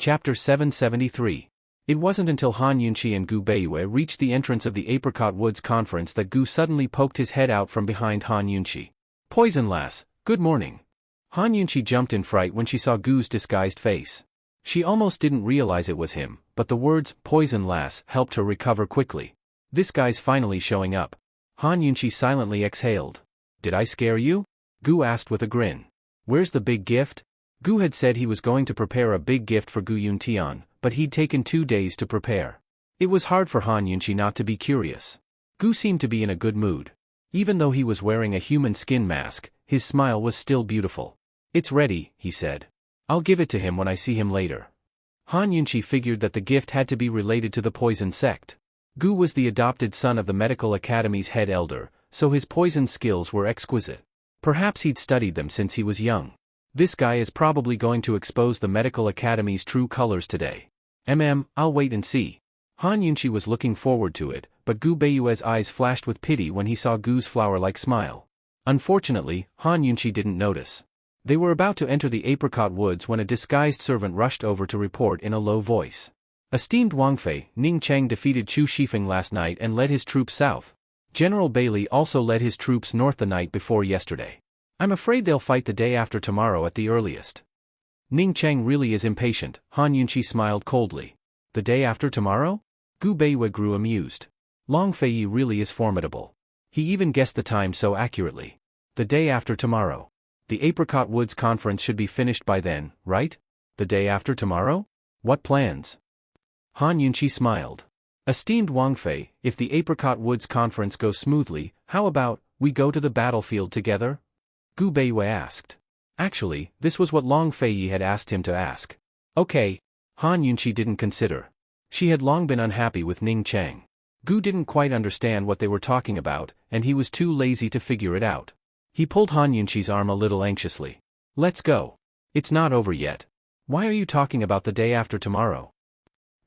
Chapter 773. It wasn't until Han Yunqi and Gu Beiyue reached the entrance of the Apricot Woods conference that Gu suddenly poked his head out from behind Han Yunqi. "Poison lass, good morning." Han Yunqi jumped in fright when she saw Gu's disguised face. She almost didn't realize it was him, but the words, "poison lass," helped her recover quickly. This guy's finally showing up. Han Yunqi silently exhaled. "Did I scare you?" Gu asked with a grin. "Where's the big gift?" Gu had said he was going to prepare a big gift for Gu Yuntian, but he'd taken 2 days to prepare. It was hard for Han Yunqi not to be curious. Gu seemed to be in a good mood. Even though he was wearing a human skin mask, his smile was still beautiful. "It's ready," he said. "I'll give it to him when I see him later." Han Yunqi figured that the gift had to be related to the poison sect. Gu was the adopted son of the medical academy's head elder, so his poison skills were exquisite. Perhaps he'd studied them since he was young. This guy is probably going to expose the medical academy's true colors today. I'll wait and see. Han Yunqi was looking forward to it, but Gu Beiyue's eyes flashed with pity when he saw Gu's flower-like smile. Unfortunately, Han Yunqi didn't notice. They were about to enter the Apricot Woods when a disguised servant rushed over to report in a low voice. "Esteemed Wang Fei, Ning Cheng defeated Chu Shifeng last night and led his troops south. General Bailey also led his troops north the night before yesterday. I'm afraid they'll fight the day after tomorrow at the earliest." Ning Cheng really is impatient, Han Yunqi smiled coldly. "The day after tomorrow?" Gu Beiyue grew amused. Long Fei really is formidable. He even guessed the time so accurately. The day after tomorrow. The Apricot Woods conference should be finished by then, right? The day after tomorrow? What plans? Han Yunqi smiled. "Esteemed Wang Fei, if the Apricot Woods conference goes smoothly, how about, we go to the battlefield together?" Gu Beiyue asked. Actually, this was what Long Fei had asked him to ask. Okay. Han Yunqi didn't consider. She had long been unhappy with Ning Cheng. Gu didn't quite understand what they were talking about, and he was too lazy to figure it out. He pulled Han Yunqi's arm a little anxiously. "Let's go. It's not over yet. Why are you talking about the day after tomorrow?"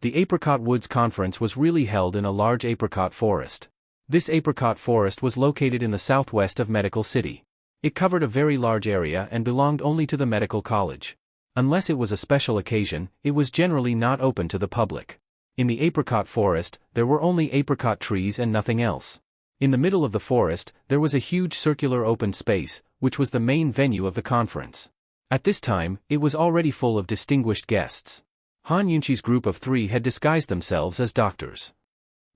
The Apricot Woods conference was really held in a large apricot forest. This apricot forest was located in the southwest of Medical City. It covered a very large area and belonged only to the medical college. Unless it was a special occasion, it was generally not open to the public. In the apricot forest, there were only apricot trees and nothing else. In the middle of the forest, there was a huge circular open space, which was the main venue of the conference. At this time, it was already full of distinguished guests. Han Yunqi's group of 3 had disguised themselves as doctors.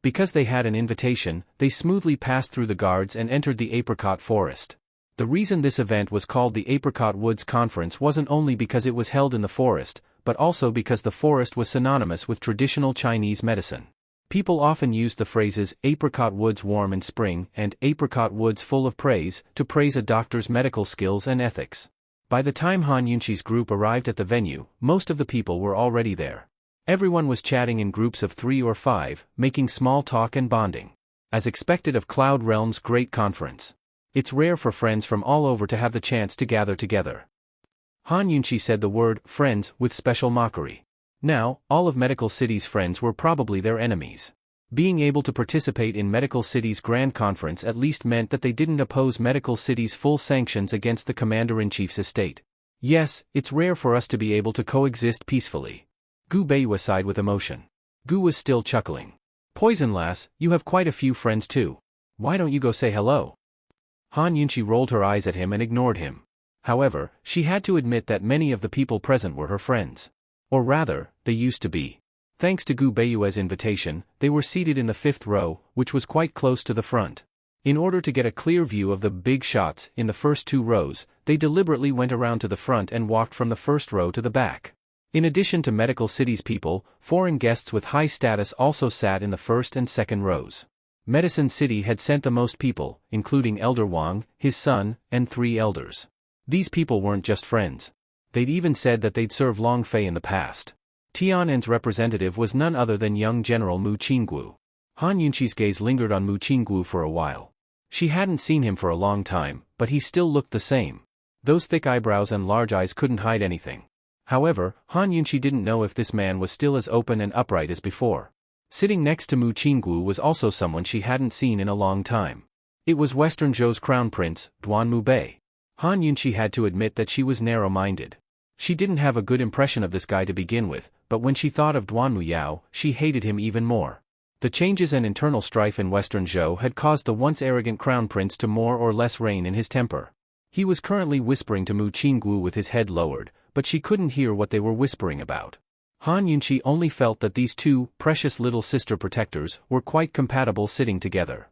Because they had an invitation, they smoothly passed through the guards and entered the apricot forest. The reason this event was called the Apricot Woods Conference wasn't only because it was held in the forest, but also because the forest was synonymous with traditional Chinese medicine. People often used the phrases, "apricot woods warm in spring," and "apricot woods full of praise," to praise a doctor's medical skills and ethics. By the time Han Yunqi's group arrived at the venue, most of the people were already there. Everyone was chatting in groups of 3 or 5, making small talk and bonding. As expected of Cloud Realm's great conference. It's rare for friends from all over to have the chance to gather together. Han Yunqi said the word, friends, with special mockery. Now, all of Medical City's friends were probably their enemies. Being able to participate in Medical City's grand conference at least meant that they didn't oppose Medical City's full sanctions against the Commander-in-Chief's estate. Yes, it's rare for us to be able to coexist peacefully. Gu Beiyue sighed with emotion. Gu was still chuckling. "Poison lass, you have quite a few friends too. Why don't you go say hello?" Han Yunqi rolled her eyes at him and ignored him. However, she had to admit that many of the people present were her friends. Or rather, they used to be. Thanks to Gu Beiyue's invitation, they were seated in the 5th row, which was quite close to the front. In order to get a clear view of the big shots in the first 2 rows, they deliberately went around to the front and walked from the 1st row to the back. In addition to Medical City's people, foreign guests with high status also sat in the 1st and 2nd rows. Medicine City had sent the most people, including Elder Wang, his son, and 3 elders. These people weren't just friends. They'd even said that they'd served Long Fei in the past. Tianan's representative was none other than young General Mu Qinggu. Han Yunqi's gaze lingered on Mu Qinggu for a while. She hadn't seen him for a long time, but he still looked the same. Those thick eyebrows and large eyes couldn't hide anything. However, Han Yunqi didn't know if this man was still as open and upright as before. Sitting next to Mu Qinggu was also someone she hadn't seen in a long time. It was Western Zhou's crown prince, Duan Mubei. Han Yunqi had to admit that she was narrow-minded. She didn't have a good impression of this guy to begin with, but when she thought of Duanmu Yao, she hated him even more. The changes and internal strife in Western Zhou had caused the once arrogant crown prince to more or less rein in his temper. He was currently whispering to Mu Qinggu with his head lowered, but she couldn't hear what they were whispering about. Han Yunqi only felt that these two precious little sister protectors were quite compatible sitting together.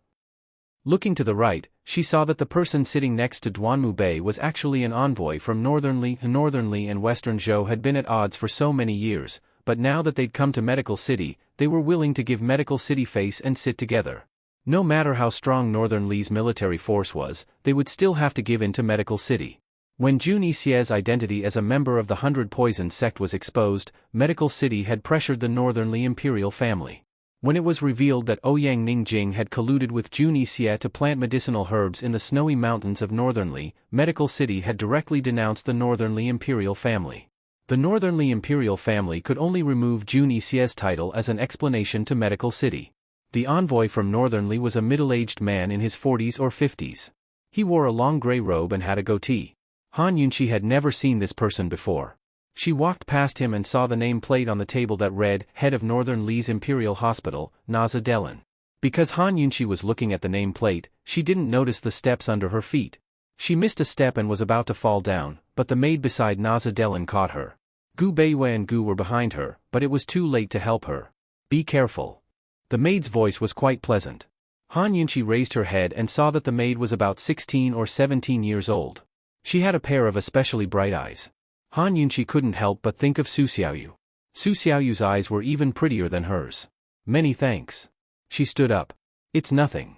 Looking to the right, she saw that the person sitting next to Duanmu Bei was actually an envoy from Northernly and Western Zhou had been at odds for so many years, but now that they'd come to Medical City, they were willing to give Medical City face and sit together. No matter how strong Northern Li's military force was, they would still have to give in to Medical City. When Jun Yixie's identity as a member of the 100 Poison sect was exposed, Medical City had pressured the Northern Li imperial family. When it was revealed that Ouyang Ningjing had colluded with Jun Yixie to plant medicinal herbs in the snowy mountains of Northern Li, Medical City had directly denounced the Northern Li imperial family. The Northern Li imperial family could only remove Jun Yixie's title as an explanation to Medical City. The envoy from Northern Li was a middle-aged man in his 40s or 50s. He wore a long gray robe and had a goatee. Han Yunqi had never seen this person before. She walked past him and saw the name plate on the table that read, Head of Northern Li's Imperial Hospital, Naza Delin. Because Han Yunqi was looking at the name plate, she didn't notice the steps under her feet. She missed a step and was about to fall down, but the maid beside Naza Delin caught her. Gu Beiyue and Gu were behind her, but it was too late to help her. Be careful. The maid's voice was quite pleasant. Han Yunqi raised her head and saw that the maid was about 16 or 17 years old. She had a pair of especially bright eyes. Han Yunqi couldn't help but think of Su Xiaoyu. Su Xiaoyu's eyes were even prettier than hers. Many thanks. She stood up. It's nothing.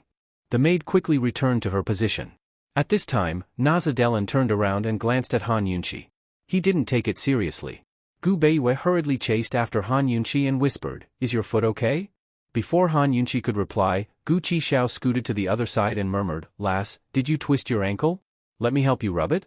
The maid quickly returned to her position. At this time, Naza Delin turned around and glanced at Han Yunqi. He didn't take it seriously. Gu Beiyue hurriedly chased after Han Yunqi and whispered, Is your foot okay? Before Han Yunqi could reply, Gu Qixiao scooted to the other side and murmured, Lass, did you twist your ankle? Let me help you rub it?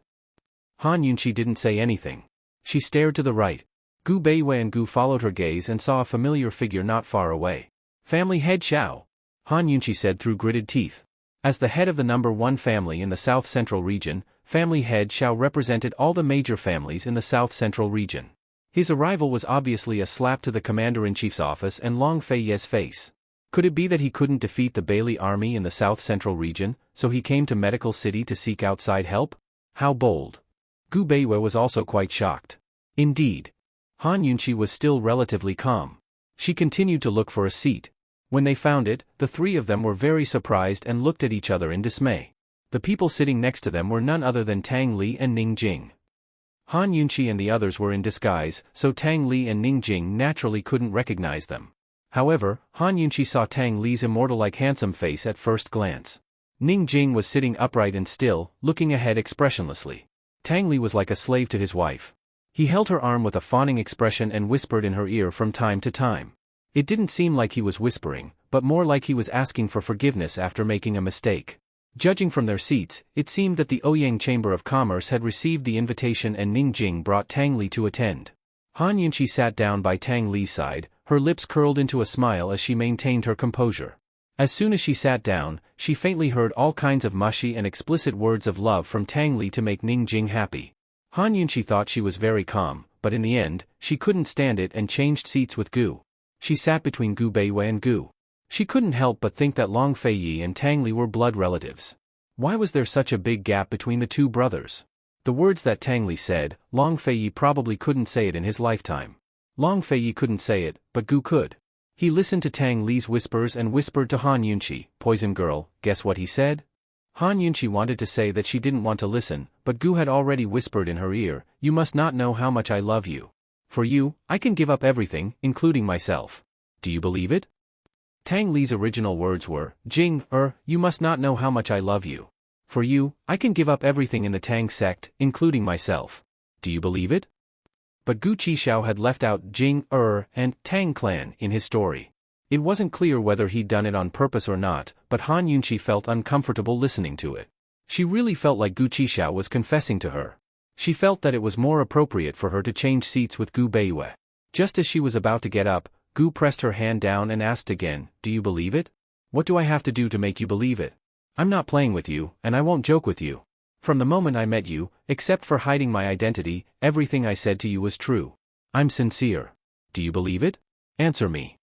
Han Yunqi didn't say anything. She stared to the right. Gu Beiyue and Gu followed her gaze and saw a familiar figure not far away. Family head Xiao. Han Yunqi said through gritted teeth. As the head of the number 1 family in the South Central region, family head Xiao represented all the major families in the South Central region. His arrival was obviously a slap to the commander-in-chief's office and Long Feiye's face. Could it be that he couldn't defeat the Bailey army in the South Central region, so he came to Medical City to seek outside help? How bold. Gu Beiyue was also quite shocked. Indeed. Han Yunqi was still relatively calm. She continued to look for a seat. When they found it, the three of them were very surprised and looked at each other in dismay. The people sitting next to them were none other than Tang Li and Ning Jing. Han Yunqi and the others were in disguise, so Tang Li and Ning Jing naturally couldn't recognize them. However, Han Yunqi saw Tang Li's immortal-like handsome face at first glance. Ning Jing was sitting upright and still, looking ahead expressionlessly. Tang Li was like a slave to his wife. He held her arm with a fawning expression and whispered in her ear from time to time. It didn't seem like he was whispering, but more like he was asking for forgiveness after making a mistake. Judging from their seats, it seemed that the Ouyang Chamber of Commerce had received the invitation and Ning Jing brought Tang Li to attend. Han Yunqi sat down by Tang Li's side, her lips curled into a smile as she maintained her composure. As soon as she sat down, she faintly heard all kinds of mushy and explicit words of love from Tang Li to make Ning Jing happy. Han Yunqi thought she was very calm, but in the end, she couldn't stand it and changed seats with Gu. She sat between Gu Beiyue and Gu. She couldn't help but think that Long Feiyi and Tang Li were blood relatives. Why was there such a big gap between the two brothers? The words that Tang Li said, Long Feiyi probably couldn't say it in his lifetime. Long Feiyi couldn't say it, but Gu could. He listened to Tang Li's whispers and whispered to Han Yunqi, Poison girl, guess what he said? Han Yunqi wanted to say that she didn't want to listen, but Gu had already whispered in her ear, You must not know how much I love you. For you, I can give up everything, including myself. Do you believe it? Tang Li's original words were, Jing, you must not know how much I love you. For you, I can give up everything in the Tang sect, including myself. Do you believe it? But Gu Qixiao had left out Jing, and Tang clan in his story. It wasn't clear whether he'd done it on purpose or not, but Han Yunqi felt uncomfortable listening to it. She really felt like Gu Qixiao was confessing to her. She felt that it was more appropriate for her to change seats with Gu Beiyue. Just as she was about to get up, Gu pressed her hand down and asked again, Do you believe it? What do I have to do to make you believe it? I'm not playing with you, and I won't joke with you. From the moment I met you, except for hiding my identity, everything I said to you was true. I'm sincere. Do you believe it? Answer me.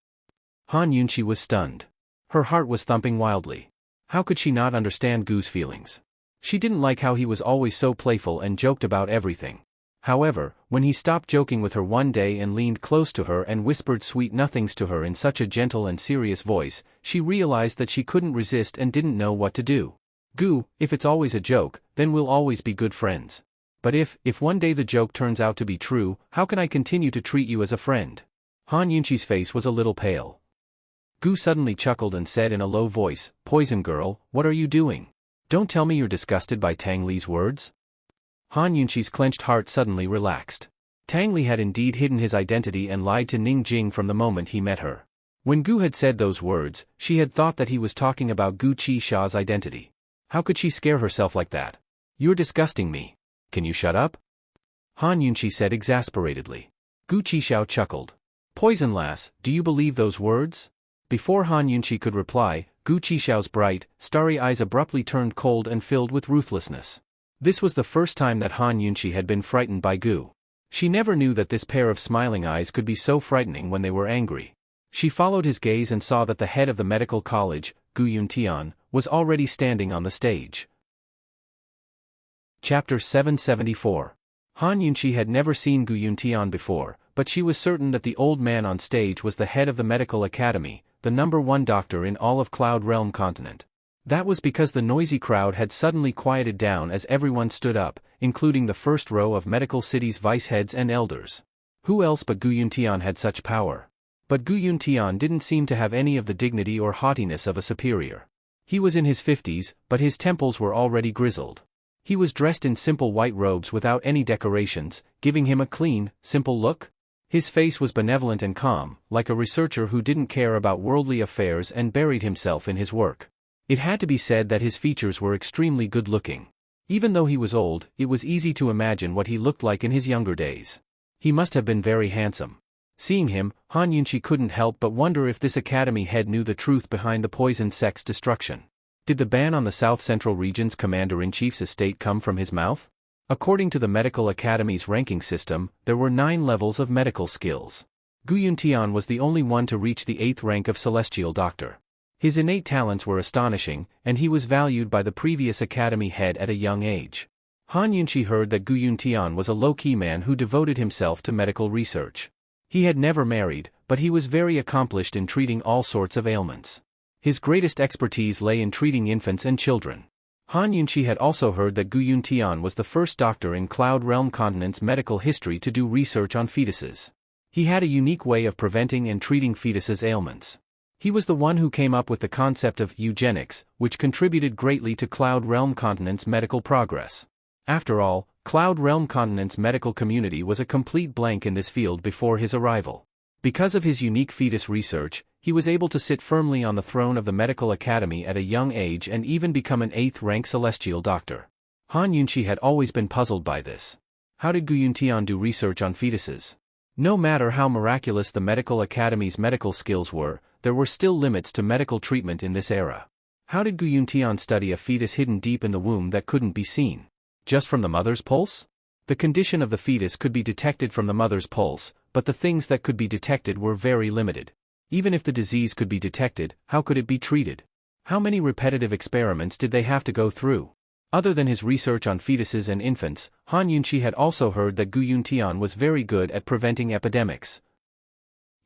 Han Yunqi was stunned. Her heart was thumping wildly. How could she not understand Gu's feelings? She didn't like how he was always so playful and joked about everything. However, when he stopped joking with her one day and leaned close to her and whispered sweet nothings to her in such a gentle and serious voice, she realized that she couldn't resist and didn't know what to do. Gu, if it's always a joke, then we'll always be good friends. But if one day the joke turns out to be true, how can I continue to treat you as a friend? Han Yunqi's face was a little pale. Gu suddenly chuckled and said in a low voice, Poison girl, what are you doing? Don't tell me you're disgusted by Tang Li's words? Han Yunqi's clenched heart suddenly relaxed. Tang Li had indeed hidden his identity and lied to Ning Jing from the moment he met her. When Gu had said those words, she had thought that he was talking about Gu Qisha's identity. How could she scare herself like that? You're disgusting me. Can you shut up? Han Yunqi said exasperatedly. Gu Qishao chuckled. Poison lass, do you believe those words? Before Han Yunqi could reply, Gu Qishao's bright, starry eyes abruptly turned cold and filled with ruthlessness. This was the first time that Han Yunqi had been frightened by Gu. She never knew that this pair of smiling eyes could be so frightening when they were angry. She followed his gaze and saw that the head of the medical college, Gu Yuntian, was already standing on the stage. Chapter 774. Han Yunqi had never seen Gu Yuntian before, but she was certain that the old man on stage was the head of the medical academy, the #1 doctor in all of Cloud Realm continent. That was because the noisy crowd had suddenly quieted down as everyone stood up, including the first row of Medical City's vice heads and elders. Who else but Gu Yuntian had such power? But Gu Yuntian didn't seem to have any of the dignity or haughtiness of a superior. He was in his 50s, but his temples were already grizzled. He was dressed in simple white robes without any decorations, giving him a clean, simple look. His face was benevolent and calm, like a researcher who didn't care about worldly affairs and buried himself in his work. It had to be said that his features were extremely good-looking. Even though he was old, it was easy to imagine what he looked like in his younger days. He must have been very handsome. Seeing him, Han Yunqi couldn't help but wonder if this academy head knew the truth behind the poison sect's destruction. Did the ban on the South Central Region's Commander-in-Chief's estate come from his mouth? According to the Medical Academy's ranking system, there were 9 levels of medical skills. Gu Yuntian was the only one to reach the 8th rank of Celestial Doctor. His innate talents were astonishing, and he was valued by the previous academy head at a young age. Han Yunqi heard that Gu Yuntian was a low-key man who devoted himself to medical research. He had never married, but he was very accomplished in treating all sorts of ailments. His greatest expertise lay in treating infants and children. Han Yunqi had also heard that Gu Yuntian was the first doctor in Cloud Realm Continent's medical history to do research on fetuses. He had a unique way of preventing and treating fetuses' ailments. He was the one who came up with the concept of eugenics, which contributed greatly to Cloud Realm Continent's medical progress. After all, Cloud Realm Continent's medical community was a complete blank in this field before his arrival. Because of his unique fetus research, he was able to sit firmly on the throne of the medical academy at a young age and even become an 8th-rank celestial doctor. Han Yunqi had always been puzzled by this. How did Gu Yuntian do research on fetuses? No matter how miraculous the medical academy's medical skills were, there were still limits to medical treatment in this era. How did Gu Yuntian study a fetus hidden deep in the womb that couldn't be seen? Just from the mother's pulse? The condition of the fetus could be detected from the mother's pulse, but the things that could be detected were very limited. Even if the disease could be detected, how could it be treated? How many repetitive experiments did they have to go through? Other than his research on fetuses and infants, Han Yunqi had also heard that Gu Yuntian was very good at preventing epidemics.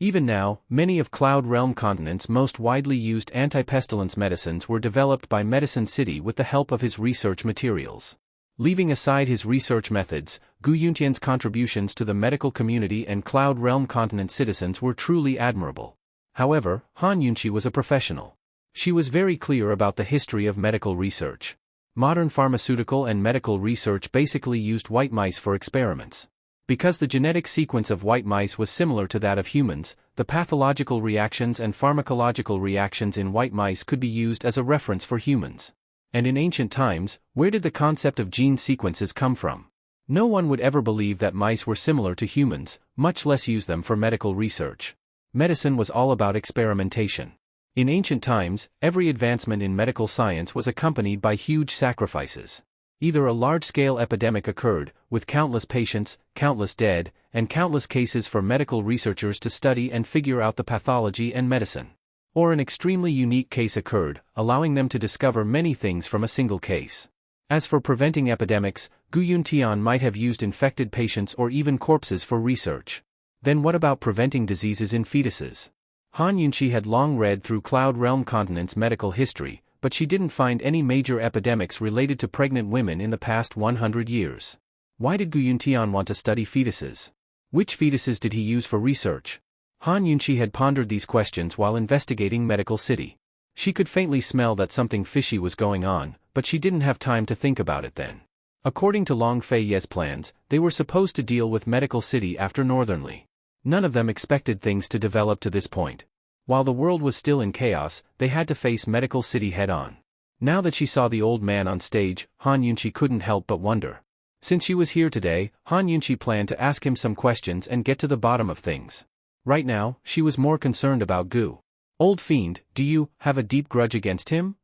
Even now, many of Cloud Realm Continent's most widely used anti-pestilence medicines were developed by Medicine City with the help of his research materials. Leaving aside his research methods, Gu Yuntian's contributions to the medical community and Cloud Realm Continent citizens were truly admirable. However, Han Yunqi was a professional. She was very clear about the history of medical research. Modern pharmaceutical and medical research basically used white mice for experiments. Because the genetic sequence of white mice was similar to that of humans, the pathological reactions and pharmacological reactions in white mice could be used as a reference for humans. And in ancient times, where did the concept of gene sequences come from? No one would ever believe that mice were similar to humans, much less use them for medical research. Medicine was all about experimentation. In ancient times, every advancement in medical science was accompanied by huge sacrifices. Either a large-scale epidemic occurred, with countless patients, countless dead, and countless cases for medical researchers to study and figure out the pathology and medicine. Or an extremely unique case occurred, allowing them to discover many things from a single case. As for preventing epidemics, Gu Yuntian might have used infected patients or even corpses for research. Then what about preventing diseases in fetuses? Han Yunqi had long read through Cloud Realm Continent's medical history, but she didn't find any major epidemics related to pregnant women in the past 100 years. Why did Gu Yuntian want to study fetuses? Which fetuses did he use for research? Han Yunqi had pondered these questions while investigating Medical City. She could faintly smell that something fishy was going on, but she didn't have time to think about it then. According to Long Fei Ye's plans, they were supposed to deal with Medical City after Northernly. None of them expected things to develop to this point. While the world was still in chaos, they had to face Medical City head-on. Now that she saw the old man on stage, Han Yunqi couldn't help but wonder. Since she was here today, Han Yunqi planned to ask him some questions and get to the bottom of things. Right now, she was more concerned about Gu. Old fiend, do you have a deep grudge against him?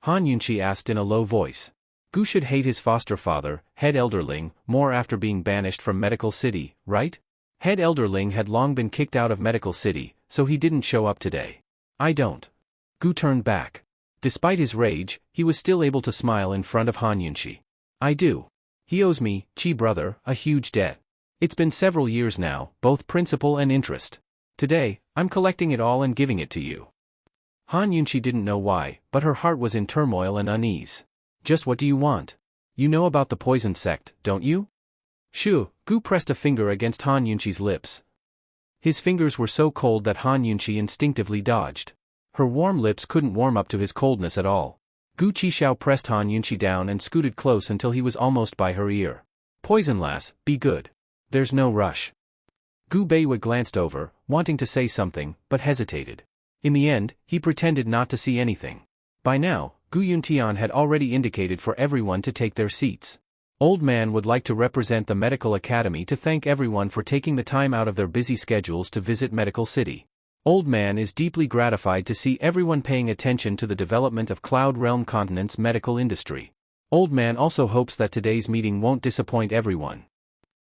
Han Yunqi asked in a low voice. Gu should hate his foster father, Head Elderling, more after being banished from Medical City, right? Head Elderling had long been kicked out of Medical City, so he didn't show up today. I don't. Gu turned back. Despite his rage, he was still able to smile in front of Han Yunqi. I do. He owes me, Chi brother, a huge debt. It's been several years now, both principal and interest. Today, I'm collecting it all and giving it to you. Han Yunqi didn't know why, but her heart was in turmoil and unease. Just what do you want? You know about the poison sect, don't you? Shoo, Gu pressed a finger against Han Yunqi's lips. His fingers were so cold that Han Yunqi instinctively dodged. Her warm lips couldn't warm up to his coldness at all. Gu Qishao pressed Han Yunqi down and scooted close until he was almost by her ear. Poison lass, be good. There's no rush. Gu Beiwa glanced over, wanting to say something, but hesitated. In the end, he pretended not to see anything. By now, Gu Yuntian had already indicated for everyone to take their seats. Old Man would like to represent the Medical Academy to thank everyone for taking the time out of their busy schedules to visit Medical City. Old Man is deeply gratified to see everyone paying attention to the development of Cloud Realm Continent's medical industry. Old Man also hopes that today's meeting won't disappoint everyone.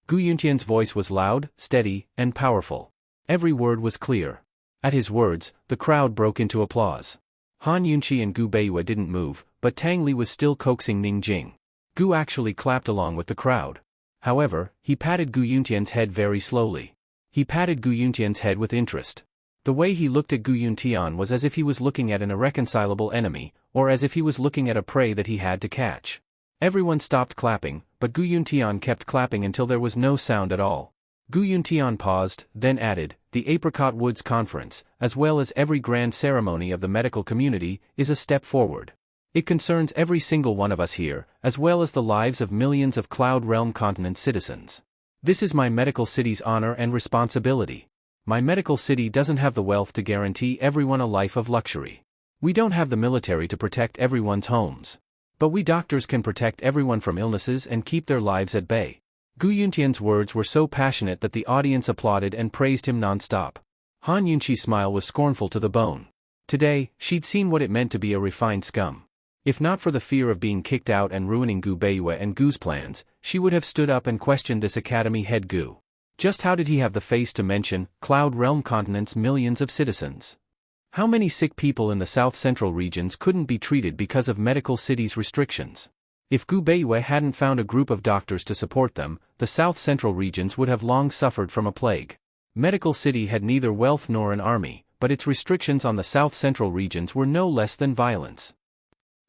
Gu Yuntian's voice was loud, steady, and powerful. Every word was clear. At his words, the crowd broke into applause. Han Yunqi and Gu Beiwa didn't move, but Tang Li was still coaxing Ning Jing. Gu actually clapped along with the crowd. However, he patted Gu Yuntian's head very slowly. He patted Gu Yuntian's head with interest. The way he looked at Gu Yuntian was as if he was looking at an irreconcilable enemy, or as if he was looking at a prey that he had to catch. Everyone stopped clapping, but Gu Yuntian kept clapping until there was no sound at all. Gu Yuntian paused, then added, "The Apricot Woods Conference, as well as every grand ceremony of the medical community, is a step forward. It concerns every single one of us here, as well as the lives of millions of Cloud Realm Continent citizens. This is my medical city's honor and responsibility. My medical city doesn't have the wealth to guarantee everyone a life of luxury. We don't have the military to protect everyone's homes. But we doctors can protect everyone from illnesses and keep their lives at bay." Gu Yuntian's words were so passionate that the audience applauded and praised him non-stop. Han Yunqi's smile was scornful to the bone. Today, she'd seen what it meant to be a refined scum. If not for the fear of being kicked out and ruining Gu Beiwa and Gu's plans, she would have stood up and questioned this academy head Gu. Just how did he have the face to mention Cloud Realm Continent's millions of citizens? How many sick people in the south-central regions couldn't be treated because of Medical City's restrictions? If Gu Beiwa hadn't found a group of doctors to support them, the south-central regions would have long suffered from a plague. Medical City had neither wealth nor an army, but its restrictions on the south-central regions were no less than violence.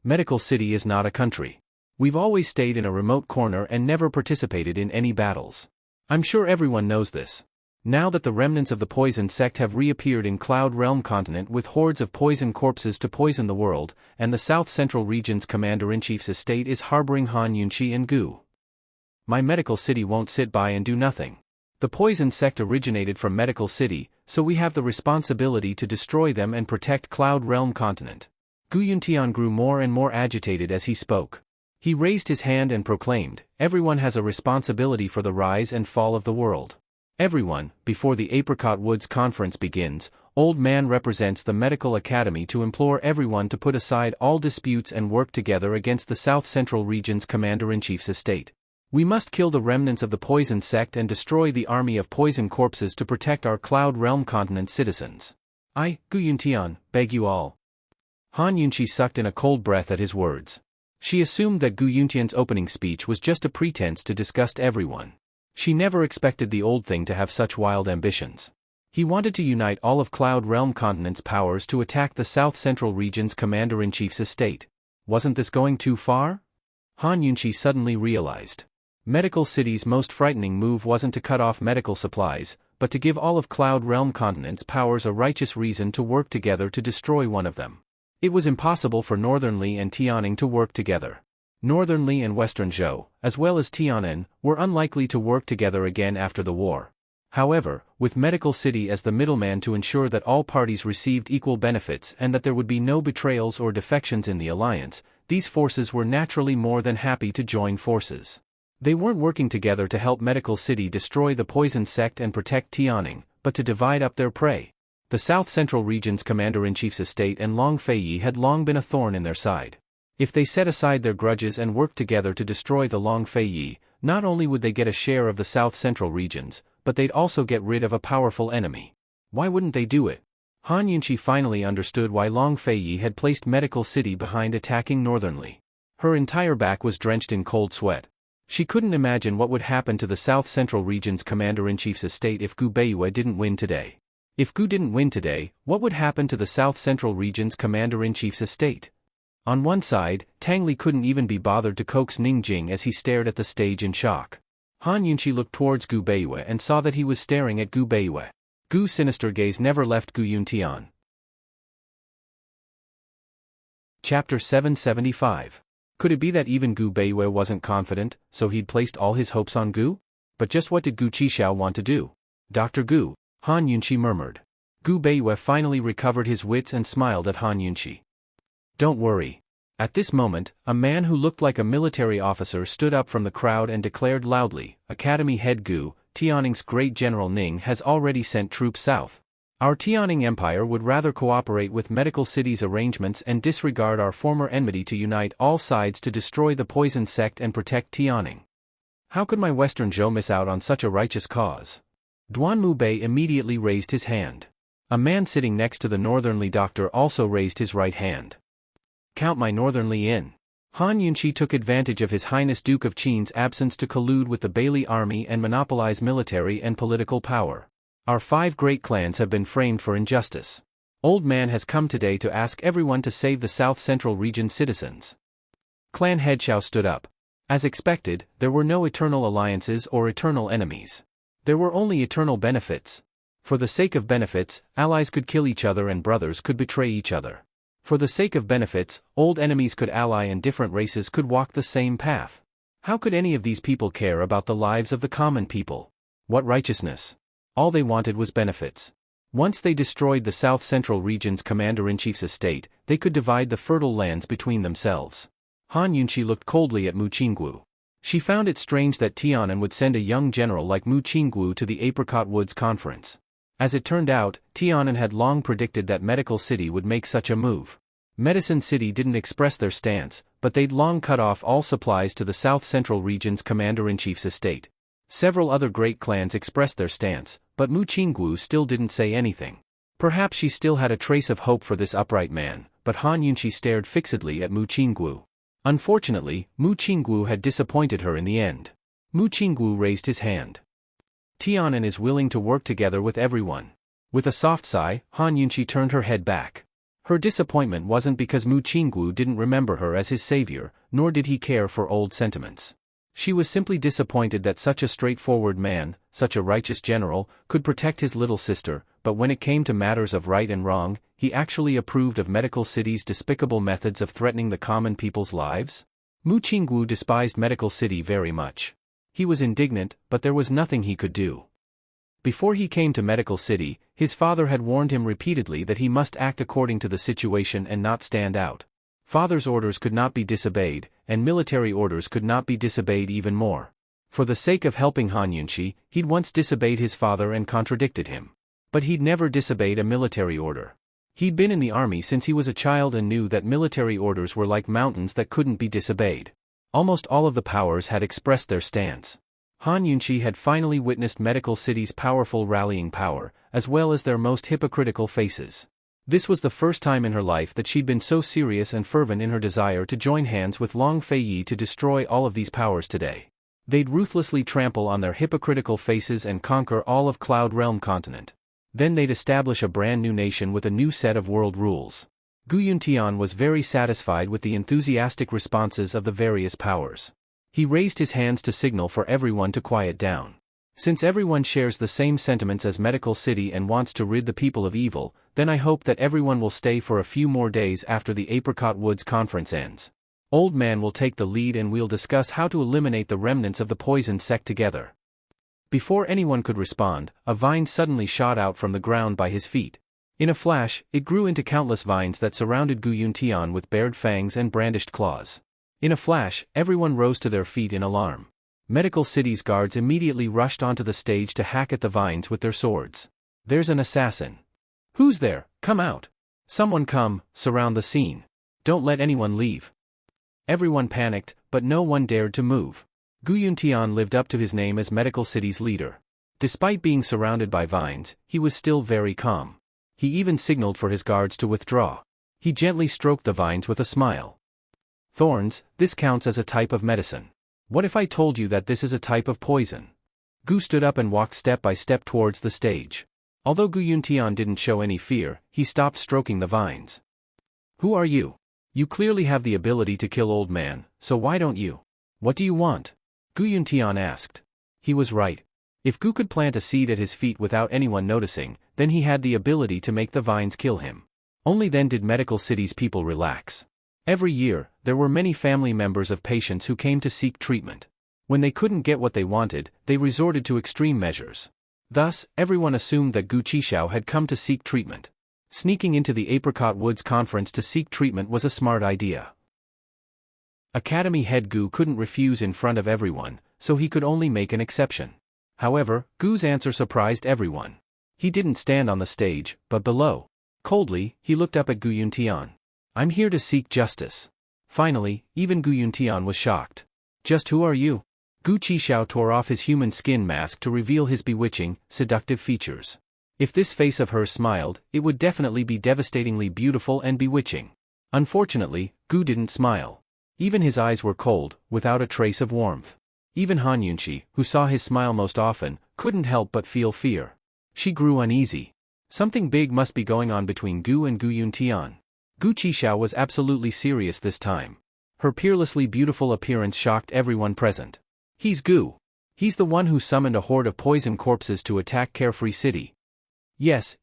Medical City is not a country. We've always stayed in a remote corner and never participated in any battles. I'm sure everyone knows this. Now that the remnants of the poison sect have reappeared in Cloud Realm Continent with hordes of poison corpses to poison the world, and the south-central region's commander-in-chief's estate is harboring Han Yunqi and Gu. My medical city won't sit by and do nothing. The poison sect originated from Medical City, so we have the responsibility to destroy them and protect Cloud Realm Continent. Gu Yuntian grew more and more agitated as he spoke. He raised his hand and proclaimed, "Everyone has a responsibility for the rise and fall of the world. Everyone, before the Apricot Woods Conference begins, Old Man represents the Medical Academy to implore everyone to put aside all disputes and work together against the South Central Region's Commander-in-Chief's estate. We must kill the remnants of the Poison Sect and destroy the army of poison corpses to protect our Cloud Realm continent citizens. I, Gu Yuntian, beg you all. Han Yunqi sucked in a cold breath at his words. She assumed that Gu Yuntian's opening speech was just a pretense to disgust everyone. She never expected the old thing to have such wild ambitions. He wanted to unite all of Cloud Realm continent's powers to attack the South Central Region's Commander-in-Chief's estate. Wasn't this going too far? Han Yunqi suddenly realized. Medical City's most frightening move wasn't to cut off medical supplies, but to give all of Cloud Realm continent's powers a righteous reason to work together to destroy one of them. It was impossible for Northern Li and Tianning to work together. Northern Li and Western Zhou, as well as Tian'an, were unlikely to work together again after the war. However, with Medical City as the middleman to ensure that all parties received equal benefits and that there would be no betrayals or defections in the alliance, these forces were naturally more than happy to join forces. They weren't working together to help Medical City destroy the Poison Sect and protect Tianning, but to divide up their prey. The South Central Region's Commander-in-Chief's estate and Long Feiyi had long been a thorn in their side. If they set aside their grudges and worked together to destroy the Long Feiyi, not only would they get a share of the South Central regions, but they'd also get rid of a powerful enemy. Why wouldn't they do it? Han Yunqi finally understood why Long Feiyi had placed Medical City behind attacking Northern Li. Her entire back was drenched in cold sweat. She couldn't imagine what would happen to the South Central region's Commander-in-Chief's estate if Gu Beiyue didn't win today. If Gu didn't win today, what would happen to the South Central region's Commander-in-Chief's estate? On one side, Tang Li couldn't even be bothered to coax Ning Jing as he stared at the stage in shock. Han Yunqi looked towards Gu Beiyue and saw that he was staring at Gu Beiyue. Gu's sinister gaze never left Gu Yuntian. Chapter 775. Could it be that even Gu Beiyue wasn't confident, so he'd placed all his hopes on Gu? But just what did Gu Qixiao want to do? Dr. Gu, Han Yunqi murmured. Gu Beiyue finally recovered his wits and smiled at Han Yunqi. Don't worry. At this moment, a man who looked like a military officer stood up from the crowd and declared loudly, Academy head Gu, Tianning's great general Ning has already sent troops south. Our Tianning Empire would rather cooperate with Medical City's arrangements and disregard our former enmity to unite all sides to destroy the Poison Sect and protect Tianning. How could my Western Zhou miss out on such a righteous cause? Duan Mubei immediately raised his hand. A man sitting next to the Northern Li doctor also raised his right hand. Count my Northern Li in. Han Yunqi took advantage of His Highness Duke of Qin's absence to collude with the Bailey army and monopolize military and political power. Our 5 great clans have been framed for injustice. Old Man has come today to ask everyone to save the South Central region citizens. Clan head Xiao stood up. As expected, there were no eternal alliances or eternal enemies. There were only eternal benefits. For the sake of benefits, allies could kill each other and brothers could betray each other. For the sake of benefits, old enemies could ally and different races could walk the same path. How could any of these people care about the lives of the common people? What righteousness? All they wanted was benefits. Once they destroyed the South Central region's Commander-in-Chief's estate, they could divide the fertile lands between themselves. Han Yunqi looked coldly at Mu Qinggu. She found it strange that Tian'an would send a young general like Mu Qinggu to the Apricot Woods Conference. As it turned out, Tian'an had long predicted that Medical City would make such a move. Medicine City didn't express their stance, but they'd long cut off all supplies to the South Central region's Commander-in-Chief's estate. Several other great clans expressed their stance, but Mu Qinggu still didn't say anything. Perhaps she still had a trace of hope for this upright man, but Han Yunqi stared fixedly at Mu Qinggu. Unfortunately, Mu Qinggu had disappointed her in the end. Mu Qinggu raised his hand. Tian'an is willing to work together with everyone. With a soft sigh, Han Yunqi turned her head back. Her disappointment wasn't because Mu Qinggu didn't remember her as his savior, nor did he care for old sentiments. She was simply disappointed that such a straightforward man, such a righteous general, could protect his little sister, but when it came to matters of right and wrong, he actually approved of Medical City's despicable methods of threatening the common people's lives? Mu Qinggu despised Medical City very much. He was indignant, but there was nothing he could do. Before he came to Medical City, his father had warned him repeatedly that he must act according to the situation and not stand out. Father's orders could not be disobeyed, and military orders could not be disobeyed even more. For the sake of helping Han Yunqi, he'd once disobeyed his father and contradicted him. But he'd never disobeyed a military order. He'd been in the army since he was a child and knew that military orders were like mountains that couldn't be disobeyed. Almost all of the powers had expressed their stance. Han Yunqi had finally witnessed Medical City's powerful rallying power, as well as their most hypocritical faces. This was the first time in her life that she'd been so serious and fervent in her desire to join hands with Long Feiyi to destroy all of these powers today. They'd ruthlessly trample on their hypocritical faces and conquer all of Cloud Realm continent. Then they'd establish a brand new nation with a new set of world rules. Gu Yuntian was very satisfied with the enthusiastic responses of the various powers. He raised his hands to signal for everyone to quiet down. Since everyone shares the same sentiments as Medical City and wants to rid the people of evil, then I hope that everyone will stay for a few more days after the Apricot Woods conference ends. Old Man will take the lead and we'll discuss how to eliminate the remnants of the poison sect together. Before anyone could respond, a vine suddenly shot out from the ground by his feet. In a flash, it grew into countless vines that surrounded Gu Yuntian with bared fangs and brandished claws. In a flash, everyone rose to their feet in alarm. Medical City's guards immediately rushed onto the stage to hack at the vines with their swords. There's an assassin. Who's there? Come out. Someone come, surround the scene. Don't let anyone leave. Everyone panicked, but no one dared to move. Gu Yuntian lived up to his name as Medical City's leader. Despite being surrounded by vines, he was still very calm. He even signaled for his guards to withdraw. He gently stroked the vines with a smile. Thorns, this counts as a type of medicine. What if I told you that this is a type of poison? Gu stood up and walked step by step towards the stage. Although Gu Yuntian didn't show any fear, he stopped stroking the vines. Who are you? You clearly have the ability to kill Old Man, so why don't you? What do you want? Gu Yuntian asked. He was right. If Gu could plant a seed at his feet without anyone noticing, then he had the ability to make the vines kill him. Only then did Medical City's people relax. Every year, there were many family members of patients who came to seek treatment. When they couldn't get what they wanted, they resorted to extreme measures. Thus, everyone assumed that Gu Qishao had come to seek treatment. Sneaking into the Apricot Woods conference to seek treatment was a smart idea. Academy head Gu couldn't refuse in front of everyone, so he could only make an exception. However, Gu's answer surprised everyone. He didn't stand on the stage, but below. Coldly, he looked up at Gu Yuntian. I'm here to seek justice. Finally, even Gu Yuntian was shocked. Just who are you? Gu Qishao tore off his human skin mask to reveal his bewitching, seductive features. If this face of hers smiled, it would definitely be devastatingly beautiful and bewitching. Unfortunately, Gu didn't smile. Even his eyes were cold, without a trace of warmth. Even Han Yunqi, who saw his smile most often, couldn't help but feel fear. She grew uneasy. Something big must be going on between Gu and Gu Yuntian. Gu Qishao was absolutely serious this time. Her peerlessly beautiful appearance shocked everyone present. He's Gu. He's the one who summoned a horde of poison corpses to attack Carefree City. Yes,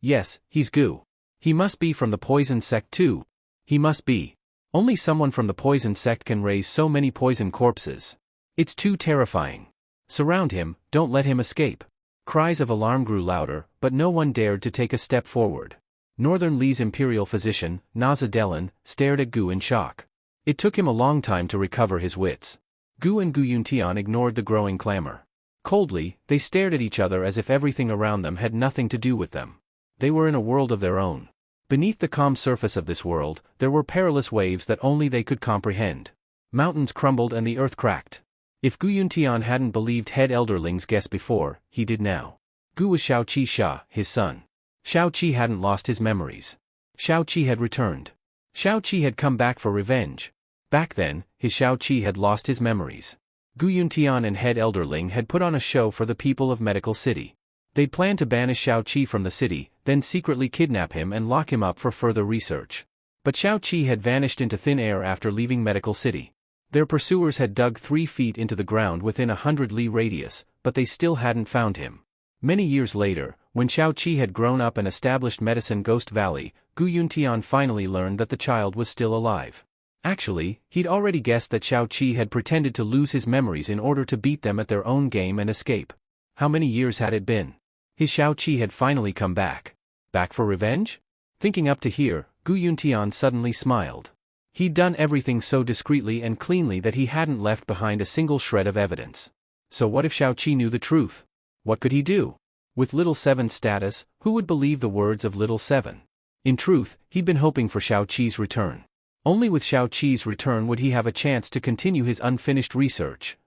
he's Gu. He must be from the poison sect too. He must be. Only someone from the poison sect can raise so many poison corpses. It's too terrifying. Surround him, don't let him escape. Cries of alarm grew louder, but no one dared to take a step forward. Northern Li's imperial physician, Naza Delin, stared at Gu in shock. It took him a long time to recover his wits. Gu and Gu Yuntian ignored the growing clamor. Coldly, they stared at each other as if everything around them had nothing to do with them. They were in a world of their own. Beneath the calm surface of this world, there were perilous waves that only they could comprehend. Mountains crumbled and the earth cracked. If Gu Yuntian hadn't believed head elderling's guess before, he did now. Gu was Shao Qi Sha, his son. Shao Qi hadn't lost his memories. Shao Qi had returned. Shao Qi had come back for revenge. Back then, his Shao Qi had lost his memories. Gu Yuntian and head elderling had put on a show for the people of Medical City. They'd planned to banish Shao Qi from the city, then secretly kidnap him and lock him up for further research. But Shao Qi had vanished into thin air after leaving Medical City. Their pursuers had dug 3 feet into the ground within 100 li radius, but they still hadn't found him. Many years later, when Shao Qi had grown up and established Medicine Ghost Valley, Gu Yuntian finally learned that the child was still alive. Actually, he'd already guessed that Shao Qi had pretended to lose his memories in order to beat them at their own game and escape. How many years had it been? His Shao Qi had finally come back. Back for revenge? Thinking up to here, Gu Yuntian suddenly smiled. He'd done everything so discreetly and cleanly that he hadn't left behind a single shred of evidence. So what if Shao-Chi knew the truth? What could he do? With Little Seven's status, who would believe the words of Little Seven? In truth, he'd been hoping for Shao-Chi's return. Only with Shao-Chi's return would he have a chance to continue his unfinished research.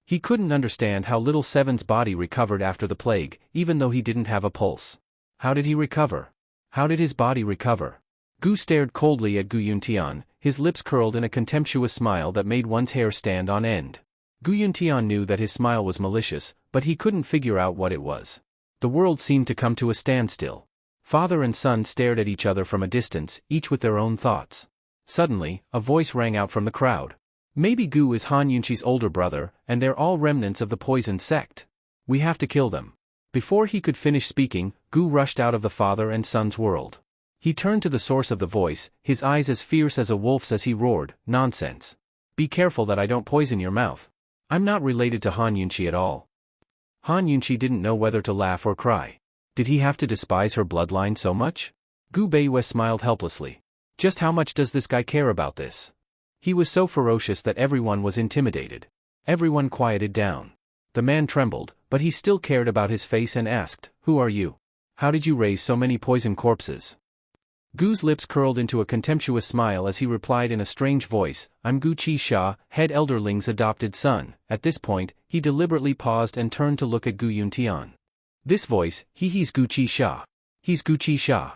He couldn't understand how Little Seven's body recovered after the plague, even though he didn't have a pulse. How did he recover? How did his body recover? Gu stared coldly at Gu Yuntian, his lips curled in a contemptuous smile that made one's hair stand on end. Gu Yuntian knew that his smile was malicious, but he couldn't figure out what it was. The world seemed to come to a standstill. Father and son stared at each other from a distance, each with their own thoughts. Suddenly, a voice rang out from the crowd. Maybe Gu is Han Yunqi's older brother, and they're all remnants of the poison sect. We have to kill them. Before he could finish speaking, Gu rushed out of the father and son's world. He turned to the source of the voice, his eyes as fierce as a wolf's as he roared, "Nonsense. Be careful that I don't poison your mouth. I'm not related to Han Yunqi at all." Han Yunqi didn't know whether to laugh or cry. Did he have to despise her bloodline so much? Gu Beiyue smiled helplessly. Just how much does this guy care about this? He was so ferocious that everyone was intimidated. Everyone quieted down. The man trembled, but he still cared about his face and asked, "Who are you? How did you raise so many poison corpses?" Gu's lips curled into a contemptuous smile as he replied in a strange voice, "I'm Gu Qisha, head elderling's adopted son." At this point, he deliberately paused and turned to look at Gu Yuntian. This voice, he's Gu Qisha. He's Gu Qisha.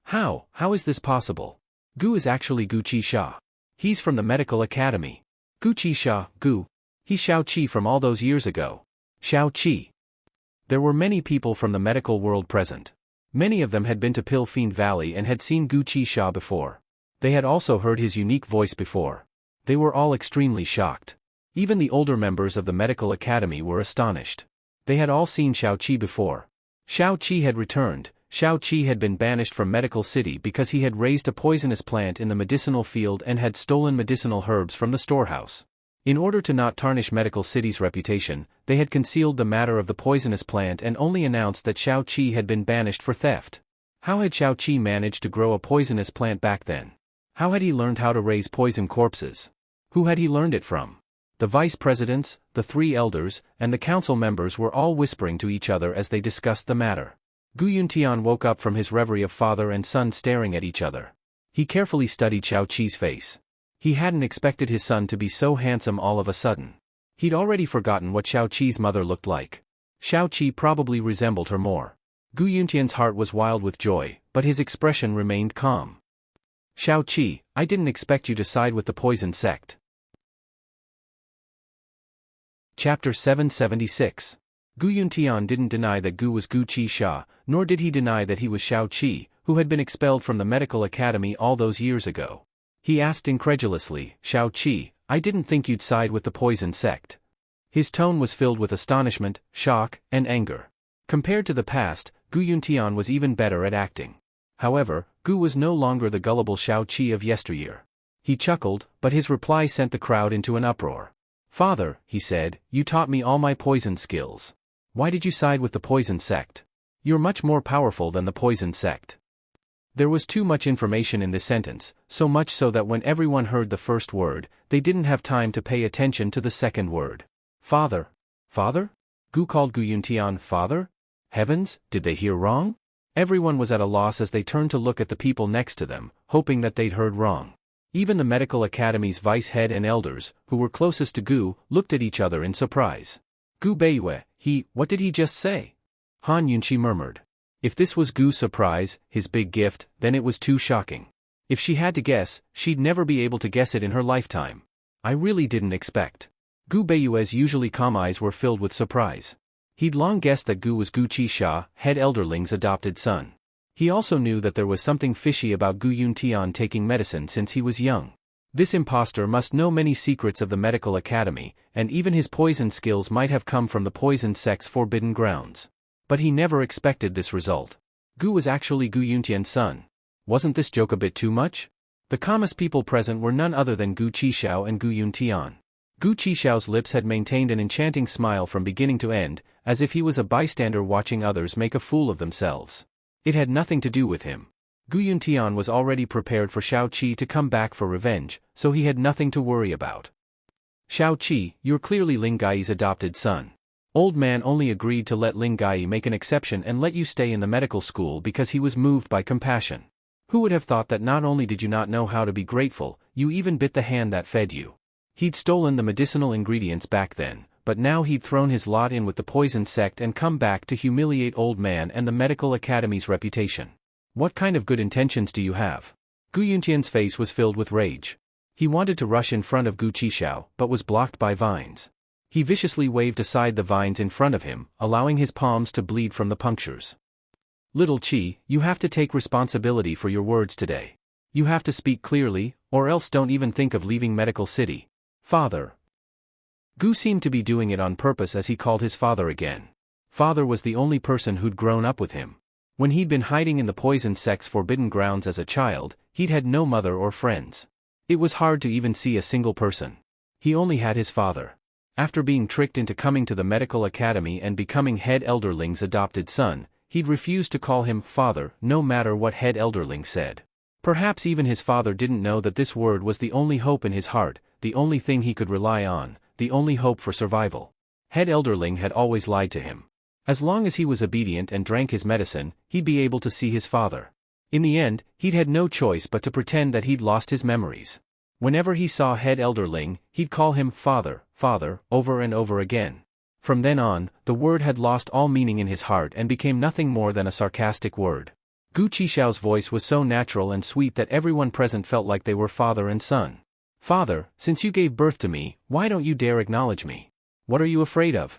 How is this possible? Gu is actually Gu Qisha. He's from the medical academy. Gu Qisha, Gu. He's Shao-Chi from all those years ago. Shao-Chi. There were many people from the medical world present. Many of them had been to Pill Fiend Valley and had seen Gu Qisha before. They had also heard his unique voice before. They were all extremely shocked. Even the older members of the medical academy were astonished. They had all seen Shao-Chi before. Shao-Chi had returned. Shao-Chi had been banished from Medical City because he had raised a poisonous plant in the medicinal field and had stolen medicinal herbs from the storehouse. In order to not tarnish Medical City's reputation, they had concealed the matter of the poisonous plant and only announced that Shao-Chi had been banished for theft. How had Shao-Chi managed to grow a poisonous plant back then? How had he learned how to raise poison corpses? Who had he learned it from? The vice presidents, the three elders, and the council members were all whispering to each other as they discussed the matter. Gu Yuntian woke up from his reverie of father and son staring at each other. He carefully studied Shao-Chi's face. He hadn't expected his son to be so handsome all of a sudden. He'd already forgotten what Shao-Chi's mother looked like. Shao-Chi probably resembled her more. Gu Yuntian's heart was wild with joy, but his expression remained calm. "Shao-Chi, I didn't expect you to side with the poison sect." Chapter 776. Gu Yuntian didn't deny that Gu was Gu Qisha, nor did he deny that he was Shao-Chi, who had been expelled from the medical academy all those years ago. He asked incredulously, "Shao-Chi, I didn't think you'd side with the poison sect." His tone was filled with astonishment, shock, and anger. Compared to the past, Gu Yuntian was even better at acting. However, Gu was no longer the gullible Shao-Chi of yesteryear. He chuckled, but his reply sent the crowd into an uproar. "Father," he said, "you taught me all my poison skills. Why did you side with the poison sect? You're much more powerful than the poison sect." There was too much information in this sentence, so much so that when everyone heard the first word, they didn't have time to pay attention to the second word. "Father? Father?" Gu called Gu Yuntian father? Heavens, did they hear wrong? Everyone was at a loss as they turned to look at the people next to them, hoping that they'd heard wrong. Even the medical academy's vice head and elders, who were closest to Gu, looked at each other in surprise. "Gu Beiyue, what did he just say?" Han Yunqi murmured. If this was Gu's surprise, his big gift, then it was too shocking. If she had to guess, she'd never be able to guess it in her lifetime. "I really didn't expect." Gu Beiyue's usually calm eyes were filled with surprise. He'd long guessed that Gu was Gu Qisha, head elderling's adopted son. He also knew that there was something fishy about Gu Yuntian taking medicine since he was young. This impostor must know many secrets of the medical academy, and even his poison skills might have come from the poison sect's forbidden grounds. But he never expected this result. Gu was actually Gu Yuntian's son. Wasn't this joke a bit too much? The calmest people present were none other than Gu Qishao and Gu Yuntian. Gu Qishao's lips had maintained an enchanting smile from beginning to end, as if he was a bystander watching others make a fool of themselves. It had nothing to do with him. Gu Yuntian was already prepared for Shao-Chi to come back for revenge, so he had nothing to worry about. Xiao Qi, you're clearly Ling Gai's adopted son. Old man only agreed to let Ling Gai make an exception and let you stay in the medical school because he was moved by compassion. Who would have thought that not only did you not know how to be grateful, you even bit the hand that fed you. He'd stolen the medicinal ingredients back then, but now he'd thrown his lot in with the poison sect and come back to humiliate old man and the medical academy's reputation. What kind of good intentions do you have? Gu Yuntian's face was filled with rage. He wanted to rush in front of Gu Qishao, but was blocked by vines. He viciously waved aside the vines in front of him, allowing his palms to bleed from the punctures. Little Qi, you have to take responsibility for your words today. You have to speak clearly, or else don't even think of leaving Medical City. Father. Gu seemed to be doing it on purpose as he called his father again. Father was the only person who'd grown up with him. When he'd been hiding in the poison sect's forbidden grounds as a child, he'd had no mother or friends. It was hard to even see a single person. He only had his father. After being tricked into coming to the medical academy and becoming head elderling's adopted son, he'd refused to call him father no matter what head elderling said. Perhaps even his father didn't know that this word was the only hope in his heart, the only thing he could rely on, the only hope for survival. Head elderling had always lied to him. As long as he was obedient and drank his medicine, he'd be able to see his father. In the end, he'd had no choice but to pretend that he'd lost his memories. Whenever he saw head elderling, he'd call him father, father, over and over again. From then on, the word had lost all meaning in his heart and became nothing more than a sarcastic word. Gu Qishao's voice was so natural and sweet that everyone present felt like they were father and son. Father, since you gave birth to me, why don't you dare acknowledge me? What are you afraid of?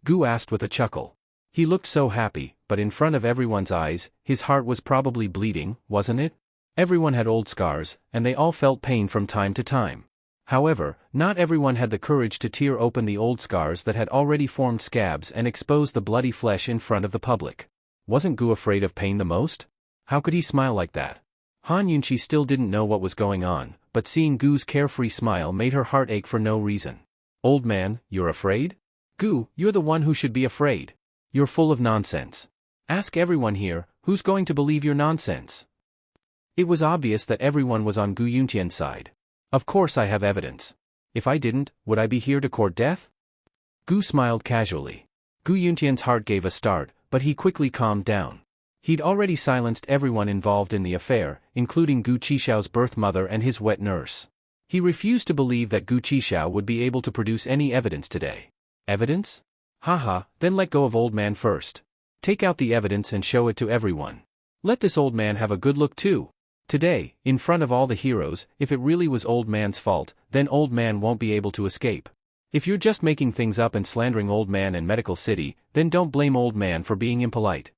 Gu asked with a chuckle. He looked so happy, but in front of everyone's eyes, his heart was probably bleeding, wasn't it? Everyone had old scars, and they all felt pain from time to time. However, not everyone had the courage to tear open the old scars that had already formed scabs and expose the bloody flesh in front of the public. Wasn't Gu afraid of pain the most? How could he smile like that? Han Yunqi still didn't know what was going on, but seeing Gu's carefree smile made her heart ache for no reason. Old man, you're afraid? Gu, you're the one who should be afraid. You're full of nonsense. Ask everyone here, who's going to believe your nonsense? It was obvious that everyone was on Gu Yuntian's side. Of course I have evidence. If I didn't, would I be here to court death? Gu smiled casually. Gu Yuntian's heart gave a start, but he quickly calmed down. He'd already silenced everyone involved in the affair, including Gu Qishao's birth mother and his wet nurse. He refused to believe that Gu Qishao would be able to produce any evidence today. Evidence? Haha, then let go of old man first. Take out the evidence and show it to everyone. Let this old man have a good look too. Today, in front of all the heroes, if it really was old man's fault, then old man won't be able to escape. If you're just making things up and slandering old man and Medical City, then don't blame old man for being impolite.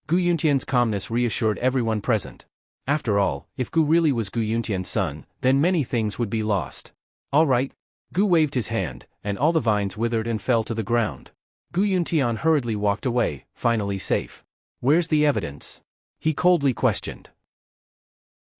Gu Yuntian's calmness reassured everyone present. After all, if Gu really was Gu Yuntian's son, then many things would be lost. All right. Gu waved his hand, and all the vines withered and fell to the ground. Gu Yuntian hurriedly walked away, finally safe. Where's the evidence? He coldly questioned.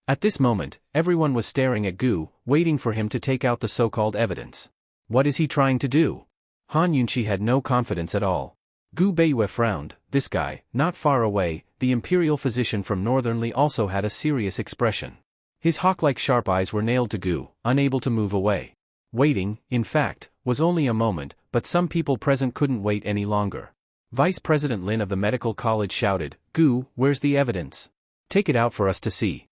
At this moment, everyone was staring at Gu, waiting for him to take out the so-called evidence. What is he trying to do? Han Yunqi had no confidence at all. Gu Beiyue frowned. This guy, not far away, the imperial physician from Northern Li also had a serious expression. His hawk-like sharp eyes were nailed to Gu, unable to move away. Waiting, in fact, was only a moment, but some people present couldn't wait any longer. Vice President Lin of the medical college shouted, Gu, where's the evidence? Take it out for us to see.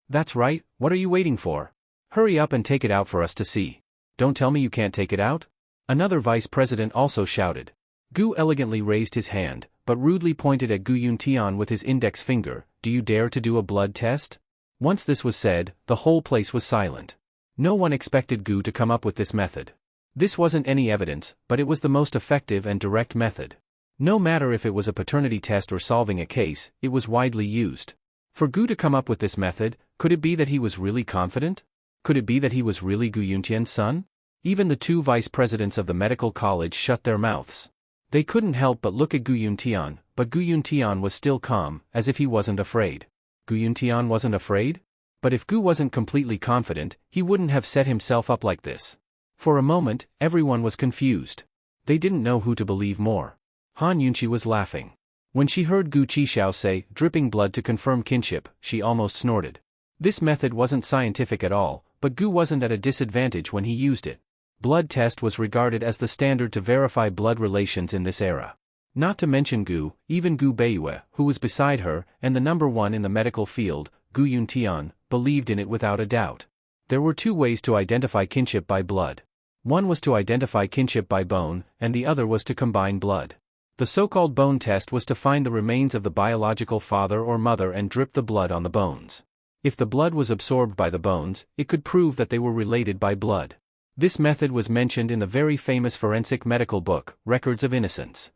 That's right, what are you waiting for? Hurry up and take it out for us to see. Don't tell me you can't take it out? Another vice president also shouted. Gu elegantly raised his hand, but rudely pointed at Gu Yuntian with his index finger. Do you dare to do a blood test? Once this was said, the whole place was silent. No one expected Gu to come up with this method. This wasn't any evidence, but it was the most effective and direct method. No matter if it was a paternity test or solving a case, it was widely used. For Gu to come up with this method, could it be that he was really confident? Could it be that he was really Gu Yuntian's son? Even the two vice presidents of the medical college shut their mouths. They couldn't help but look at Gu Yuntian, but Gu Yuntian was still calm, as if he wasn't afraid. Gu Yuntian wasn't afraid? But if Gu wasn't completely confident, he wouldn't have set himself up like this. For a moment, everyone was confused. They didn't know who to believe more. Han Yunqi was laughing. When she heard Gu Qishao say, dripping blood to confirm kinship, she almost snorted. This method wasn't scientific at all, but Gu wasn't at a disadvantage when he used it. Blood test was regarded as the standard to verify blood relations in this era. Not to mention Gu, even Gu Beiyue, who was beside her, and the number one in the medical field, Gu Yuntian, believed in it without a doubt. There were two ways to identify kinship by blood. One was to identify kinship by bone, and the other was to combine blood. The so-called bone test was to find the remains of the biological father or mother and drip the blood on the bones. If the blood was absorbed by the bones, it could prove that they were related by blood. This method was mentioned in the very famous forensic medical book, Records of Innocence.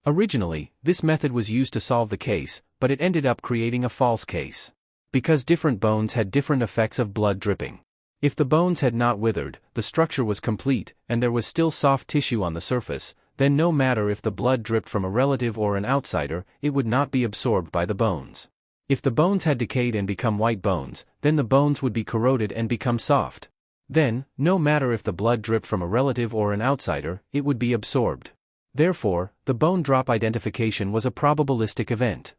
Originally, this method was used to solve the case, but it ended up creating a false case. Because different bones had different effects of blood dripping. If the bones had not withered, the structure was complete, and there was still soft tissue on the surface, then no matter if the blood dripped from a relative or an outsider, it would not be absorbed by the bones. If the bones had decayed and become white bones, then the bones would be corroded and become soft. Then, no matter if the blood dripped from a relative or an outsider, it would be absorbed. Therefore, the bone drop identification was a probabilistic event.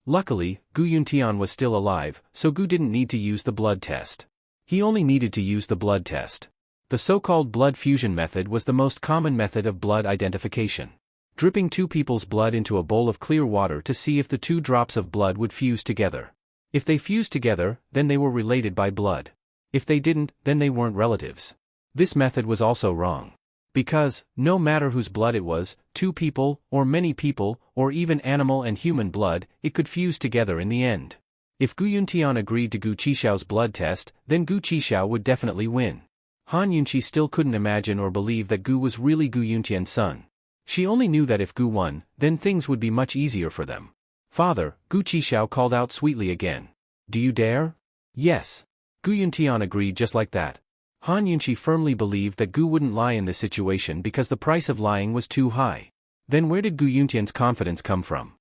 Luckily, Gu Yuntian was still alive, so Gu didn't need to use the blood test. He only needed to use the blood test. The so-called blood fusion method was the most common method of blood identification. Dripping two people's blood into a bowl of clear water to see if the two drops of blood would fuse together. If they fused together, then they were related by blood. If they didn't, then they weren't relatives. This method was also wrong. Because, no matter whose blood it was, two people, or many people, or even animal and human blood, it could fuse together in the end. If Gu Yuntian agreed to Gu Qixiao's blood test, then Gu Qixiao would definitely win. Han Yunqi still couldn't imagine or believe that Gu was really Gu Yuntian's son. She only knew that if Gu won, then things would be much easier for them. "Father," Gu Qixiao called out sweetly again. "Do you dare?" "Yes." Gu Yuntian agreed just like that. Han Yunqi firmly believed that Gu wouldn't lie in this situation because the price of lying was too high. Then where did Gu Yuntian's confidence come from?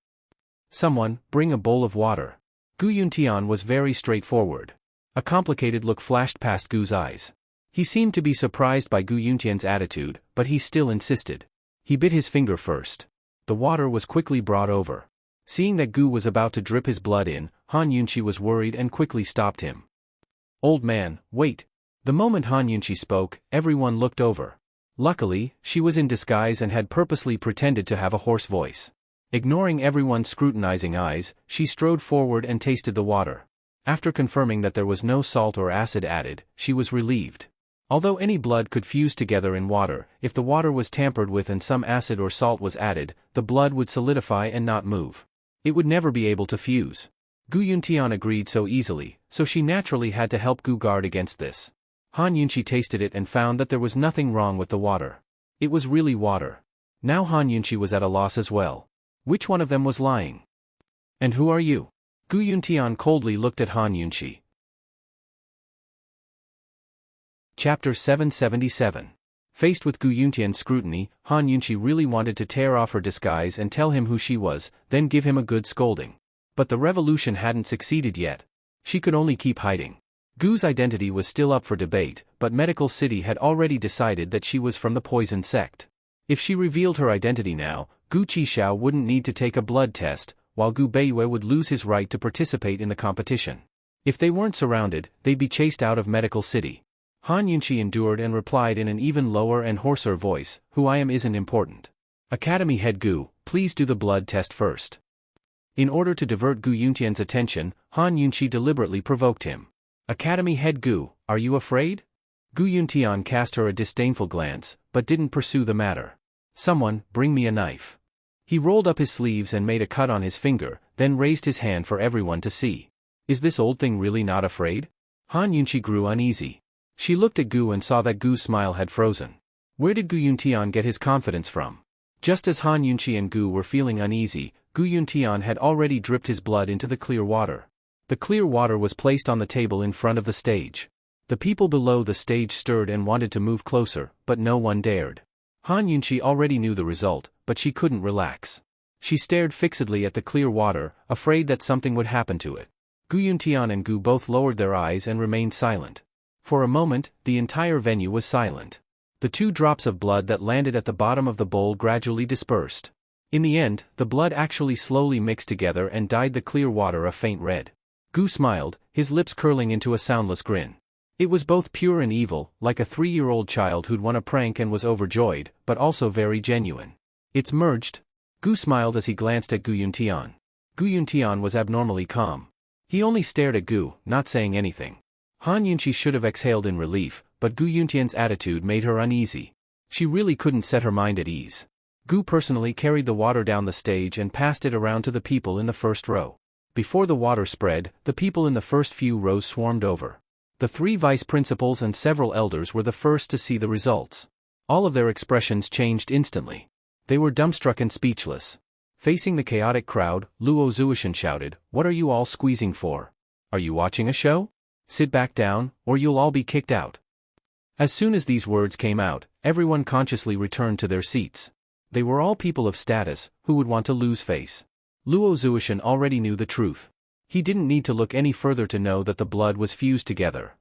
"Someone, bring a bowl of water." Gu Yuntian was very straightforward. A complicated look flashed past Gu's eyes. He seemed to be surprised by Gu Yuntian's attitude, but he still insisted. He bit his finger first. The water was quickly brought over. Seeing that Gu was about to drip his blood in, Han Yunqi was worried and quickly stopped him. "Old man, wait." The moment Han Yunqi spoke, everyone looked over. Luckily, she was in disguise and had purposely pretended to have a hoarse voice. Ignoring everyone's scrutinizing eyes, she strode forward and tasted the water. After confirming that there was no salt or acid added, she was relieved. Although any blood could fuse together in water, if the water was tampered with and some acid or salt was added, the blood would solidify and not move. It would never be able to fuse. Gu Yuntian agreed so easily, so she naturally had to help Gu guard against this. Han Yunqi tasted it and found that there was nothing wrong with the water. It was really water. Now Han Yunqi was at a loss as well. Which one of them was lying? "And who are you?" Gu Yuntian coldly looked at Han Yunqi. Chapter 777. Faced with Gu Yuntian's scrutiny, Han Yunqi really wanted to tear off her disguise and tell him who she was, then give him a good scolding. But the revolution hadn't succeeded yet. She could only keep hiding. Gu's identity was still up for debate, but Medical City had already decided that she was from the poison sect. If she revealed her identity now, Gu Qixiao wouldn't need to take a blood test, while Gu Beiyue would lose his right to participate in the competition. If they weren't surrounded, they'd be chased out of Medical City. Han Yunqi endured and replied in an even lower and hoarser voice, "Who I am isn't important. Academy head Gu, please do the blood test first." In order to divert Gu Yuntian's attention, Han Yunqi deliberately provoked him. "Academy head Gu, are you afraid?" Gu Yuntian cast her a disdainful glance, but didn't pursue the matter. "Someone, bring me a knife." He rolled up his sleeves and made a cut on his finger, then raised his hand for everyone to see. Is this old thing really not afraid? Han Yunqi grew uneasy. She looked at Gu and saw that Gu's smile had frozen. Where did Gu Yuntian get his confidence from? Just as Han Yunqi and Gu were feeling uneasy, Gu Yuntian had already dripped his blood into the clear water. The clear water was placed on the table in front of the stage. The people below the stage stirred and wanted to move closer, but no one dared. Han Yunqi already knew the result, but she couldn't relax. She stared fixedly at the clear water, afraid that something would happen to it. Gu Yuntian and Gu both lowered their eyes and remained silent. For a moment, the entire venue was silent. The 2 drops of blood that landed at the bottom of the bowl gradually dispersed. In the end, the blood actually slowly mixed together and dyed the clear water a faint red. Gu smiled, his lips curling into a soundless grin. It was both pure and evil, like a 3-year-old child who'd won a prank and was overjoyed, but also very genuine. It's merged. Gu smiled as he glanced at Gu Yuntian. Gu Yuntian was abnormally calm. He only stared at Gu, not saying anything. Han Yunqi should have exhaled in relief, but Gu Yuntian's attitude made her uneasy. She really couldn't set her mind at ease. Gu personally carried the water down the stage and passed it around to the people in the first row. Before the water spread, the people in the first few rows swarmed over. The 3 vice principals and several elders were the first to see the results. All of their expressions changed instantly. They were dumbstruck and speechless. Facing the chaotic crowd, Luo Zuishan shouted, "What are you all squeezing for? Are you watching a show? Sit back down, or you'll all be kicked out." As soon as these words came out, everyone consciously returned to their seats. They were all people of status, who would want to lose face. Luo Zuishan already knew the truth. He didn't need to look any further to know that the blood was fused together.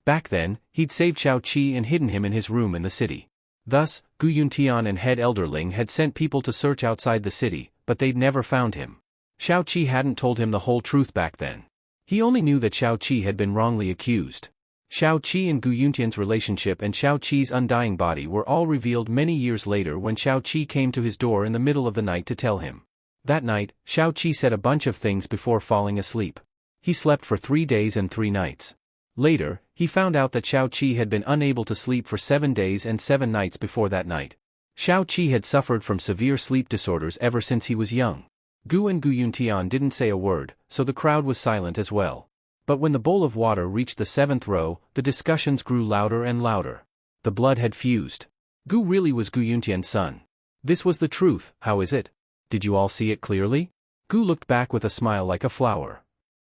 Back then, he'd saved Xiao Qi and hidden him in his room in the city. Thus, Gu Yuntian and head elderling had sent people to search outside the city, but they'd never found him. Xiao Qi hadn't told him the whole truth back then. He only knew that Xiao Qi had been wrongly accused. Xiao Qi and Gu Yuntian's relationship and Xiao Qi's undying body were all revealed many years later when Xiao Qi came to his door in the middle of the night to tell him. That night, Xiao Qi said a bunch of things before falling asleep. He slept for 3 days and 3 nights. Later, he found out that Xiao Qi had been unable to sleep for 7 days and 7 nights before that night. Xiao Qi had suffered from severe sleep disorders ever since he was young. Gu and Gu Yuntian didn't say a word, so the crowd was silent as well. But when the bowl of water reached the 7th row, the discussions grew louder and louder. The blood had fused. Gu really was Gu Yuntian's son. This was the truth, how is it? Did you all see it clearly? Gu looked back with a smile like a flower.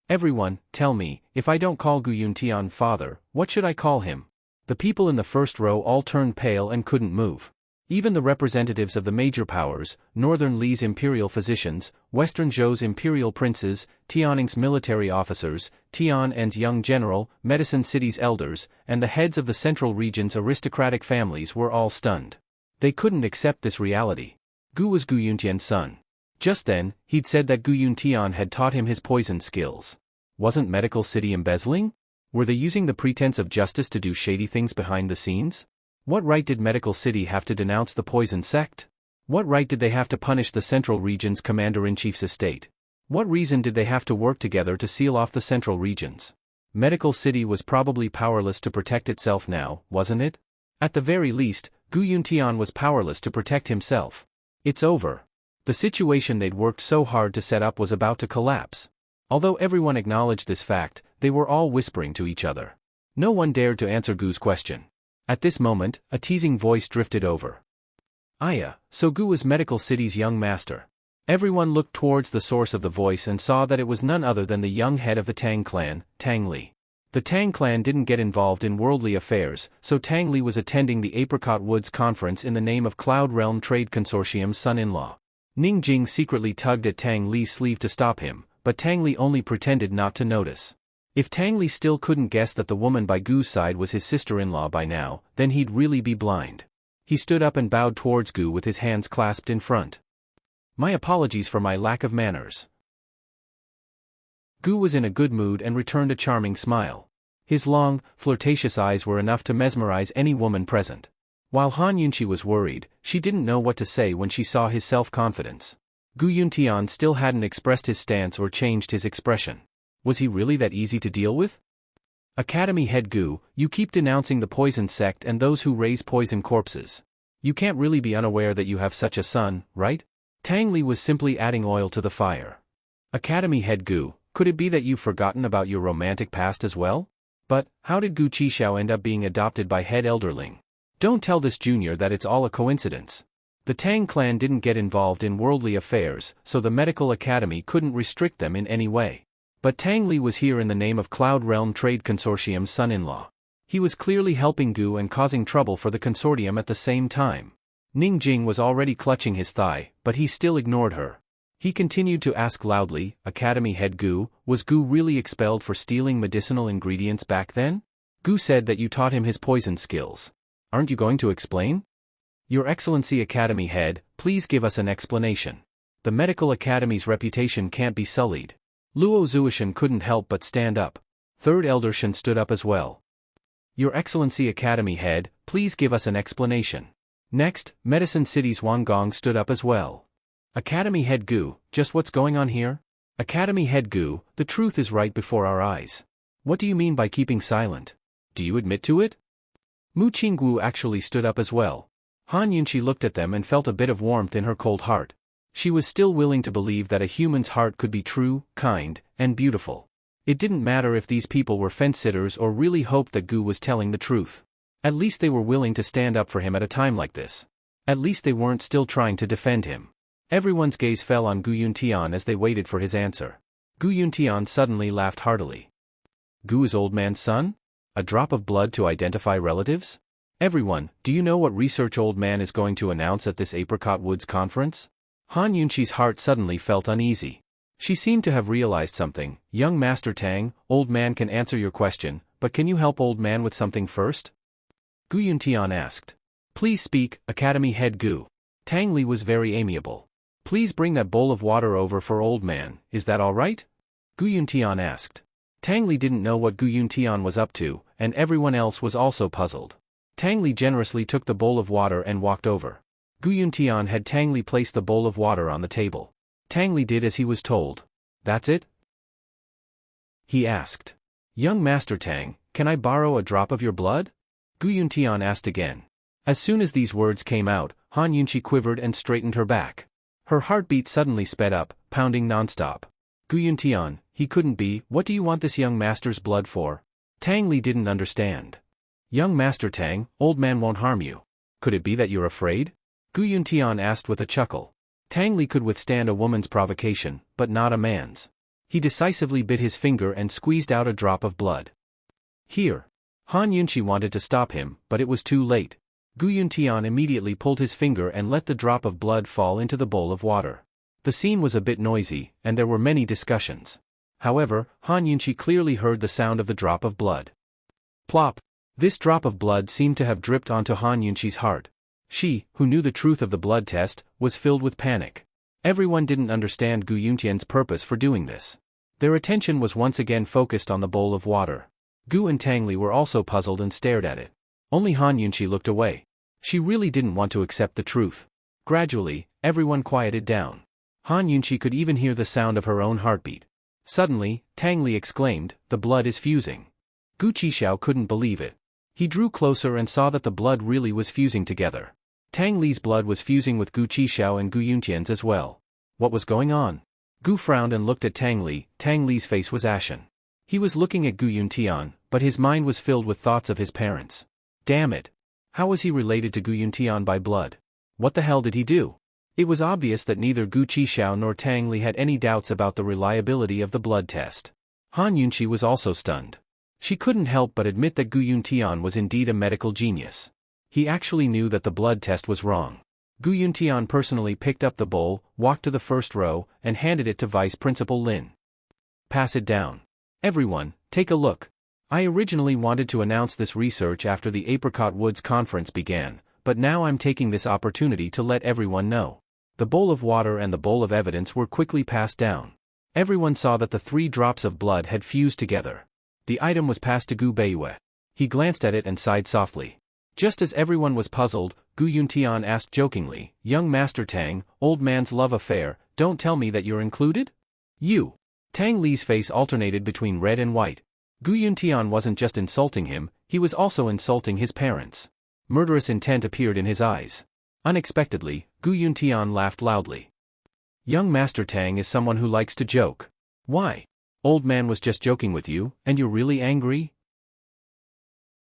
Everyone, tell me, if I don't call Gu Yuntian father, what should I call him? The people in the first row all turned pale and couldn't move. Even the representatives of the major powers, Northern Li's imperial physicians, Western Zhou's imperial princes, Tianning's military officers, Tianan's young general, Medicine City's elders, and the heads of the central region's aristocratic families were all stunned. They couldn't accept this reality. Gu was Gu Yuntian's son. Just then, he'd said that Gu Yuntian had taught him his poison skills. Wasn't Medical City embezzling? Were they using the pretense of justice to do shady things behind the scenes? What right did Medical City have to denounce the poison sect? What right did they have to punish the Central Region's Commander-in-Chief's estate? What reason did they have to work together to seal off the Central Regions? Medical City was probably powerless to protect itself now, wasn't it? At the very least, Gu Yuntian was powerless to protect himself. It's over. The situation they'd worked so hard to set up was about to collapse. Although everyone acknowledged this fact, they were all whispering to each other. No one dared to answer Gu's question. At this moment, a teasing voice drifted over. Aya, so Gu was Medical City's young master. Everyone looked towards the source of the voice and saw that it was none other than the young head of the Tang clan, Tang Li. The Tang clan didn't get involved in worldly affairs, so Tang Li was attending the Apricot Woods conference in the name of Cloud Realm Trade Consortium's son-in-law. Ning Jing secretly tugged at Tang Li's sleeve to stop him, but Tang Li only pretended not to notice. If Tang Li still couldn't guess that the woman by Gu's side was his sister-in-law by now, then he'd really be blind. He stood up and bowed towards Gu with his hands clasped in front. My apologies for my lack of manners. Gu was in a good mood and returned a charming smile. His long, flirtatious eyes were enough to mesmerize any woman present. While Han Yunqi was worried, she didn't know what to say when she saw his self-confidence. Gu Yuntian still hadn't expressed his stance or changed his expression. Was he really that easy to deal with? Academy head Gu, you keep denouncing the poison sect and those who raise poison corpses. You can't really be unaware that you have such a son, right? Tang Li was simply adding oil to the fire. Academy head Gu, could it be that you've forgotten about your romantic past as well? But, how did Gu Qixiao end up being adopted by head elderling? Don't tell this junior that it's all a coincidence. The Tang clan didn't get involved in worldly affairs, so the medical academy couldn't restrict them in any way. But Tang Li was here in the name of Cloud Realm Trade Consortium's son-in-law. He was clearly helping Gu and causing trouble for the consortium at the same time. Ning Jing was already clutching his thigh, but he still ignored her. He continued to ask loudly, Academy head Gu, was Gu really expelled for stealing medicinal ingredients back then? Gu said that you taught him his poison skills. Aren't you going to explain? Your Excellency Academy head, please give us an explanation. The medical academy's reputation can't be sullied. Luo Zuishan couldn't help but stand up. Third Elder Shen stood up as well. Your Excellency Academy Head, please give us an explanation. Next, Medicine City's Wang Gong stood up as well. Academy Head Gu, just what's going on here? Academy Head Gu, the truth is right before our eyes. What do you mean by keeping silent? Do you admit to it? Mu Qingguo actually stood up as well. Han Yunqi looked at them and felt a bit of warmth in her cold heart. She was still willing to believe that a human's heart could be true, kind, and beautiful. It didn't matter if these people were fence-sitters or really hoped that Gu was telling the truth. At least they were willing to stand up for him at a time like this. At least they weren't still trying to defend him. Everyone's gaze fell on Gu Yuntian as they waited for his answer. Gu Yuntian suddenly laughed heartily. Gu is old man's son? A drop of blood to identify relatives? Everyone, do you know what research old man is going to announce at this Apricot Woods conference? Han Yunqi's heart suddenly felt uneasy. She seemed to have realized something. Young Master Tang, old man can answer your question, but can you help old man with something first? Gu Yuntian asked. Please speak, Academy Head Gu. Tang Li was very amiable. Please bring that bowl of water over for old man, is that all right? Gu Yuntian asked. Tang Li didn't know what Gu Yuntian was up to, and everyone else was also puzzled. Tang Li generously took the bowl of water and walked over. Gu Yuntian had Tang Li place the bowl of water on the table. Tang Li did as he was told. That's it? He asked. Young Master Tang, can I borrow a drop of your blood? Gu Yuntian asked again. As soon as these words came out, Han Yunqi quivered and straightened her back. Her heartbeat suddenly sped up, pounding nonstop. Gu Yuntian, he couldn't be, what do you want this young master's blood for? Tang Li didn't understand. Young Master Tang, old man won't harm you. Could it be that you're afraid? Gu Yuntian asked with a chuckle. Tang Li could withstand a woman's provocation, but not a man's. He decisively bit his finger and squeezed out a drop of blood. Here. Han Yunqi wanted to stop him, but it was too late. Gu Yuntian immediately pulled his finger and let the drop of blood fall into the bowl of water. The scene was a bit noisy, and there were many discussions. However, Han Yunqi clearly heard the sound of the drop of blood. Plop! This drop of blood seemed to have dripped onto Han Yunqi's heart. She, who knew the truth of the blood test, was filled with panic. Everyone didn't understand Gu Yuntian's purpose for doing this. Their attention was once again focused on the bowl of water. Gu and Tang Li were also puzzled and stared at it. Only Han Yunqi looked away. She really didn't want to accept the truth. Gradually, everyone quieted down. Han Yunqi could even hear the sound of her own heartbeat. Suddenly, Tang Li exclaimed, the blood is fusing. Gu Qixiao couldn't believe it. He drew closer and saw that the blood really was fusing together. Tang Li's blood was fusing with Gu Qixiao and Gu Yuntian's as well. What was going on? Gu frowned and looked at Tang Li. Tang Li's face was ashen. He was looking at Gu Yuntian, but his mind was filled with thoughts of his parents. Damn it! How was he related to Gu Yuntian by blood? What the hell did he do? It was obvious that neither Gu Qixiao nor Tang Li had any doubts about the reliability of the blood test. Han Yunqi was also stunned. She couldn't help but admit that Gu Yuntian was indeed a medical genius. He actually knew that the blood test was wrong. Gu Yuntian personally picked up the bowl, walked to the first row, and handed it to Vice Principal Lin. Pass it down. Everyone, take a look. I originally wanted to announce this research after the Apricot Woods conference began, but now I'm taking this opportunity to let everyone know. The bowl of water and the bowl of evidence were quickly passed down. Everyone saw that the 3 drops of blood had fused together. The item was passed to Gu Beiyue. He glanced at it and sighed softly. Just as everyone was puzzled, Gu Yuntian asked jokingly, Young Master Tang, old man's love affair, don't tell me that you're included? You. Tang Li's face alternated between red and white. Gu Yuntian wasn't just insulting him, he was also insulting his parents. Murderous intent appeared in his eyes. Unexpectedly, Gu Yuntian laughed loudly. Young Master Tang is someone who likes to joke. Why? Old man was just joking with you, and you're really angry?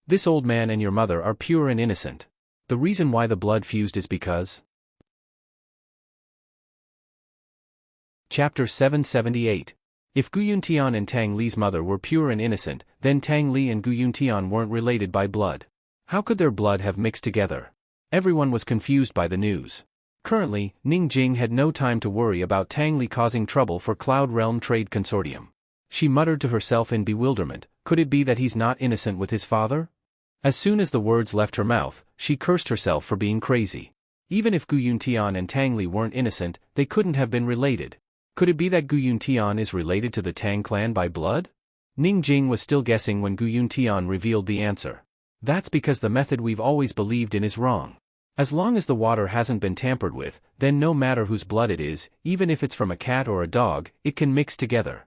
This old man and your mother are pure and innocent. The reason why the blood fused is because... Chapter 778. If Gu Yuntian and Tang Li's mother were pure and innocent, then Tang Li and Gu Yuntian weren't related by blood. How could their blood have mixed together? Everyone was confused by the news. Currently, Ning Jing had no time to worry about Tang Li causing trouble for Cloud Realm Trade Consortium. She muttered to herself in bewilderment, could it be that he's not innocent with his father? As soon as the words left her mouth, she cursed herself for being crazy. Even if Gu Yuntian and Tang Li weren't innocent, they couldn't have been related. Could it be that Gu Yuntian is related to the Tang clan by blood? Ning Jing was still guessing when Gu Yuntian revealed the answer. That's because the method we've always believed in is wrong. As long as the water hasn't been tampered with, then no matter whose blood it is, even if it's from a cat or a dog, it can mix together.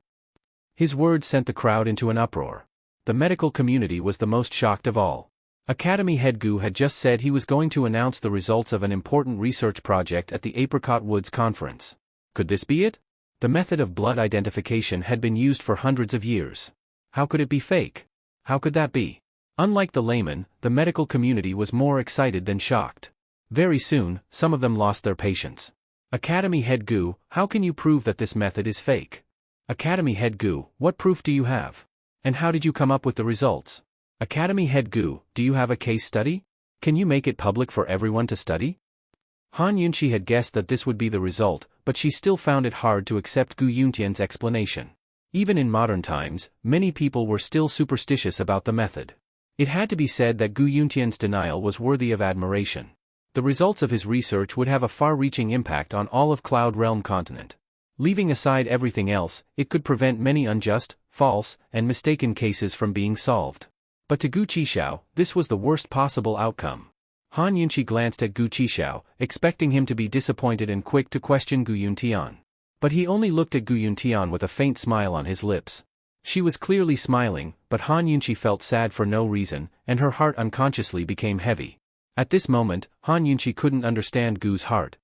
His words sent the crowd into an uproar. The medical community was the most shocked of all. Academy head Gu had just said he was going to announce the results of an important research project at the Apricot Woods conference. Could this be it? The method of blood identification had been used for hundreds of years. How could it be fake? How could that be? Unlike the layman, the medical community was more excited than shocked. Very soon, some of them lost their patience. Academy head Gu, how can you prove that this method is fake? Academy head Gu, what proof do you have? And how did you come up with the results? Academy head Gu, do you have a case study? Can you make it public for everyone to study? Han Yunqi had guessed that this would be the result, but she still found it hard to accept Gu Yuntian's explanation. Even in modern times, many people were still superstitious about the method. It had to be said that Gu Yuntian's denial was worthy of admiration. The results of his research would have a far-reaching impact on all of Cloud Realm continent. Leaving aside everything else, it could prevent many unjust, false, and mistaken cases from being solved. But to Gu Qixiao, this was the worst possible outcome. Han Yunqi glanced at Gu Qixiao, expecting him to be disappointed and quick to question Gu Yuntian. But he only looked at Gu Yuntian with a faint smile on his lips. She was clearly smiling, but Han Yunqi felt sad for no reason, and her heart unconsciously became heavy. At this moment, Han Yunqi couldn't understand Gu's heart.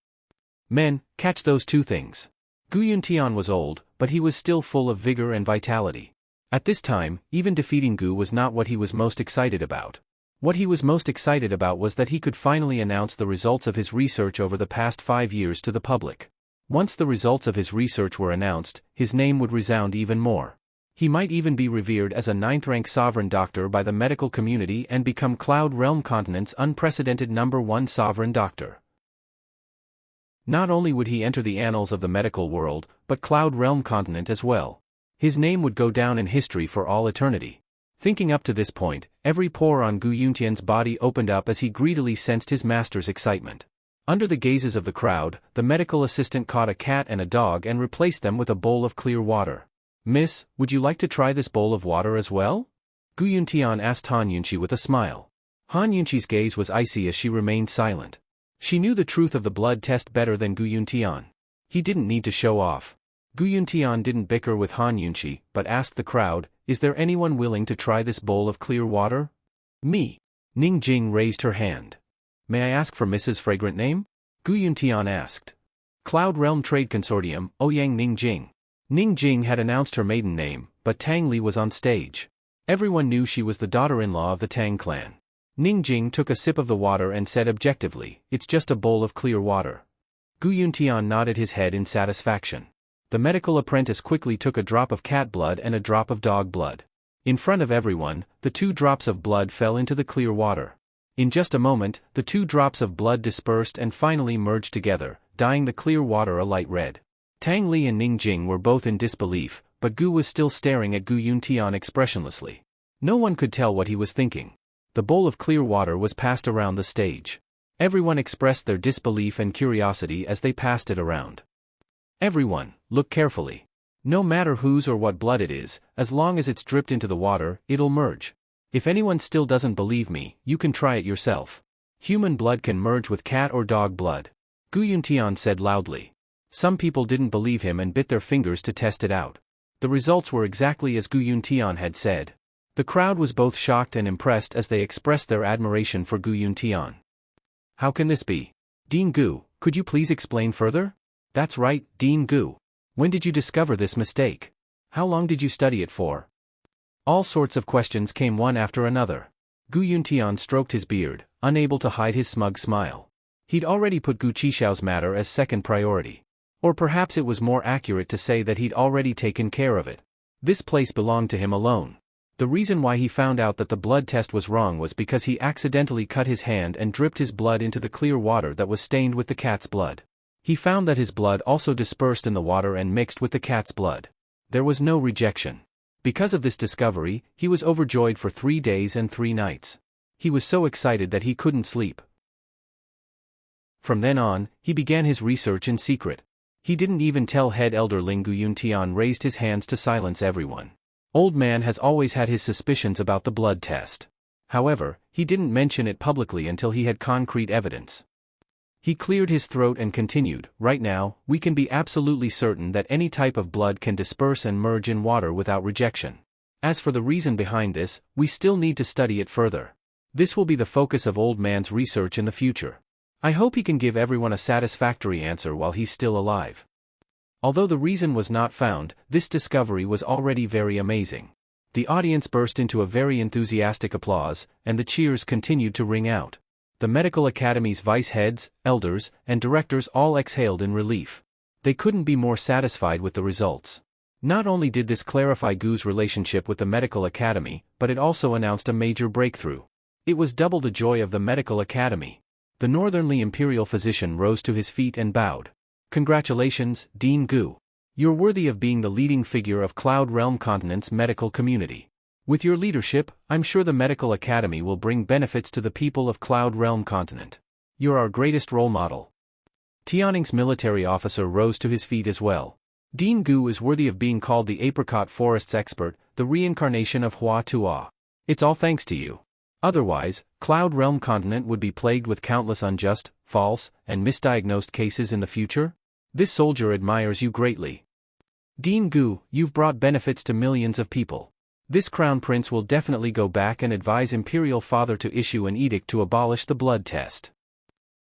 Men, catch those two things. Gu Yuntian was old, but he was still full of vigor and vitality. At this time, even defeating Gu was not what he was most excited about. What he was most excited about was that he could finally announce the results of his research over the past 5 years to the public. Once the results of his research were announced, his name would resound even more. He might even be revered as a 9th-rank sovereign doctor by the medical community and become Cloud Realm Continent's unprecedented #1 sovereign doctor. Not only would he enter the annals of the medical world, but Cloud Realm Continent as well. His name would go down in history for all eternity. Thinking up to this point, every pore on Gu Yuntian's body opened up as he greedily sensed his master's excitement. Under the gazes of the crowd, the medical assistant caught a cat and a dog and replaced them with a bowl of clear water. "Miss, would you like to try this bowl of water as well?" Gu Yuntian asked Han Yunqi with a smile. Han Yunqi's gaze was icy as she remained silent. She knew the truth of the blood test better than Gu Yuntian. He didn't need to show off. Gu Yuntian didn't bicker with Han Yunqi, but asked the crowd, "Is there anyone willing to try this bowl of clear water?" "Me." Ning Jing raised her hand. "May I ask for Mrs. Fragrant name?" Gu Yuntian asked. Cloud Realm Trade Consortium, Ouyang Ning Jing. Ning Jing had announced her maiden name, but Tang Li was on stage. Everyone knew she was the daughter-in-law of the Tang clan. Ning Jing took a sip of the water and said objectively, "It's just a bowl of clear water." Gu Yuntian nodded his head in satisfaction. The medical apprentice quickly took a drop of cat blood and a drop of dog blood. In front of everyone, the 2 drops of blood fell into the clear water. In just a moment, the 2 drops of blood dispersed and finally merged together, dyeing the clear water a light red. Tang Li and Ning Jing were both in disbelief, but Gu was still staring at Gu Yuntian expressionlessly. No one could tell what he was thinking. The bowl of clear water was passed around the stage. Everyone expressed their disbelief and curiosity as they passed it around. "Everyone, look carefully. No matter whose or what blood it is, as long as it's dripped into the water, it'll merge. If anyone still doesn't believe me, you can try it yourself. Human blood can merge with cat or dog blood," Gu Yuntian said loudly. Some people didn't believe him and bit their fingers to test it out. The results were exactly as Gu Yuntian had said. The crowd was both shocked and impressed as they expressed their admiration for Gu Yuntian. "How can this be? Dean Gu, could you please explain further?" "That's right, Dean Gu. When did you discover this mistake? How long did you study it for?" All sorts of questions came one after another. Gu Yuntian stroked his beard, unable to hide his smug smile. He'd already put Gu Qixiao's matter as second priority. Or perhaps it was more accurate to say that he'd already taken care of it. This place belonged to him alone. The reason why he found out that the blood test was wrong was because he accidentally cut his hand and dripped his blood into the clear water that was stained with the cat's blood. He found that his blood also dispersed in the water and mixed with the cat's blood. There was no rejection. Because of this discovery, he was overjoyed for 3 days and 3 nights. He was so excited that he couldn't sleep. From then on, he began his research in secret. He didn't even tell head elder Ling. Gu Yuntian raised his hands to silence everyone. Old Man has always had his suspicions about the blood test. However, he didn't mention it publicly until he had concrete evidence. He cleared his throat and continued, right now, we can be absolutely certain that any type of blood can disperse and merge in water without rejection. As for the reason behind this, we still need to study it further. This will be the focus of Old Man's research in the future. I hope he can give everyone a satisfactory answer while he's still alive. Although the reason was not found, this discovery was already very amazing. The audience burst into a very enthusiastic applause, and the cheers continued to ring out. The Medical Academy's vice heads, elders, and directors all exhaled in relief. They couldn't be more satisfied with the results. Not only did this clarify Gu's relationship with the Medical Academy, but it also announced a major breakthrough. It was double the joy of the Medical Academy. The Northernly Imperial physician rose to his feet and bowed. Congratulations, Dean Gu. You're worthy of being the leading figure of Cloud Realm Continent's medical community. With your leadership, I'm sure the Medical Academy will bring benefits to the people of Cloud Realm Continent. You're our greatest role model. Tianning's military officer rose to his feet as well. Dean Gu is worthy of being called the Apricot Forest's expert, the reincarnation of Hua Tua. It's all thanks to you. Otherwise, Cloud Realm Continent would be plagued with countless unjust, false, and misdiagnosed cases in the future. This soldier admires you greatly. Dean Gu, you've brought benefits to millions of people. This Crown Prince will definitely go back and advise Imperial Father to issue an edict to abolish the blood test.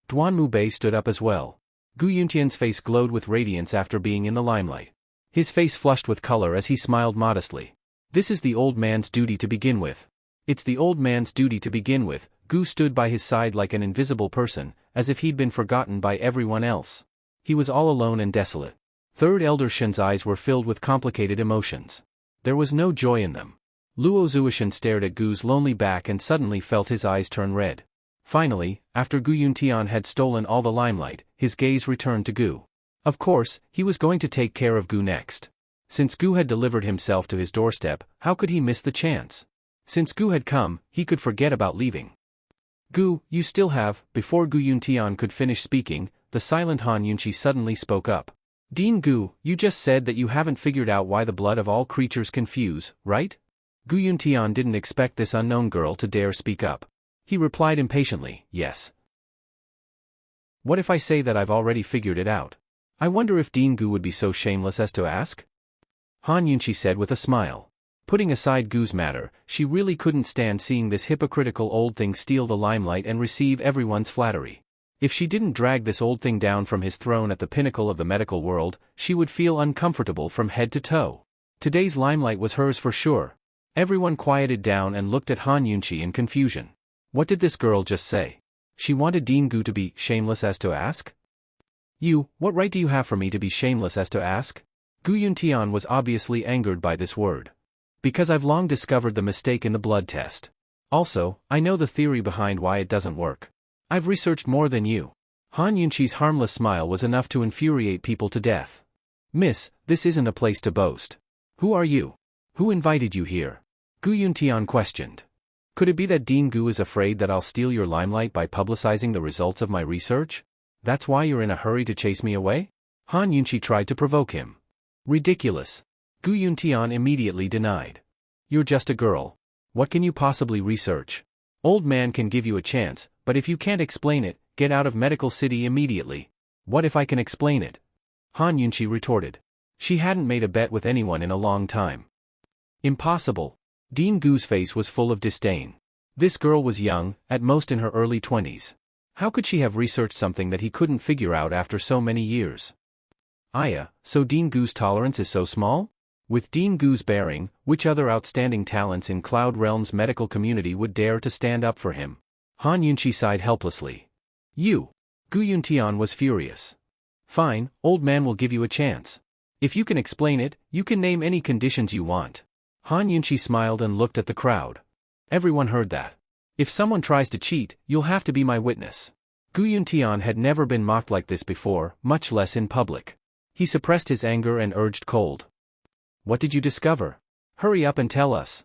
Duan Mubei stood up as well. Gu Yuntian's face glowed with radiance after being in the limelight. His face flushed with color as he smiled modestly. This is the old man's duty to begin with. It's the old man's duty to begin with. Gu stood by his side like an invisible person, as if he'd been forgotten by everyone else. He was all alone and desolate. Third Elder Shen's eyes were filled with complicated emotions. There was no joy in them. Luo Zuishan stared at Gu's lonely back and suddenly felt his eyes turn red. Finally, after Gu Yuntian had stolen all the limelight, his gaze returned to Gu. Of course, he was going to take care of Gu next. Since Gu had delivered himself to his doorstep, how could he miss the chance? Since Gu had come, he could forget about leaving. Gu, you still have. Before Gu Yuntian could finish speaking, the silent Han Yunqi suddenly spoke up. Dean Gu, you just said that you haven't figured out why the blood of all creatures can fuse, right? Gu Yuntian didn't expect this unknown girl to dare speak up. He replied impatiently, yes. What if I say that I've already figured it out? I wonder if Dean Gu would be so shameless as to ask? Han Yunqi said with a smile. Putting aside Gu's matter, she really couldn't stand seeing this hypocritical old thing steal the limelight and receive everyone's flattery. If she didn't drag this old thing down from his throne at the pinnacle of the medical world, she would feel uncomfortable from head to toe. Today's limelight was hers for sure. Everyone quieted down and looked at Han Yunqi in confusion. What did this girl just say? She wanted Dean Gu to be shameless as to ask? You, what right do you have for me to be shameless as to ask? Gu Yuntian was obviously angered by this word. Because I've long discovered the mistake in the blood test. Also, I know the theory behind why it doesn't work. I've researched more than you. Han Yunqi's harmless smile was enough to infuriate people to death. Miss, this isn't a place to boast. Who are you? Who invited you here? Gu Yuntian questioned. Could it be that Dean Gu is afraid that I'll steal your limelight by publicizing the results of my research? That's why you're in a hurry to chase me away? Han Yunqi tried to provoke him. Ridiculous. Gu Yuntian immediately denied. You're just a girl. What can you possibly research? Old man can give you a chance, but if you can't explain it, get out of Medical City immediately. What if I can explain it? Han Yunqi retorted. She hadn't made a bet with anyone in a long time. Impossible. Dean Gu's face was full of disdain. This girl was young, at most in her early 20s. How could she have researched something that he couldn't figure out after so many years? Aya, so Dean Gu's tolerance is so small? With Dean Gu's bearing, which other outstanding talents in Cloud Realm's medical community would dare to stand up for him? Han Yunqi sighed helplessly. You. Gu Yuntian was furious. Fine, old man will give you a chance. If you can explain it, you can name any conditions you want. Han Yunqi smiled and looked at the crowd. Everyone heard that. If someone tries to cheat, you'll have to be my witness. Gu Yuntian had never been mocked like this before, much less in public. He suppressed his anger and urged cold. What did you discover? Hurry up and tell us.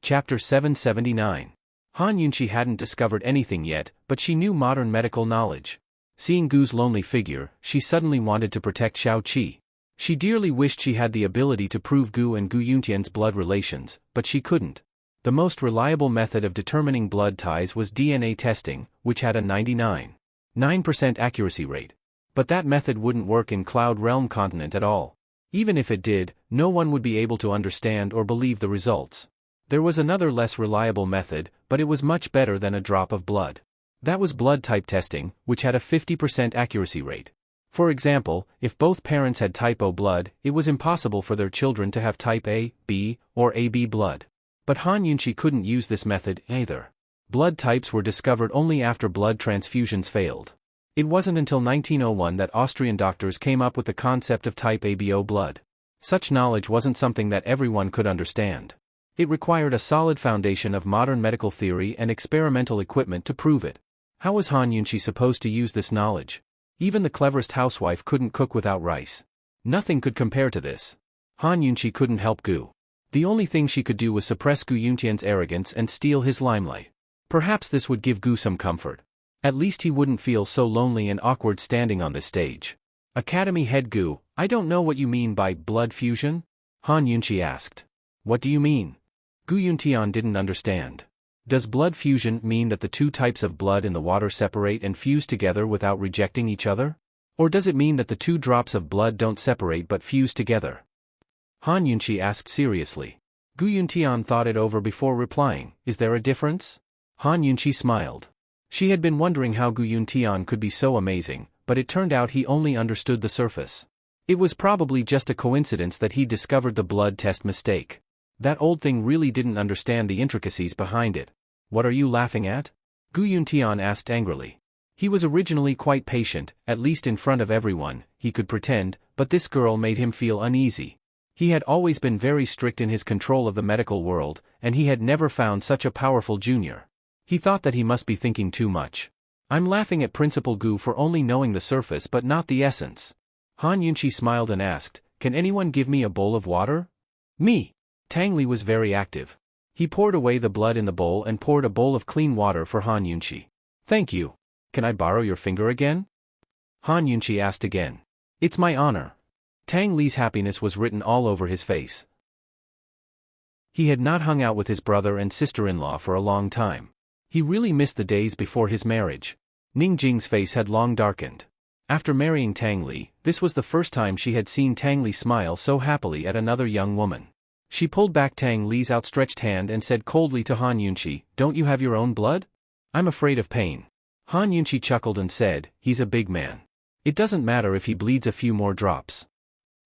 Chapter 779. Han Yunqi hadn't discovered anything yet, but she knew modern medical knowledge. Seeing Gu's lonely figure, she suddenly wanted to protect Xiao Qi. She dearly wished she had the ability to prove Gu and Gu Yuntian's blood relations, but she couldn't. The most reliable method of determining blood ties was DNA testing, which had a 99.9% accuracy rate. But that method wouldn't work in Cloud Realm continent at all. Even if it did, no one would be able to understand or believe the results. There was another less reliable method, but it was much better than a drop of blood. That was blood type testing, which had a 50% accuracy rate. For example, if both parents had type O blood, it was impossible for their children to have type A, B, or AB blood. But Han Yunqi couldn't use this method either. Blood types were discovered only after blood transfusions failed. It wasn't until 1901 that Austrian doctors came up with the concept of type ABO blood. Such knowledge wasn't something that everyone could understand. It required a solid foundation of modern medical theory and experimental equipment to prove it. How was Han Yunqi supposed to use this knowledge? Even the cleverest housewife couldn't cook without rice. Nothing could compare to this. Han Yunqi couldn't help Gu. The only thing she could do was suppress Gu Yuntian's arrogance and steal his limelight. Perhaps this would give Gu some comfort. At least he wouldn't feel so lonely and awkward standing on this stage. Academy head Gu, I don't know what you mean by blood fusion? Han Yunqi asked. What do you mean? Gu Yuntian didn't understand. Does blood fusion mean that the two types of blood in the water separate and fuse together without rejecting each other? Or does it mean that the two drops of blood don't separate but fuse together? Han Yunqi asked seriously. Gu Yuntian thought it over before replying, is there a difference? Han Yunqi smiled. She had been wondering how Gu Yuntian could be so amazing, but it turned out he only understood the surface. It was probably just a coincidence that he discovered the blood test mistake. That old thing really didn't understand the intricacies behind it. What are you laughing at? Gu Yuntian asked angrily. He was originally quite patient, at least in front of everyone, he could pretend, but this girl made him feel uneasy. He had always been very strict in his control of the medical world, and he had never found such a powerful junior. He thought that he must be thinking too much. I'm laughing at Principal Gu for only knowing the surface but not the essence. Han Yunqi smiled and asked, can anyone give me a bowl of water? Me. Tang Li was very active. He poured away the blood in the bowl and poured a bowl of clean water for Han Yunqi. Thank you. Can I borrow your finger again? Han Yunqi asked again. It's my honor. Tang Li's happiness was written all over his face. He had not hung out with his brother and sister-in-law for a long time. He really missed the days before his marriage. Ning Jing's face had long darkened. After marrying Tang Li, this was the first time she had seen Tang Li smile so happily at another young woman. She pulled back Tang Li's outstretched hand and said coldly to Han Yunqi, don't you have your own blood? I'm afraid of pain. Han Yunqi chuckled and said, he's a big man. It doesn't matter if he bleeds a few more drops.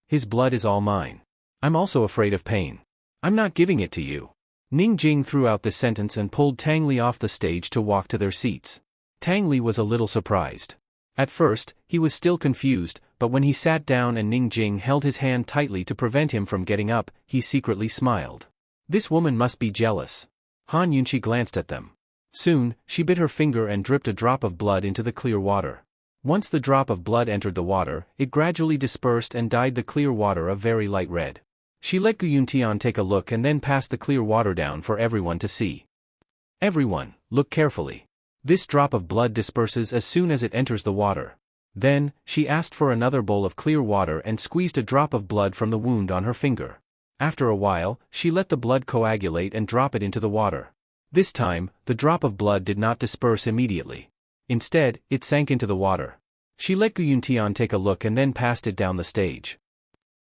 His blood is all mine. I'm also afraid of pain. I'm not giving it to you. Ning Jing threw out this sentence and pulled Tang Li off the stage to walk to their seats. Tang Li was a little surprised. At first, he was still confused, but when he sat down and Ning Jing held his hand tightly to prevent him from getting up, he secretly smiled. This woman must be jealous. Han Yunqi glanced at them. Soon, she bit her finger and dripped a drop of blood into the clear water. Once the drop of blood entered the water, it gradually dispersed and dyed the clear water a very light red. She let Gu Yuntian take a look and then passed the clear water down for everyone to see. Everyone, look carefully. This drop of blood disperses as soon as it enters the water. Then, she asked for another bowl of clear water and squeezed a drop of blood from the wound on her finger. After a while, she let the blood coagulate and drop it into the water. This time, the drop of blood did not disperse immediately. Instead, it sank into the water. She let Gu Yuntian take a look and then passed it down the stage.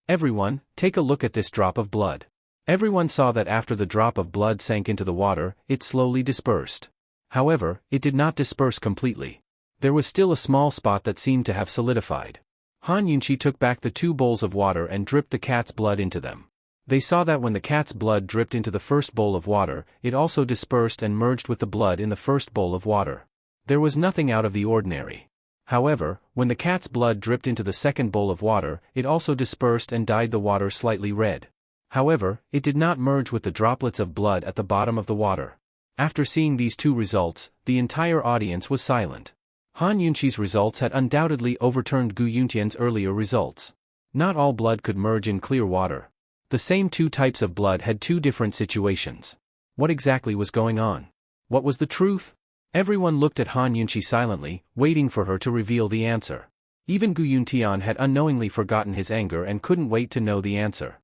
Everyone, take a look at this drop of blood. Everyone saw that after the drop of blood sank into the water, it slowly dispersed. However, it did not disperse completely. There was still a small spot that seemed to have solidified. Han Yunqi took back the 2 bowls of water and dripped the cat's blood into them. They saw that when the cat's blood dripped into the first bowl of water, it also dispersed and merged with the blood in the first bowl of water. There was nothing out of the ordinary. However, when the cat's blood dripped into the second bowl of water, it also dispersed and dyed the water slightly red. However, it did not merge with the droplets of blood at the bottom of the water. After seeing these 2 results, the entire audience was silent. Han Yunqi's results had undoubtedly overturned Gu Yuntian's earlier results. Not all blood could merge in clear water. The same 2 types of blood had 2 different situations. What exactly was going on? What was the truth? Everyone looked at Han Yunqi silently, waiting for her to reveal the answer. Even Gu Yuntian had unknowingly forgotten his anger and couldn't wait to know the answer.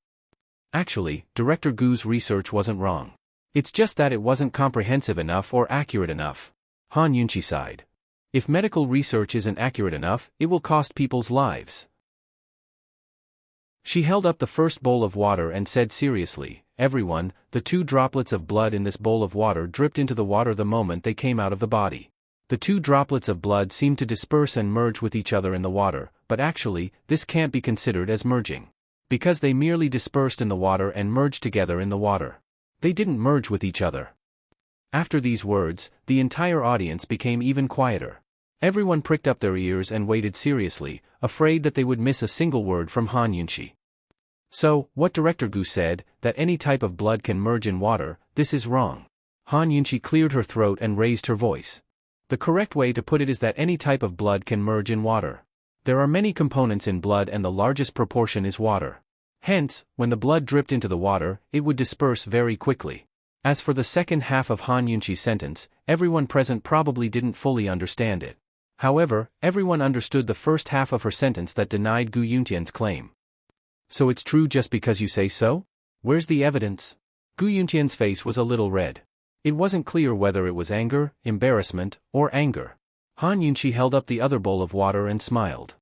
Actually, Director Gu's research wasn't wrong. It's just that it wasn't comprehensive enough or accurate enough. Han Yunqi sighed. If medical research isn't accurate enough, it will cost people's lives. She held up the first bowl of water and said seriously, "Everyone, the 2 droplets of blood in this bowl of water dripped into the water the moment they came out of the body. The 2 droplets of blood seemed to disperse and merge with each other in the water, but actually, this can't be considered as merging. Because they merely dispersed in the water and merged together in the water. They didn't merge with each other." After these words, the entire audience became even quieter. Everyone pricked up their ears and waited seriously, afraid that they would miss a single word from Han Yunqi. "So, what Director Gu said, that any type of blood can merge in water, this is wrong." Han Yunqi cleared her throat and raised her voice. "The correct way to put it is that any type of blood can merge in water. There are many components in blood and the largest proportion is water. Hence, when the blood dripped into the water, it would disperse very quickly." As for the second half of Han Yunqi's sentence, everyone present probably didn't fully understand it. However, everyone understood the first half of her sentence that denied Gu Yuntian's claim. "So it's true just because you say so? Where's the evidence?" Gu Yuntian's face was a little red. It wasn't clear whether it was anger, embarrassment, or anger. Han Yunqi held up the other bowl of water and smiled.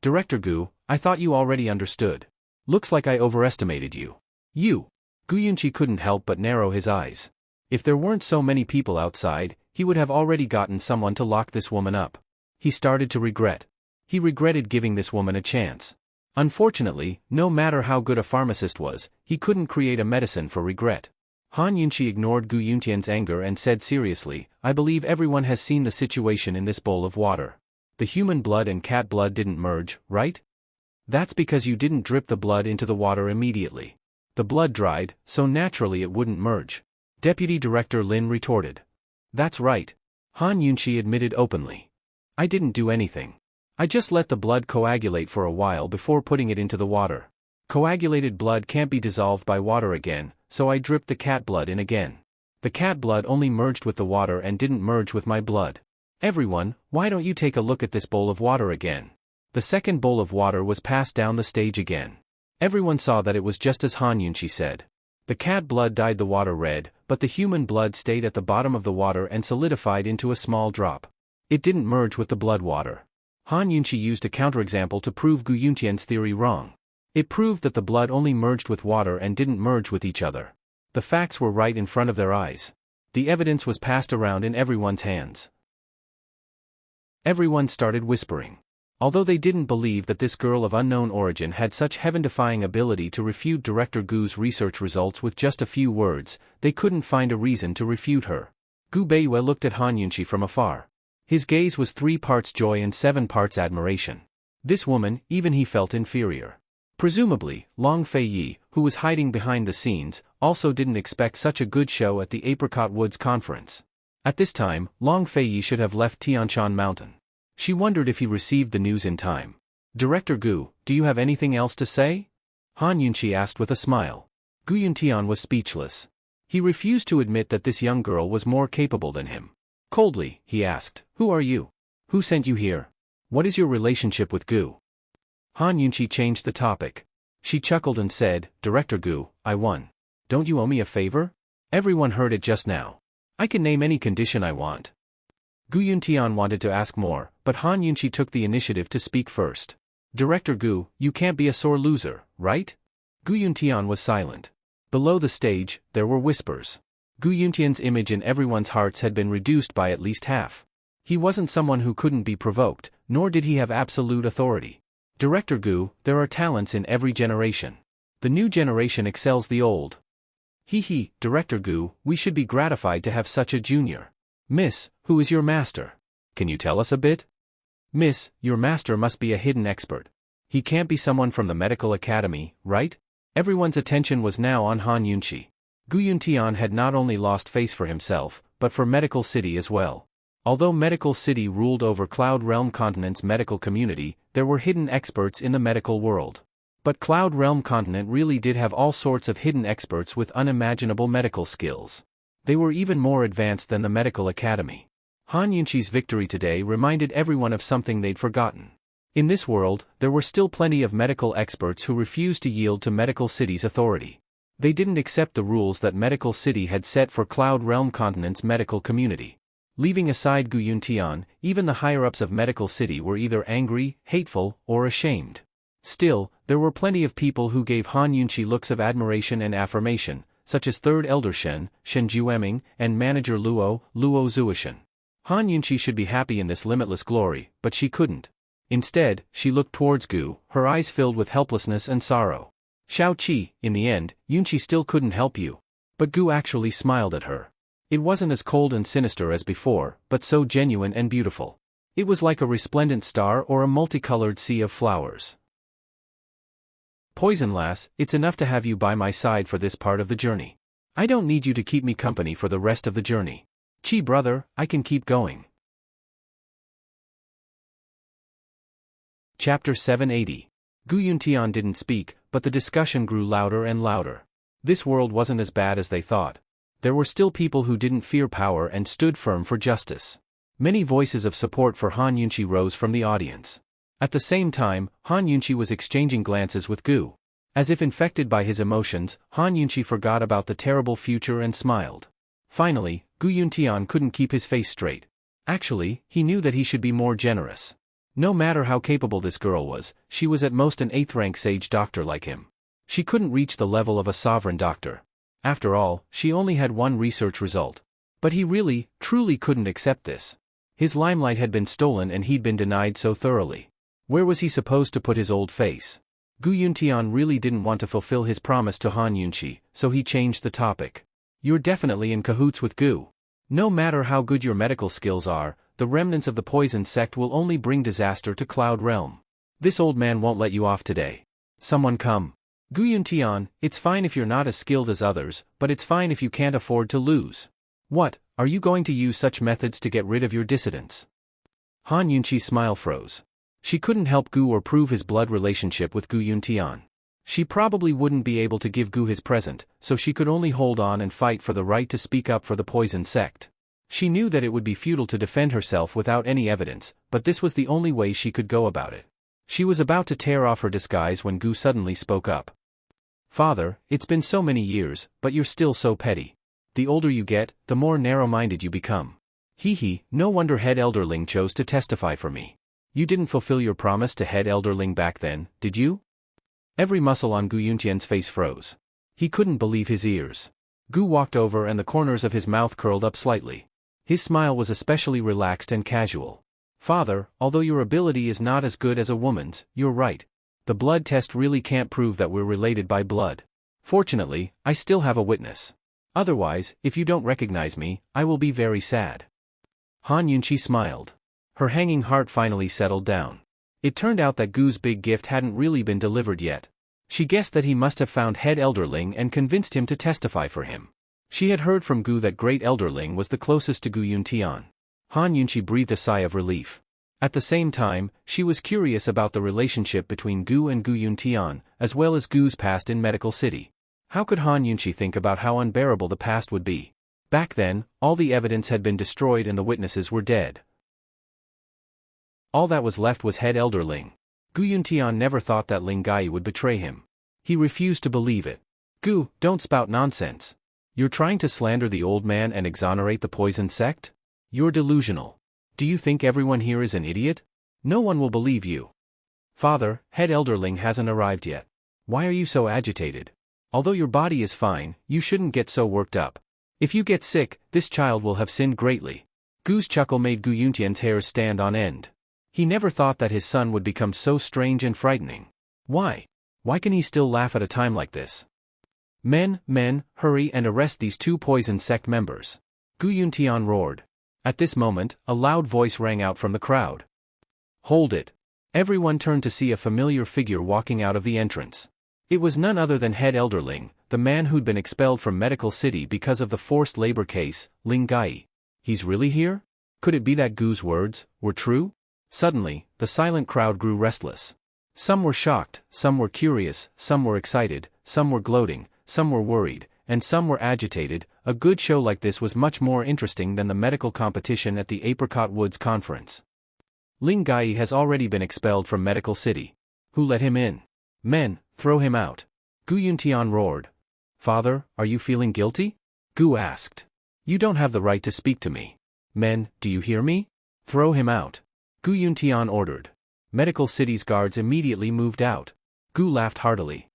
"Director Gu, I thought you already understood. Looks like I overestimated you." "You?" Gu Yunqi couldn't help but narrow his eyes. If there weren't so many people outside, he would have already gotten someone to lock this woman up. He started to regret. He regretted giving this woman a chance. Unfortunately, no matter how good a pharmacist was, he couldn't create a medicine for regret. Han Yunqi ignored Gu Yuntian's anger and said seriously, "I believe everyone has seen the situation in this bowl of water. The human blood and cat blood didn't merge, right? That's because you didn't drip the blood into the water immediately. The blood dried, so naturally it wouldn't merge." Deputy Director Lin retorted. "That's right." Han Yunqi admitted openly. "I didn't do anything. I just let the blood coagulate for a while before putting it into the water. Coagulated blood can't be dissolved by water again, so I dripped the cat blood in again. The cat blood only merged with the water and didn't merge with my blood. Everyone, why don't you take a look at this bowl of water again?" The second bowl of water was passed down the stage again. Everyone saw that it was just as Han Yunqi said. The cat blood dyed the water red, but the human blood stayed at the bottom of the water and solidified into a small drop. It didn't merge with the blood water. Han Yunqi used a counterexample to prove Gu Yuntian's theory wrong. It proved that the blood only merged with water and didn't merge with each other. The facts were right in front of their eyes. The evidence was passed around in everyone's hands. Everyone started whispering. Although they didn't believe that this girl of unknown origin had such heaven-defying ability to refute Director Gu's research results with just a few words, they couldn't find a reason to refute her. Gu Beiyue looked at Han Yunqi from afar. His gaze was 3 parts joy and 7 parts admiration. This woman, even he felt inferior. Presumably, Long Feiyi, who was hiding behind the scenes, also didn't expect such a good show at the Apricot Woods conference. At this time, Long Feiyi should have left Tianshan Mountain. She wondered if he received the news in time. "Director Gu, do you have anything else to say?" Han Yunqi asked with a smile. Gu Yuntian was speechless. He refused to admit that this young girl was more capable than him. Coldly, he asked, "Who are you? Who sent you here? What is your relationship with Gu?" Han Yunqi changed the topic. She chuckled and said, "Director Gu, I won. Don't you owe me a favor?" Everyone heard it just now. "I can name any condition I want." Gu Yuntian wanted to ask more, but Han Yunqi took the initiative to speak first. "Director Gu, you can't be a sore loser, right?" Gu Yuntian was silent. Below the stage, there were whispers. Gu Yuntian's image in everyone's hearts had been reduced by at least half. He wasn't someone who couldn't be provoked, nor did he have absolute authority. "Director Gu, there are talents in every generation. The new generation excels the old." He, Director Gu, we should be gratified to have such a junior. "Miss, who is your master? Can you tell us a bit?" "Miss, your master must be a hidden expert. He can't be someone from the medical academy, right?" Everyone's attention was now on Han Yunqi. Gu Yuntian had not only lost face for himself, but for Medical City as well. Although Medical City ruled over Cloud Realm Continent's medical community, there were hidden experts in the medical world. But Cloud Realm Continent really did have all sorts of hidden experts with unimaginable medical skills. They were even more advanced than the medical academy. Han Yunqi's victory today reminded everyone of something they'd forgotten. In this world, there were still plenty of medical experts who refused to yield to Medical City's authority. They didn't accept the rules that Medical City had set for Cloud Realm Continent's medical community. Leaving aside Gu Yuntian, even the higher-ups of Medical City were either angry, hateful, or ashamed. Still, there were plenty of people who gave Han Yunqi looks of admiration and affirmation, such as Third Elder Shen Jueming, and Manager Luo Zuishan. Han Yunqi should be happy in this limitless glory, but she couldn't. Instead, she looked towards Gu, her eyes filled with helplessness and sorrow. Shao Qi, in the end, Yunqi still couldn't help you. But Gu actually smiled at her. It wasn't as cold and sinister as before, but so genuine and beautiful. It was like a resplendent star or a multicolored sea of flowers. Poison lass, it's enough to have you by my side for this part of the journey. I don't need you to keep me company for the rest of the journey. Qi brother, I can keep going. Chapter 780. Gu Yuntian didn't speak, but the discussion grew louder and louder. This world wasn't as bad as they thought. There were still people who didn't fear power and stood firm for justice. Many voices of support for Han Yunqi rose from the audience. At the same time, Han Yunqi was exchanging glances with Gu. As if infected by his emotions, Han Yunqi forgot about the terrible future and smiled. Finally, Gu Yuntian couldn't keep his face straight. Actually, he knew that he should be more generous. No matter how capable this girl was, she was at most an 8th-rank sage doctor like him. She couldn't reach the level of a sovereign doctor. After all, she only had one research result. But he really, truly couldn't accept this. His limelight had been stolen and he'd been denied so thoroughly. Where was he supposed to put his old face? Gu Yuntian really didn't want to fulfill his promise to Han Yunqi, so he changed the topic. You're definitely in cahoots with Gu. No matter how good your medical skills are, the remnants of the poison sect will only bring disaster to Cloud Realm. This old man won't let you off today. Someone come. Gu Yuntian, it's fine if you're not as skilled as others, but it's fine if you can't afford to lose. What, are you going to use such methods to get rid of your dissidents? Han Yunqi's smile froze. She couldn't help Gu or prove his blood relationship with Gu Yuntian. She probably wouldn't be able to give Gu his present, so she could only hold on and fight for the right to speak up for the poison sect. She knew that it would be futile to defend herself without any evidence, but this was the only way she could go about it. She was about to tear off her disguise when Gu suddenly spoke up. Father, it's been so many years, but you're still so petty. The older you get, the more narrow-minded you become. Hee, no wonder Head Elderling chose to testify for me. You didn't fulfill your promise to Head Elderling back then, did you? Every muscle on Gu Yuntian's face froze. He couldn't believe his ears. Gu walked over and the corners of his mouth curled up slightly. His smile was especially relaxed and casual. Father, although your ability is not as good as a woman's, you're right. The blood test really can't prove that we're related by blood. Fortunately, I still have a witness. Otherwise, if you don't recognize me, I will be very sad. Han Yunqi smiled. Her hanging heart finally settled down. It turned out that Gu's big gift hadn't really been delivered yet. She guessed that he must have found Head Elderling and convinced him to testify for him. She had heard from Gu that Great Elderling was the closest to Gu Yuntian. Han Yunqi breathed a sigh of relief. At the same time, she was curious about the relationship between Gu and Gu Yuntian, as well as Gu's past in Medical City. How could Han Yunqi think about how unbearable the past would be? Back then, all the evidence had been destroyed and the witnesses were dead. All that was left was Head Elderling. Gu Yuntian never thought that Ling Gai would betray him. He refused to believe it. Gu, don't spout nonsense. You're trying to slander the old man and exonerate the poison sect? You're delusional. Do you think everyone here is an idiot? No one will believe you. Father, Head Elderling hasn't arrived yet. Why are you so agitated? Although your body is fine, you shouldn't get so worked up. If you get sick, this child will have sinned greatly. Gu's chuckle made Gu Yuntian's hairs stand on end. He never thought that his son would become so strange and frightening. Why? Why can he still laugh at a time like this? Men, hurry and arrest these 2 poison sect members. Gu Yuntian roared. At this moment, a loud voice rang out from the crowd. Hold it. Everyone turned to see a familiar figure walking out of the entrance. It was none other than Head Elderling, the man who'd been expelled from Medical City because of the forced labor case, Ling Gai. He's really here? Could it be that Gu's words were true? Suddenly, the silent crowd grew restless. Some were shocked, some were curious, some were excited, some were gloating, some were worried, and some were agitated. A good show like this was much more interesting than the medical competition at the Apricot Woods conference. Ling Gai has already been expelled from Medical City. Who let him in? Men, throw him out. Gu Yuntian roared. Father, are you feeling guilty? Gu asked. You don't have the right to speak to me. Men, do you hear me? Throw him out. Gu Yuntian ordered. Medical City's guards immediately moved out. Gu laughed heartily.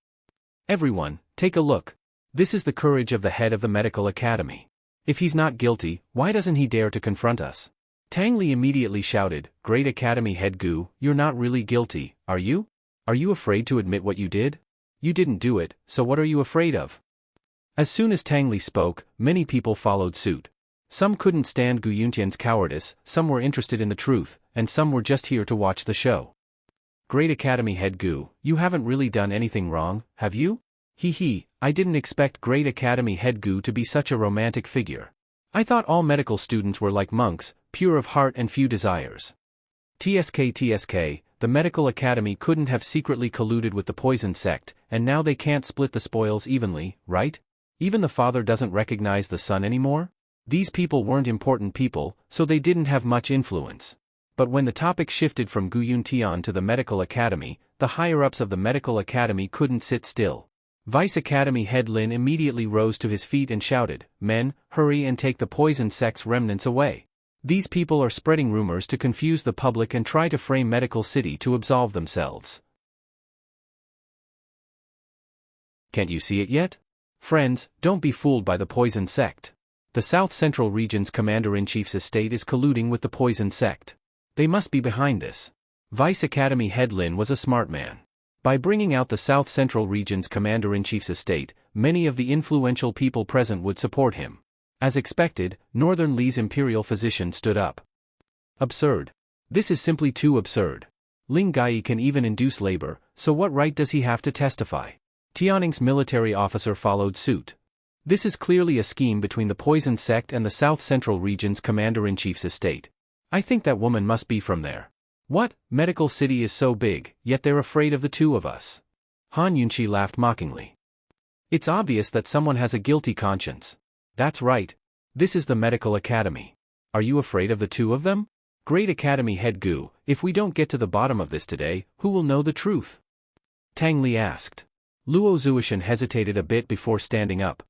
Everyone, take a look. This is the courage of the head of the Medical Academy. If he's not guilty, why doesn't he dare to confront us? Tang Li immediately shouted, Great Academy head Gu, you're not really guilty, are you? Are you afraid to admit what you did? You didn't do it, so what are you afraid of? As soon as Tang Li spoke, many people followed suit. Some couldn't stand Gu Yuntian's cowardice, some were interested in the truth, and some were just here to watch the show. Great Academy head Gu, you haven't really done anything wrong, have you? Hee, I didn't expect Great Academy head Gu to be such a romantic figure. I thought all medical students were like monks, pure of heart and few desires. TSK, the Medical Academy couldn't have secretly colluded with the poison sect, and now they can't split the spoils evenly, right? Even the father doesn't recognize the son anymore? These people weren't important people, so they didn't have much influence. But when the topic shifted from Gu Yuntian to the Medical Academy, the higher-ups of the Medical Academy couldn't sit still. Vice Academy head Lin immediately rose to his feet and shouted, Men, hurry and take the poison sect's remnants away. These people are spreading rumors to confuse the public and try to frame Medical City to absolve themselves. Can't you see it yet? Friends, don't be fooled by the poison sect. The South Central Region's Commander-in-Chief's estate is colluding with the poison sect. They must be behind this. Vice Academy head Lin was a smart man. By bringing out the South Central Region's Commander-in-Chief's estate, many of the influential people present would support him. As expected, Northern Li's imperial physician stood up. Absurd. This is simply too absurd. Ling Gai can even induce labor, so what right does he have to testify? Tianning's military officer followed suit. This is clearly a scheme between the poison sect and the South Central Region's Commander-in-Chief's estate. I think that woman must be from there. What? Medical City is so big, yet they're afraid of the two of us. Han Yunqi laughed mockingly. It's obvious that someone has a guilty conscience. That's right. This is the Medical Academy. Are you afraid of the two of them? Great Academy head Gu, if we don't get to the bottom of this today, who will know the truth? Tang Li asked. Luo Zuishan hesitated a bit before standing up.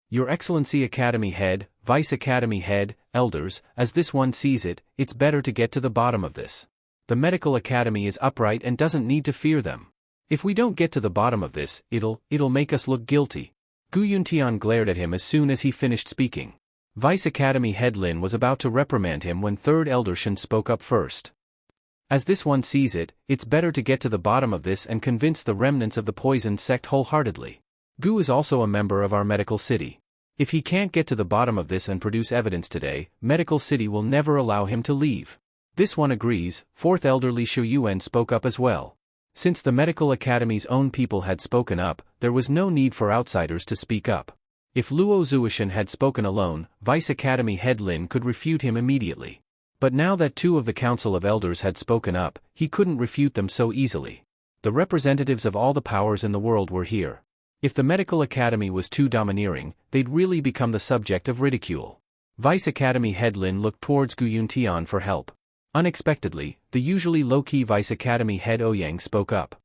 Your Excellency Academy head, Vice Academy head, elders, as this one sees it, it's better to get to the bottom of this. The Medical Academy is upright and doesn't need to fear them. If we don't get to the bottom of this, it'll make us look guilty. Gu Yuntian glared at him as soon as he finished speaking. Vice Academy head Lin was about to reprimand him when Third Elder Shen spoke up first. As this one sees it, it's better to get to the bottom of this and convince the remnants of the poison sect wholeheartedly. Gu is also a member of our Medical City. If he can't get to the bottom of this and produce evidence today, Medical City will never allow him to leave. This one agrees. Fourth Elder Li Shuyuan spoke up as well. Since the Medical Academy's own people had spoken up, there was no need for outsiders to speak up. If Luo Zuishan had spoken alone, Vice Academy head Lin could refute him immediately. But now that two of the Council of Elders had spoken up, he couldn't refute them so easily. The representatives of all the powers in the world were here. If the Medical Academy was too domineering, they'd really become the subject of ridicule. Vice Academy head Lin looked towards Gu Yuntian for help. Unexpectedly, the usually low-key Vice Academy head Ouyang spoke up.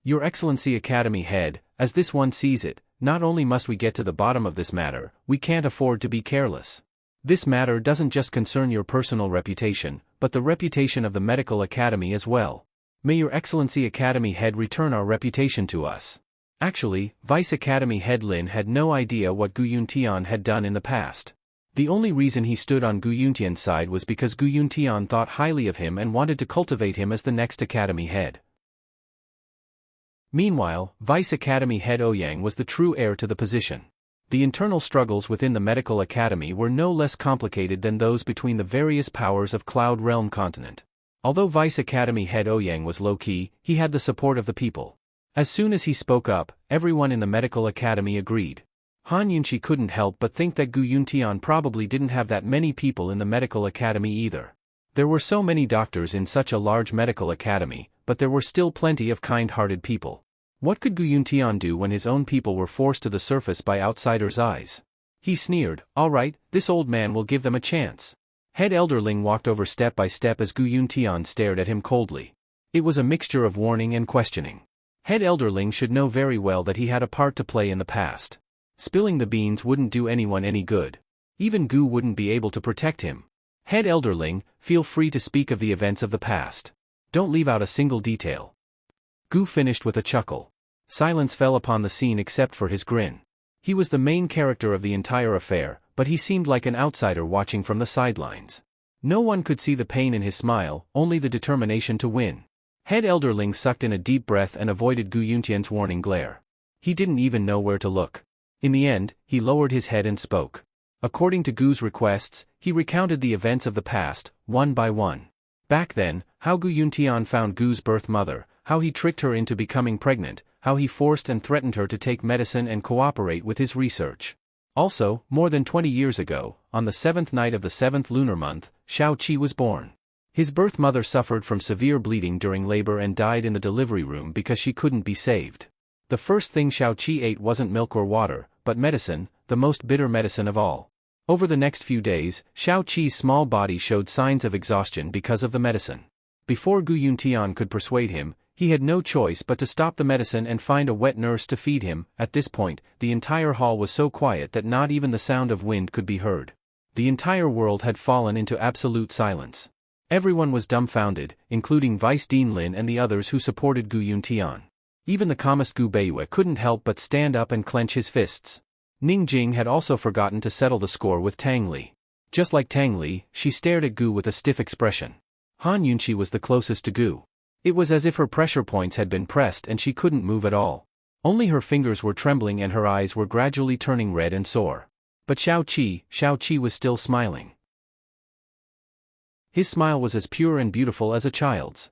Your Excellency Academy head, as this one sees it, not only must we get to the bottom of this matter, we can't afford to be careless. This matter doesn't just concern your personal reputation, but the reputation of the Medical Academy as well. May your Excellency Academy head return our reputation to us. Actually, Vice Academy head Lin had no idea what Gu Yuntian had done in the past. The only reason he stood on Gu Yuntian's side was because Gu Yuntian thought highly of him and wanted to cultivate him as the next academy head. Meanwhile, Vice Academy head Ouyang was the true heir to the position. The internal struggles within the Medical Academy were no less complicated than those between the various powers of Cloud Realm continent. Although Vice Academy head Ouyang was low-key, he had the support of the people. As soon as he spoke up, everyone in the Medical Academy agreed. Han Yunqi couldn't help but think that Gu Yuntian probably didn't have that many people in the Medical Academy either. There were so many doctors in such a large Medical Academy, but there were still plenty of kind-hearted people. What could Gu Yuntian do when his own people were forced to the surface by outsiders' eyes? He sneered, all right, this old man will give them a chance. Head Elderling walked over step by step as Gu Yuntian stared at him coldly. It was a mixture of warning and questioning. Head Elderling should know very well that he had a part to play in the past. Spilling the beans wouldn't do anyone any good. Even Gu wouldn't be able to protect him. Head Elderling, feel free to speak of the events of the past. Don't leave out a single detail. Gu finished with a chuckle. Silence fell upon the scene except for his grin. He was the main character of the entire affair, but he seemed like an outsider watching from the sidelines. No one could see the pain in his smile, only the determination to win. Head Elderling sucked in a deep breath and avoided Gu Yuntian's warning glare. He didn't even know where to look. In the end, he lowered his head and spoke. According to Gu's requests, he recounted the events of the past, one by one. Back then, how Gu Yuntian found Gu's birth mother, how he tricked her into becoming pregnant, how he forced and threatened her to take medicine and cooperate with his research. Also, more than 20 years ago, on the 7th night of the 7th lunar month, Xiao Qi was born. His birth mother suffered from severe bleeding during labor and died in the delivery room because she couldn't be saved. The first thing Xiao Qi ate wasn't milk or water, but medicine, the most bitter medicine of all. Over the next few days, Xiao Qi's small body showed signs of exhaustion because of the medicine. Before Gu Yuntian could persuade him, he had no choice but to stop the medicine and find a wet nurse to feed him. At this point, the entire hall was so quiet that not even the sound of wind could be heard. The entire world had fallen into absolute silence. Everyone was dumbfounded, including Vice Dean Lin and the others who supported Gu Yuntian. Even the calmest Gu Beiyue couldn't help but stand up and clench his fists. Ning Jing had also forgotten to settle the score with Tang Li. Just like Tang Li, she stared at Gu with a stiff expression. Han Yunqi was the closest to Gu. It was as if her pressure points had been pressed and she couldn't move at all. Only her fingers were trembling and her eyes were gradually turning red and sore. But Xiao Qi was still smiling. His smile was as pure and beautiful as a child's.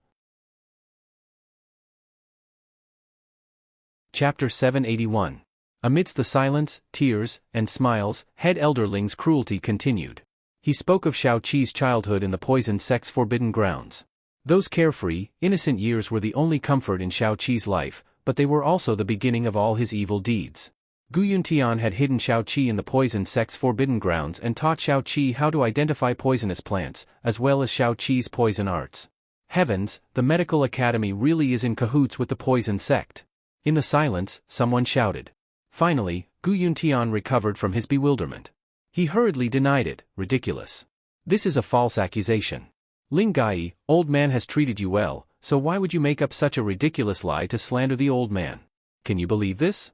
Chapter 781. Amidst the silence, tears, and smiles, Head Elderling's cruelty continued. He spoke of Xiao Qi's childhood in the poisoned sect's forbidden grounds. Those carefree, innocent years were the only comfort in Xiao Qi's life, but they were also the beginning of all his evil deeds. Gu Yuntian had hidden Xiao Qi in the poisoned sect's forbidden grounds and taught Xiao Qi how to identify poisonous plants, as well as Xiao Qi's poison arts. Heavens, the medical academy really is in cahoots with the poison sect. In the silence, someone shouted. Finally, Gu Yuntian recovered from his bewilderment. He hurriedly denied it. Ridiculous. This is a false accusation. Ling Gai, old man has treated you well, so why would you make up such a ridiculous lie to slander the old man? Can you believe this?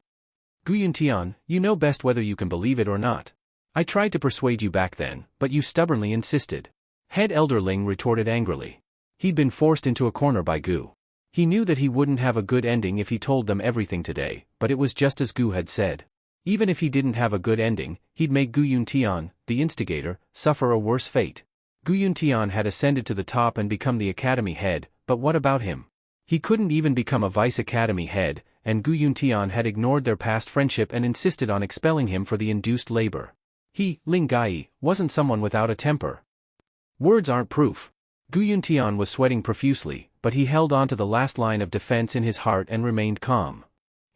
Gu Yuntian, you know best whether you can believe it or not. I tried to persuade you back then, but you stubbornly insisted. Head Elderling retorted angrily. He'd been forced into a corner by Gu. He knew that he wouldn't have a good ending if he told them everything today, but it was just as Gu had said. Even if he didn't have a good ending, he'd make Gu Yuntian, the instigator, suffer a worse fate. Gu Yuntian had ascended to the top and become the academy head, but what about him? He couldn't even become a vice academy head, and Gu Yuntian had ignored their past friendship and insisted on expelling him for the induced labor. He, Ling Gai, wasn't someone without a temper. Words aren't proof. Gu Yuntian was sweating profusely, but he held on to the last line of defense in his heart and remained calm.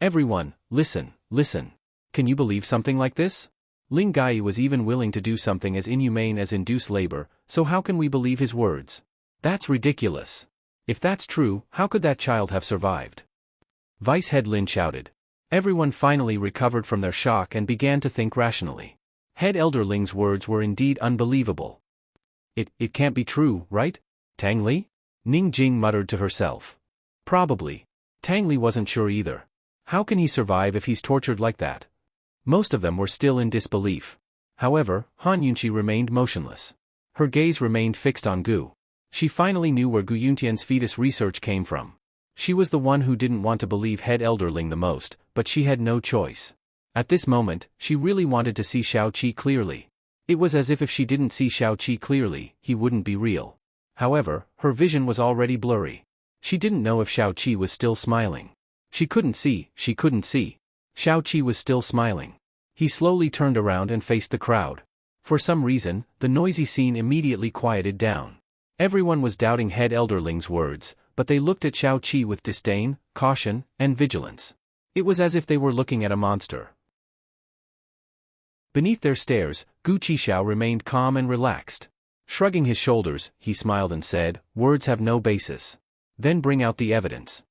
Everyone, listen, listen. Can you believe something like this? Ling Gai was even willing to do something as inhumane as induce labor, so how can we believe his words? That's ridiculous. If that's true, how could that child have survived? Vice Head Lin shouted. Everyone finally recovered from their shock and began to think rationally. Head Elderling's words were indeed unbelievable. It can't be true, right? Tang Li? Ning Jing muttered to herself. Probably. Tang Li wasn't sure either. How can he survive if he's tortured like that? Most of them were still in disbelief. However, Han Yunqi remained motionless. Her gaze remained fixed on Gu. She finally knew where Gu Yuntian's fetus research came from. She was the one who didn't want to believe Head Elderling the most, but she had no choice. At this moment, she really wanted to see Xiao Qi clearly. It was as if she didn't see Xiao Qi clearly, he wouldn't be real. However, her vision was already blurry. She didn't know if Xiao Qi was still smiling. She couldn't see. Xiao Qi was still smiling. He slowly turned around and faced the crowd. For some reason, the noisy scene immediately quieted down. Everyone was doubting Head Elderling's words, but they looked at Xiao Qi with disdain, caution, and vigilance. It was as if they were looking at a monster. Beneath their stares, Gu Qixiao remained calm and relaxed. Shrugging his shoulders, he smiled and said, "Words have no basis. Then bring out the evidence."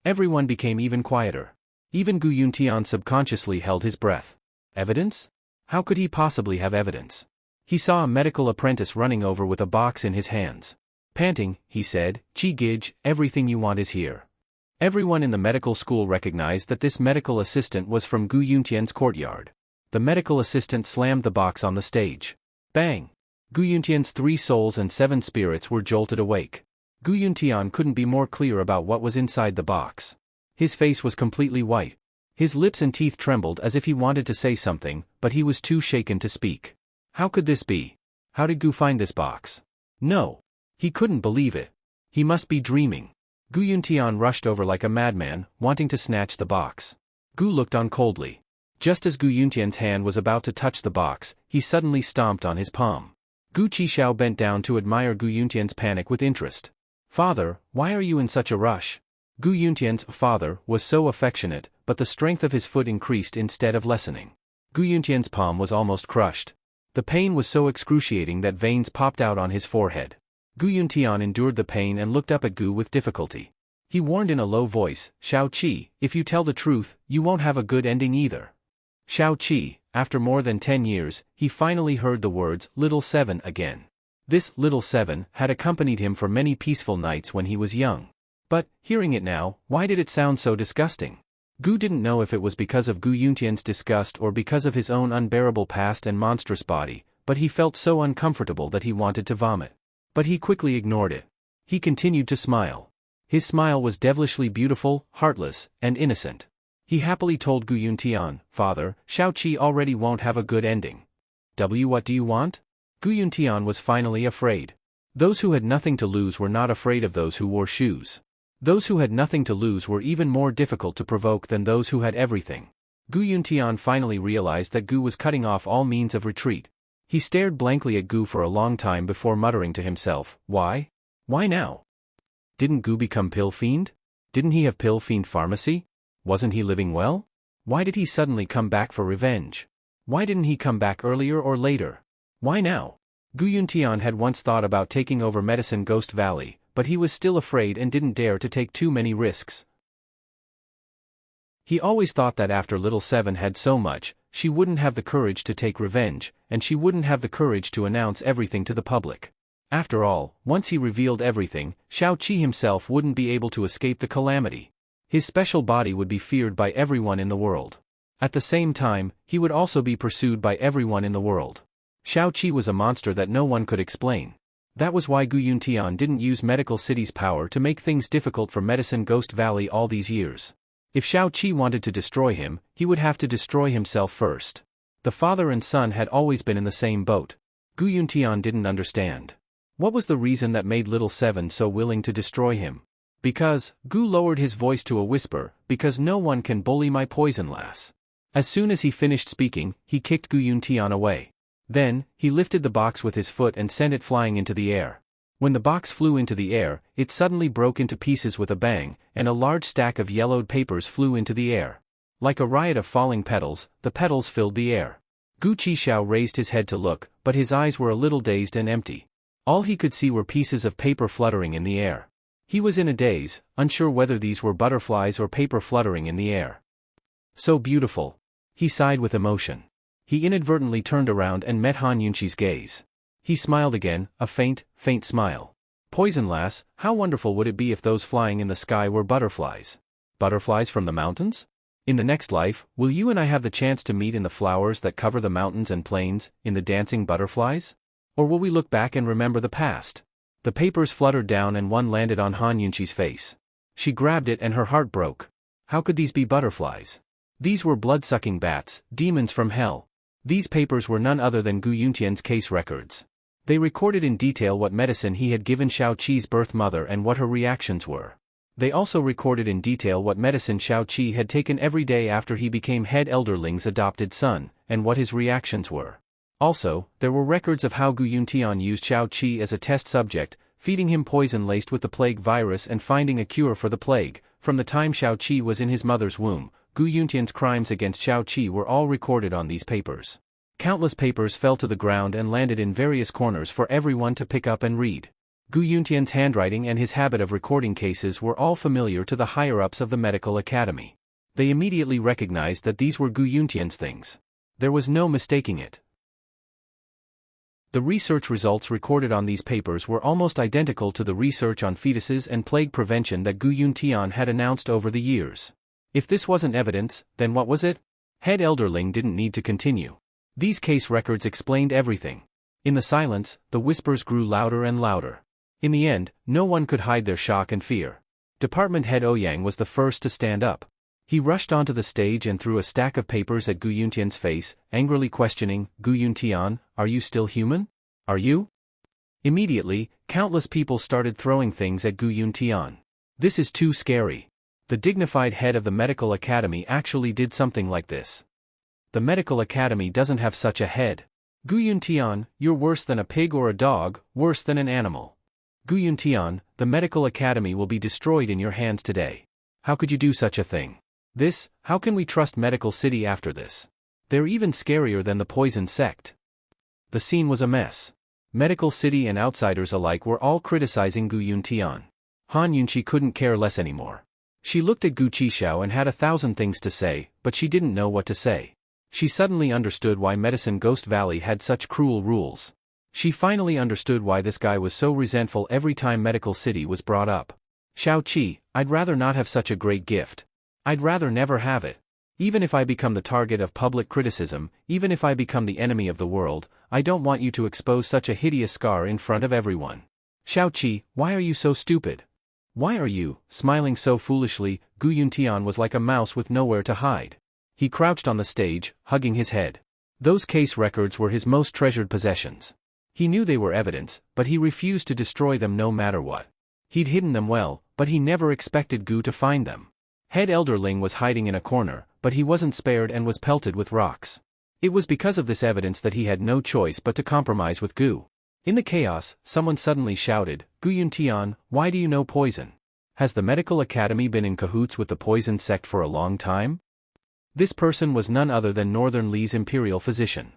Everyone became even quieter. Even Gu Yuntian subconsciously held his breath. Evidence? How could he possibly have evidence? He saw a medical apprentice running over with a box in his hands. Panting, he said, "Chi Gij, everything you want is here." Everyone in the medical school recognized that this medical assistant was from Gu Yuntian's courtyard. The medical assistant slammed the box on the stage. Bang! Gu Yuntian's 3 souls and 7 spirits were jolted awake. Gu Yuntian couldn't be more clear about what was inside the box. His face was completely white. His lips and teeth trembled as if he wanted to say something, but he was too shaken to speak. How could this be? How did Gu find this box? No. He couldn't believe it. He must be dreaming. Gu Yuntian rushed over like a madman, wanting to snatch the box. Gu looked on coldly. Just as Gu Yuntian's hand was about to touch the box, he suddenly stomped on his palm. Gu Qixiao bent down to admire Gu Yuntian's panic with interest. "Father, why are you in such a rush?" Gu Yuntian's father was so affectionate, but the strength of his foot increased instead of lessening. Gu Yuntian's palm was almost crushed. The pain was so excruciating that veins popped out on his forehead. Gu Yuntian endured the pain and looked up at Gu with difficulty. He warned in a low voice, "Shao Qi, if you tell the truth, you won't have a good ending either." Shao Qi, after more than 10 years, he finally heard the words, "Little Seven" again. This Little Seven had accompanied him for many peaceful nights when he was young. But, hearing it now, why did it sound so disgusting? Gu didn't know if it was because of Gu Yuntian's disgust or because of his own unbearable past and monstrous body, but he felt so uncomfortable that he wanted to vomit. But he quickly ignored it. He continued to smile. His smile was devilishly beautiful, heartless, and innocent. He happily told Gu Yuntian, "Father, Shao Qi already won't have a good ending." What do you want? Gu Yuntian was finally afraid. Those who had nothing to lose were not afraid of those who wore shoes. Those who had nothing to lose were even more difficult to provoke than those who had everything. Gu Yuntian finally realized that Gu was cutting off all means of retreat. He stared blankly at Gu for a long time before muttering to himself, "Why? Why now? Didn't Gu become pill fiend? Didn't he have pill fiend pharmacy? Wasn't he living well? Why did he suddenly come back for revenge? Why didn't he come back earlier or later? Why now?" Gu Yuntian had once thought about taking over Medicine Ghost Valley, but he was still afraid and didn't dare to take too many risks. He always thought that after Little Seven had so much, she wouldn't have the courage to take revenge, and she wouldn't have the courage to announce everything to the public. After all, once he revealed everything, Shao Qi himself wouldn't be able to escape the calamity. His special body would be feared by everyone in the world. At the same time, he would also be pursued by everyone in the world. Shao Qi was a monster that no one could explain. That was why Gu Yuntian didn't use Medical City's power to make things difficult for Medicine Ghost Valley all these years. If Shao Qi wanted to destroy him, he would have to destroy himself first. The father and son had always been in the same boat. Gu Yuntian didn't understand. What was the reason that made Little Seven so willing to destroy him? Because, Gu lowered his voice to a whisper, because no one can bully my poison lass. As soon as he finished speaking, he kicked Gu Yuntian away. Then, he lifted the box with his foot and sent it flying into the air. When the box flew into the air, it suddenly broke into pieces with a bang, and a large stack of yellowed papers flew into the air. Like a riot of falling petals, the petals filled the air. Gu Qixiao raised his head to look, but his eyes were a little dazed and empty. All he could see were pieces of paper fluttering in the air. He was in a daze, unsure whether these were butterflies or paper fluttering in the air. So beautiful. He sighed with emotion. He inadvertently turned around and met Han Yunqi's gaze. He smiled again, a faint, faint smile. Poison lass, how wonderful would it be if those flying in the sky were butterflies? Butterflies from the mountains? In the next life, will you and I have the chance to meet in the flowers that cover the mountains and plains, in the dancing butterflies? Or will we look back and remember the past? The papers fluttered down and one landed on Han Yunqi's face. She grabbed it and her heart broke. How could these be butterflies? These were blood-sucking bats, demons from hell. These papers were none other than Gu Yuntian's case records. They recorded in detail what medicine he had given Shao Qi's birth mother and what her reactions were. They also recorded in detail what medicine Shao Qi had taken every day after he became head elderling's adopted son, and what his reactions were. Also, there were records of how Gu Yuntian used Shao Qi as a test subject, feeding him poison laced with the plague virus and finding a cure for the plague. From the time Shao Qi was in his mother's womb, Gu Yuntian's crimes against Shao Qi were all recorded on these papers. Countless papers fell to the ground and landed in various corners for everyone to pick up and read. Gu Yuntian's handwriting and his habit of recording cases were all familiar to the higher-ups of the medical academy. They immediately recognized that these were Gu Yuntian's things. There was no mistaking it. The research results recorded on these papers were almost identical to the research on fetuses and plague prevention that Gu Yuntian had announced over the years. If this wasn't evidence, then what was it? Head Elderling didn't need to continue. These case records explained everything. In the silence, the whispers grew louder and louder. In the end, no one could hide their shock and fear. Department Head Ouyang was the first to stand up. He rushed onto the stage and threw a stack of papers at Gu Yuntian's face, angrily questioning, "Gu Yuntian, are you still human? Are you?" Immediately, countless people started throwing things at Gu Yuntian. This is too scary. The dignified head of the medical academy actually did something like this. The medical academy doesn't have such a head. Gu Yuntian, you're worse than a pig or a dog, worse than an animal. Gu Yuntian, the medical academy will be destroyed in your hands today. How could you do such a thing? How can we trust Medical City after this? They're even scarier than the poison sect. The scene was a mess. Medical City and outsiders alike were all criticizing Gu Yuntian. Han Yunqi couldn't care less anymore. She looked at Gu Qishao and had 1,000 things to say, but she didn't know what to say. She suddenly understood why Medicine Ghost Valley had such cruel rules. She finally understood why this guy was so resentful every time Medical City was brought up. Shao Qi, I'd rather not have such a great gift. I'd rather never have it. Even if I become the target of public criticism, even if I become the enemy of the world, I don't want you to expose such a hideous scar in front of everyone. Shao Qi, why are you so stupid? Why are you, smiling so foolishly? Gu Yuntian was like a mouse with nowhere to hide. He crouched on the stage, hugging his head. Those case records were his most treasured possessions. He knew they were evidence, but he refused to destroy them no matter what. He'd hidden them well, but he never expected Gu to find them. Head Elderling was hiding in a corner, but he wasn't spared and was pelted with rocks. It was because of this evidence that he had no choice but to compromise with Gu. In the chaos, someone suddenly shouted, "Gu Yuntian, why do you know poison? Has the medical academy been in cahoots with the poison sect for a long time?" This person was none other than Northern Li's imperial physician.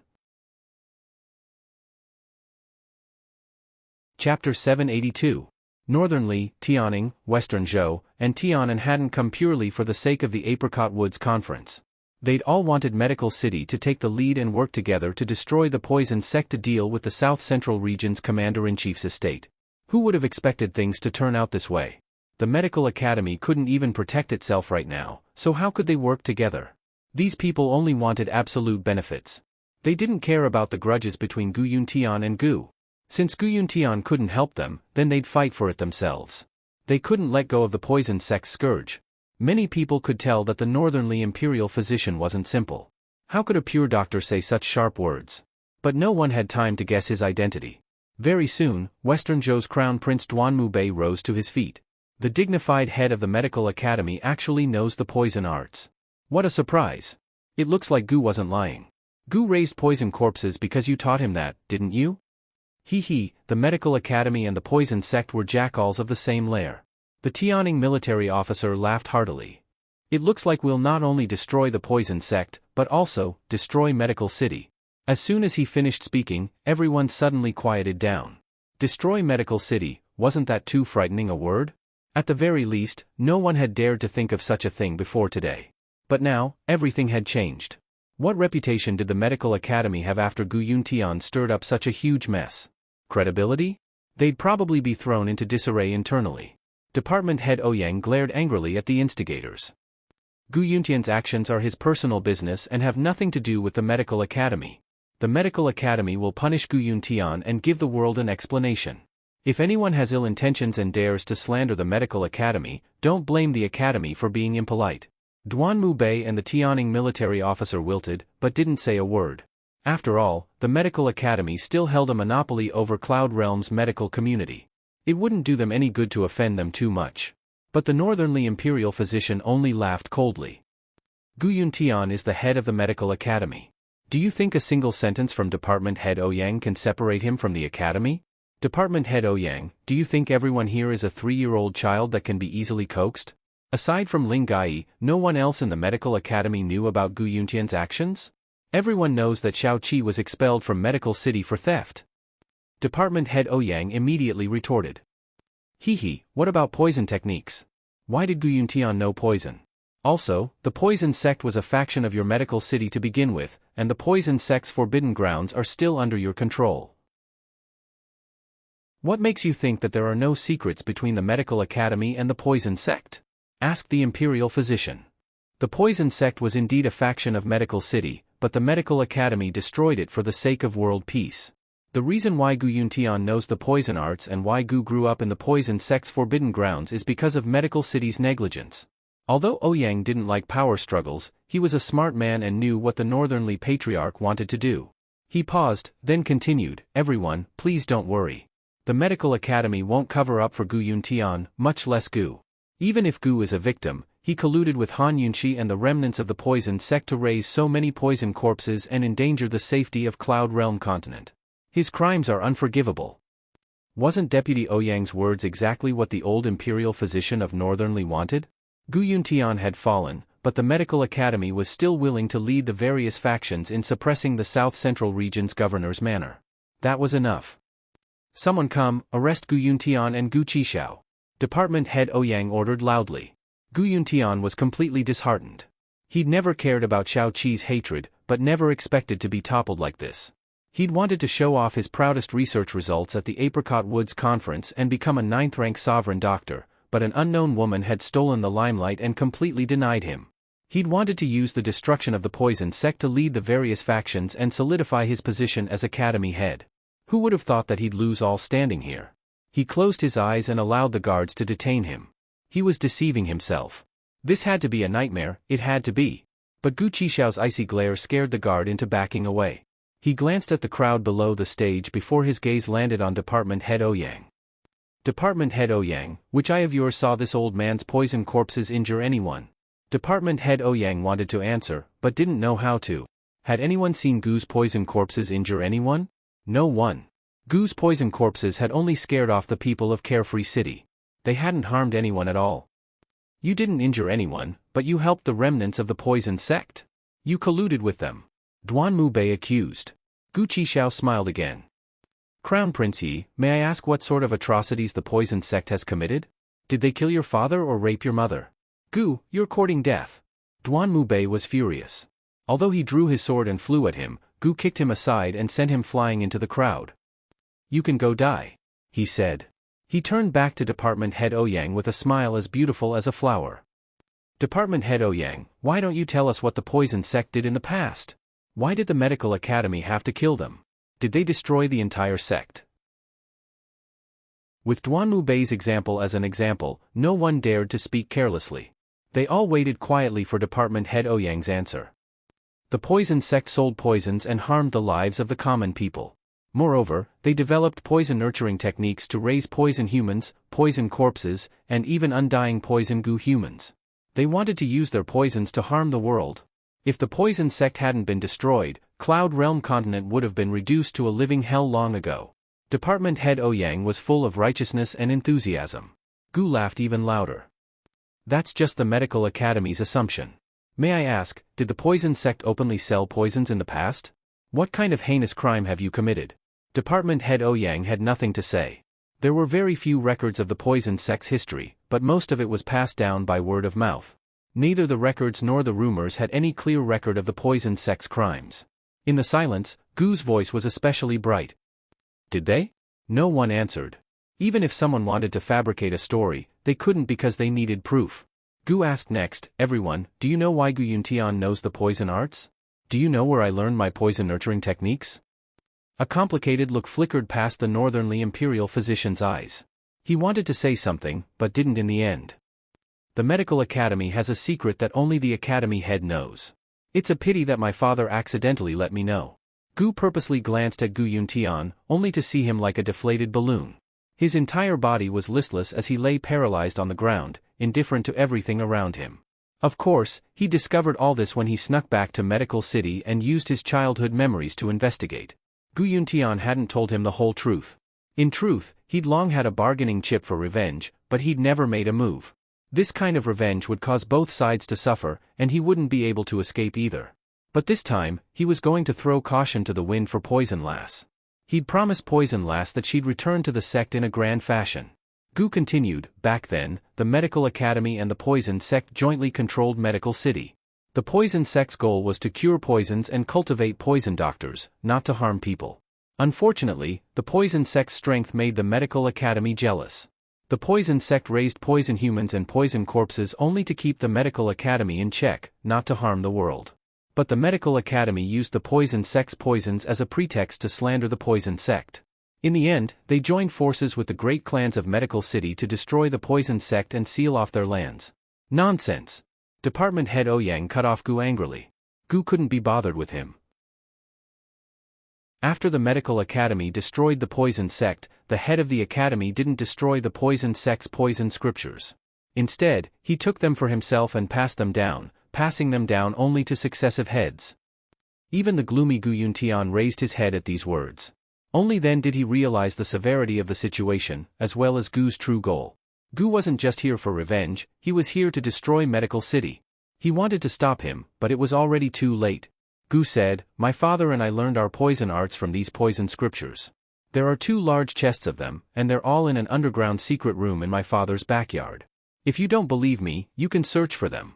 Chapter 782. Northern Li, Tianing, Western Zhou, and Tianan hadn't come purely for the sake of the Apricot Woods Conference. They'd all wanted Medical City to take the lead and work together to destroy the poison sect to deal with the South Central Region's Commander-in-Chief's estate. Who would have expected things to turn out this way? The Medical Academy couldn't even protect itself right now, so how could they work together? These people only wanted absolute benefits. They didn't care about the grudges between Gu Yuntian and Gu. Since Gu Yuntian couldn't help them, then they'd fight for it themselves. They couldn't let go of the poison sect's scourge. Many people could tell that the Northern Li imperial physician wasn't simple. How could a pure doctor say such sharp words? But no one had time to guess his identity. Very soon, Western Zhou's crown prince Duanmu Bei rose to his feet. The dignified head of the medical academy actually knows the poison arts. What a surprise. It looks like Gu wasn't lying. Gu raised poison corpses because you taught him that, didn't you? The medical academy and the poison sect were jackals of the same lair. The Tianing military officer laughed heartily. It looks like we'll not only destroy the poison sect, but also, destroy Medical City. As soon as he finished speaking, everyone suddenly quieted down. Destroy Medical City, wasn't that too frightening a word? At the very least, no one had dared to think of such a thing before today. But now, everything had changed. What reputation did the medical academy have after Gu Yuntian stirred up such a huge mess? Credibility? They'd probably be thrown into disarray internally. Department Head Ouyang glared angrily at the instigators. Gu Yuntian's actions are his personal business and have nothing to do with the medical academy. The medical academy will punish Gu Yuntian and give the world an explanation. If anyone has ill intentions and dares to slander the medical academy, don't blame the academy for being impolite. Duanmu Bei and the Tianing military officer wilted, but didn't say a word. After all, the medical academy still held a monopoly over Cloud Realm's medical community. It wouldn't do them any good to offend them too much. But the Northern Li imperial physician only laughed coldly. Gu Yuntian is the head of the medical academy. Do you think a single sentence from Department Head Ouyang can separate him from the academy? Department Head Ouyang, do you think everyone here is a 3-year-old child that can be easily coaxed? Aside from Ling Gai, no one else in the medical academy knew about Gu Yuntian's actions? Everyone knows that Xiao Qi was expelled from Medical City for theft. Department Head Ouyang immediately retorted. What about poison techniques? Why did Gu Yuntian know poison? Also, the poison sect was a faction of your Medical City to begin with, and the poison sect's forbidden grounds are still under your control. What makes you think that there are no secrets between the Medical Academy and the poison sect? Asked the Imperial Physician. The poison sect was indeed a faction of Medical City, but the Medical Academy destroyed it for the sake of world peace. The reason why Gu Yuntian knows the poison arts and why Gu grew up in the poison sect's forbidden grounds is because of Medical City's negligence. Although Ouyang didn't like power struggles, he was a smart man and knew what the Northernly Patriarch wanted to do. He paused, then continued, "Everyone, please don't worry. The Medical Academy won't cover up for Gu Yuntian, much less Gu. Even if Gu is a victim, he colluded with Han Yunqi and the remnants of the poison sect to raise so many poison corpses and endanger the safety of Cloud Realm continent. His crimes are unforgivable." Wasn't Deputy Ouyang's words exactly what the old Imperial Physician of Northernly wanted? Gu Yuntian had fallen, but the Medical Academy was still willing to lead the various factions in suppressing the South Central region's governor's manor. That was enough. "Someone come, arrest Gu Yuntian and Gu Qishao," Department Head Ouyang ordered loudly. Gu Yuntian was completely disheartened. He'd never cared about Xiao Qi's hatred, but never expected to be toppled like this. He'd wanted to show off his proudest research results at the Apricot Woods Conference and become a 9th-rank sovereign doctor, but an unknown woman had stolen the limelight and completely denied him. He'd wanted to use the destruction of the poison sect to lead the various factions and solidify his position as academy head. Who would have thought that he'd lose all standing here? He closed his eyes and allowed the guards to detain him. He was deceiving himself. This had to be a nightmare, it had to be. But Gu Qishao's icy glare scared the guard into backing away. He glanced at the crowd below the stage before his gaze landed on Department Head Ouyang. "Department Head Ouyang, which eye of yours saw this old man's poison corpses injure anyone?" Department Head Ouyang wanted to answer, but didn't know how to. Had anyone seen Gu's poison corpses injure anyone? No one. Gu's poison corpses had only scared off the people of Carefree City. They hadn't harmed anyone at all. "You didn't injure anyone, but you helped the remnants of the poison sect. You colluded with them," Duan Mubei accused. Gu Qishao smiled again. "Crown Prince Yi, may I ask what sort of atrocities the poison sect has committed? Did they kill your father or rape your mother?" "Gu, you're courting death." Duan Mubei was furious. Although he drew his sword and flew at him, Gu kicked him aside and sent him flying into the crowd. "You can go die," he said. He turned back to Department Head Ouyang with a smile as beautiful as a flower. "Department Head Ouyang, why don't you tell us what the poison sect did in the past? Why did the Medical Academy have to kill them? Did they destroy the entire sect?" With Duan Mubei's example as an example, no one dared to speak carelessly. They all waited quietly for Department Head Ouyang's answer. The poison sect sold poisons and harmed the lives of the common people. Moreover, they developed poison nurturing techniques to raise poison humans, poison corpses, and even undying poison Gu humans. They wanted to use their poisons to harm the world. If the poison sect hadn't been destroyed, Cloud Realm continent would have been reduced to a living hell long ago. Department Head Ouyang was full of righteousness and enthusiasm. Gu laughed even louder. "That's just the Medical Academy's assumption. May I ask, did the poison sect openly sell poisons in the past? What kind of heinous crime have you committed?" Department Head Ouyang had nothing to say. There were very few records of the poison sect's history, but most of it was passed down by word of mouth. Neither the records nor the rumors had any clear record of the poison sect's crimes. In the silence, Gu's voice was especially bright. "Did they?" No one answered. Even if someone wanted to fabricate a story, they couldn't because they needed proof. Gu asked next, "Everyone, do you know why Gu Yuntian knows the poison arts? Do you know where I learned my poison nurturing techniques?" A complicated look flickered past the Northernly Imperial Physician's eyes. He wanted to say something, but didn't in the end. "The Medical Academy has a secret that only the Academy head knows. It's a pity that my father accidentally let me know." Gu purposely glanced at Gu Yuntian, only to see him like a deflated balloon. His entire body was listless as he lay paralyzed on the ground, indifferent to everything around him. Of course, he discovered all this when he snuck back to Medical City and used his childhood memories to investigate. Gu Yuntian hadn't told him the whole truth. In truth, he'd long had a bargaining chip for revenge, but he'd never made a move. This kind of revenge would cause both sides to suffer, and he wouldn't be able to escape either. But this time, he was going to throw caution to the wind for Poison Lass. He'd promised Poison Lass that she'd return to the sect in a grand fashion. Gu continued, back then, the Medical Academy and the Poison Sect jointly controlled Medical City. The Poison Sect's goal was to cure poisons and cultivate poison doctors, not to harm people. Unfortunately, the Poison Sect's strength made the Medical Academy jealous. The Poison Sect raised poison humans and poison corpses only to keep the Medical Academy in check, not to harm the world. But the Medical Academy used the Poison Sect's poisons as a pretext to slander the Poison Sect. In the end, they joined forces with the great clans of Medical City to destroy the Poison Sect and seal off their lands. Nonsense! Department Head Ouyang cut off Gu angrily. Gu couldn't be bothered with him. After the Medical Academy destroyed the Poison Sect, the head of the academy didn't destroy the Poison Sect's poison scriptures. Instead, he took them for himself and passed them down, passing them down only to successive heads. Even the gloomy Gu Yuntian raised his head at these words. Only then did he realize the severity of the situation, as well as Gu's true goal. Gu wasn't just here for revenge, he was here to destroy Medical City. He wanted to stop him, but it was already too late. Gu said, "My father and I learned our poison arts from these poison scriptures. There are 2 large chests of them, and they're all in an underground secret room in my father's backyard. If you don't believe me, you can search for them."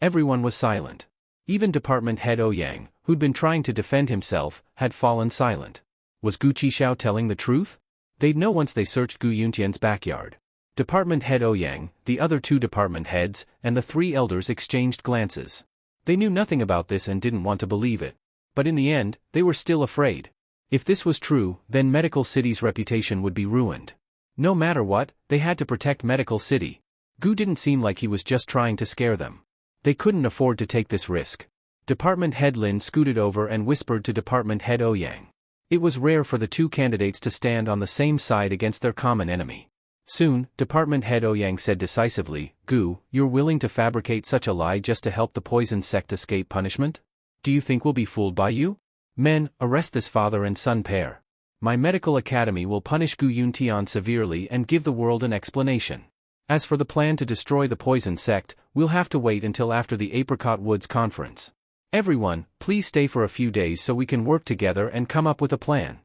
Everyone was silent. Even Department Head Ouyang, who'd been trying to defend himself, had fallen silent. Was Gu Qixiao telling the truth? They'd know once they searched Gu Yuntian's backyard. Department Head Ouyang, the other 2 department heads, and the 3 elders exchanged glances. They knew nothing about this and didn't want to believe it. But in the end, they were still afraid. If this was true, then Medical City's reputation would be ruined. No matter what, they had to protect Medical City. Gu didn't seem like he was just trying to scare them. They couldn't afford to take this risk. Department Head Lin scooted over and whispered to Department Head Ouyang. It was rare for the 2 candidates to stand on the same side against their common enemy. Soon, Department Head Ouyang said decisively, "Gu, you're willing to fabricate such a lie just to help the Poison Sect escape punishment? Do you think we'll be fooled by you? Men, arrest this father and son pair. My Medical Academy will punish Gu Yuntian severely and give the world an explanation. As for the plan to destroy the Poison Sect, we'll have to wait until after the Apricot Woods Conference. Everyone, please stay for a few days so we can work together and come up with a plan."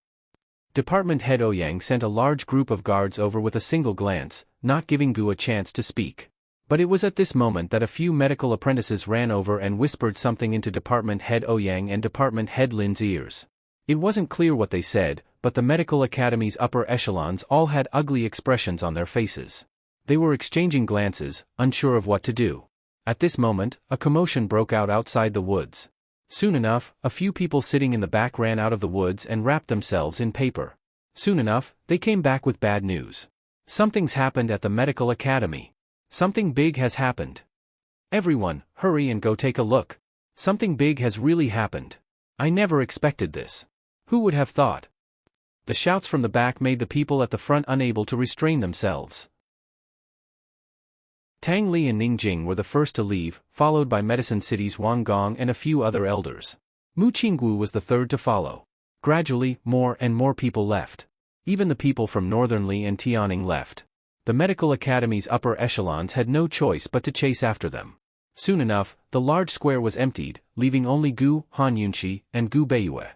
Department Head Ouyang sent a large group of guards over with a single glance, not giving Gu a chance to speak. But it was at this moment that a few medical apprentices ran over and whispered something into Department Head Ouyang and Department Head Lin's ears. It wasn't clear what they said, but the Medical Academy's upper echelons all had ugly expressions on their faces. They were exchanging glances, unsure of what to do. At this moment, a commotion broke out outside the woods. Soon enough, a few people sitting in the back ran out of the woods and wrapped themselves in paper. Soon enough, they came back with bad news. Something's happened at the Medical Academy. Something big has happened. Everyone, hurry and go take a look. Something big has really happened. I never expected this. Who would have thought? The shouts from the back made the people at the front unable to restrain themselves. Tang Li and Ning Jing were the first to leave, followed by Medicine City's Wang Gong and a few other elders. Mu Qinggu was the third to follow. Gradually, more and more people left. Even the people from Northern Li and Tianing left. The Medical Academy's upper echelons had no choice but to chase after them. Soon enough, the large square was emptied, leaving only Gu, Han Yunqi, and Gu Beiyue.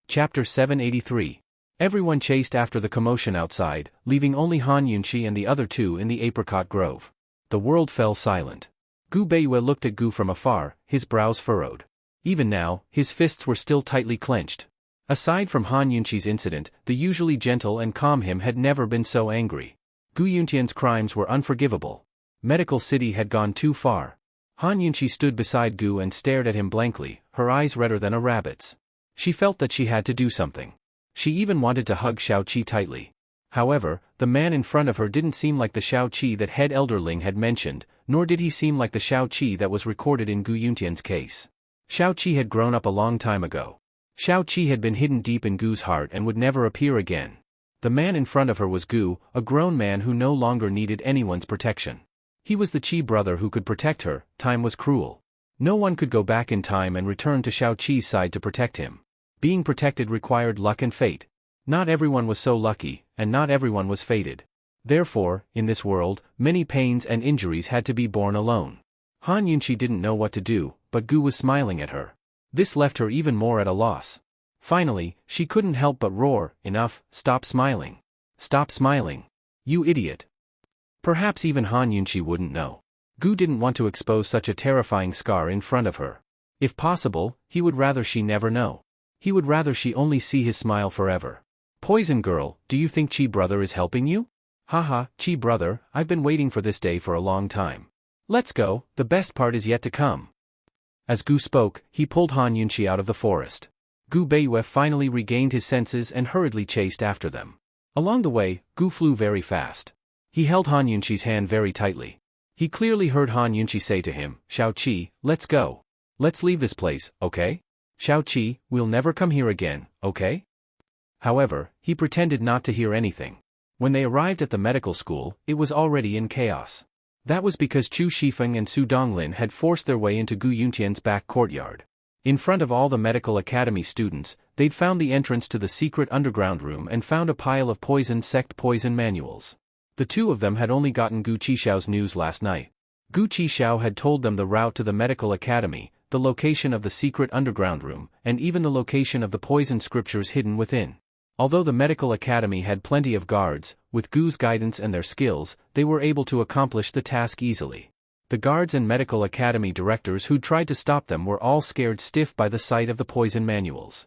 Chapter 783. Everyone chased after the commotion outside, leaving only Han Yunqi and the other 2 in the apricot grove. The world fell silent. Gu Beiyue looked at Gu from afar, his brows furrowed. Even now, his fists were still tightly clenched. Aside from Han Yunqi's incident, the usually gentle and calm him had never been so angry. Gu Yuntian's crimes were unforgivable. Medical City had gone too far. Han Yunqi stood beside Gu and stared at him blankly, her eyes redder than a rabbit's. She felt that she had to do something. She even wanted to hug Xiao Qi tightly. However, the man in front of her didn't seem like the Xiao Qi that head elderling had mentioned, nor did he seem like the Xiao Qi that was recorded in Gu Yuntian's case. Xiao Qi had grown up a long time ago. Xiao Qi had been hidden deep in Gu's heart and would never appear again. The man in front of her was Gu, a grown man who no longer needed anyone's protection. He was the Qi brother who could protect her. Time was cruel. No one could go back in time and return to Xiao Qi's side to protect him. Being protected required luck and fate. Not everyone was so lucky, and not everyone was fated. Therefore, in this world, many pains and injuries had to be borne alone. Han Yunqi didn't know what to do, but Gu was smiling at her. This left her even more at a loss. Finally, she couldn't help but roar, "Enough, stop smiling. Stop smiling. You idiot." Perhaps even Han Yunqi wouldn't know. Gu didn't want to expose such a terrifying scar in front of her. If possible, he would rather she never know. He would rather she only see his smile forever. "Poison girl, do you think Chi brother is helping you?" "Haha, Chi brother, I've been waiting for this day for a long time. Let's go, the best part is yet to come." As Gu spoke, he pulled Han Yunqi out of the forest. Gu Beiyue finally regained his senses and hurriedly chased after them. Along the way, Gu flew very fast. He held Han Yunqi's hand very tightly. He clearly heard Han Yunqi say to him, "Shao Qi, let's go. Let's leave this place, okay? Shao Qi, we'll never come here again, okay?" However, he pretended not to hear anything. When they arrived at the medical school, it was already in chaos. That was because Chu Shifeng and Su Donglin had forced their way into Gu Yuntian's back courtyard. In front of all the medical academy students, they'd found the entrance to the secret underground room and found a pile of poison sect poison manuals. The two of them had only gotten Gu Qishao's news last night. Gu Qishao had told them the route to the medical academy, the location of the secret underground room, and even the location of the poison scriptures hidden within. Although the medical academy had plenty of guards, with Gu's guidance and their skills, they were able to accomplish the task easily. The guards and medical academy directors who tried to stop them were all scared stiff by the sight of the poison manuals.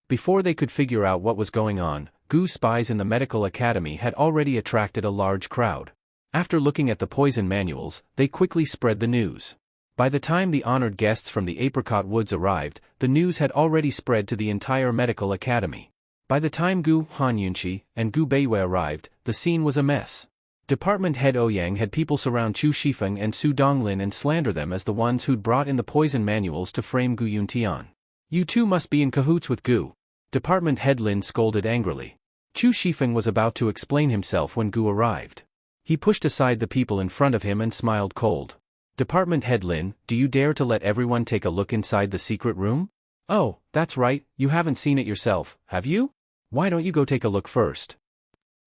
Before they could figure out what was going on, Gu's spies in the medical academy had already attracted a large crowd. After looking at the poison manuals, they quickly spread the news. By the time the honored guests from the Apricot Woods arrived, the news had already spread to the entire medical academy. By the time Gu, Han Yunqi, and Gu Beiyue arrived, the scene was a mess. Department head Ouyang had people surround Chu Shifeng and Su Donglin and slander them as the ones who'd brought in the poison manuals to frame Gu Yuntian. "You two must be in cahoots with Gu." Department head Lin scolded angrily. Chu Shifeng was about to explain himself when Gu arrived. He pushed aside the people in front of him and smiled cold. "Department head Lin, do you dare to let everyone take a look inside the secret room?" "Oh, that's right, you haven't seen it yourself, have you? Why don't you go take a look first?"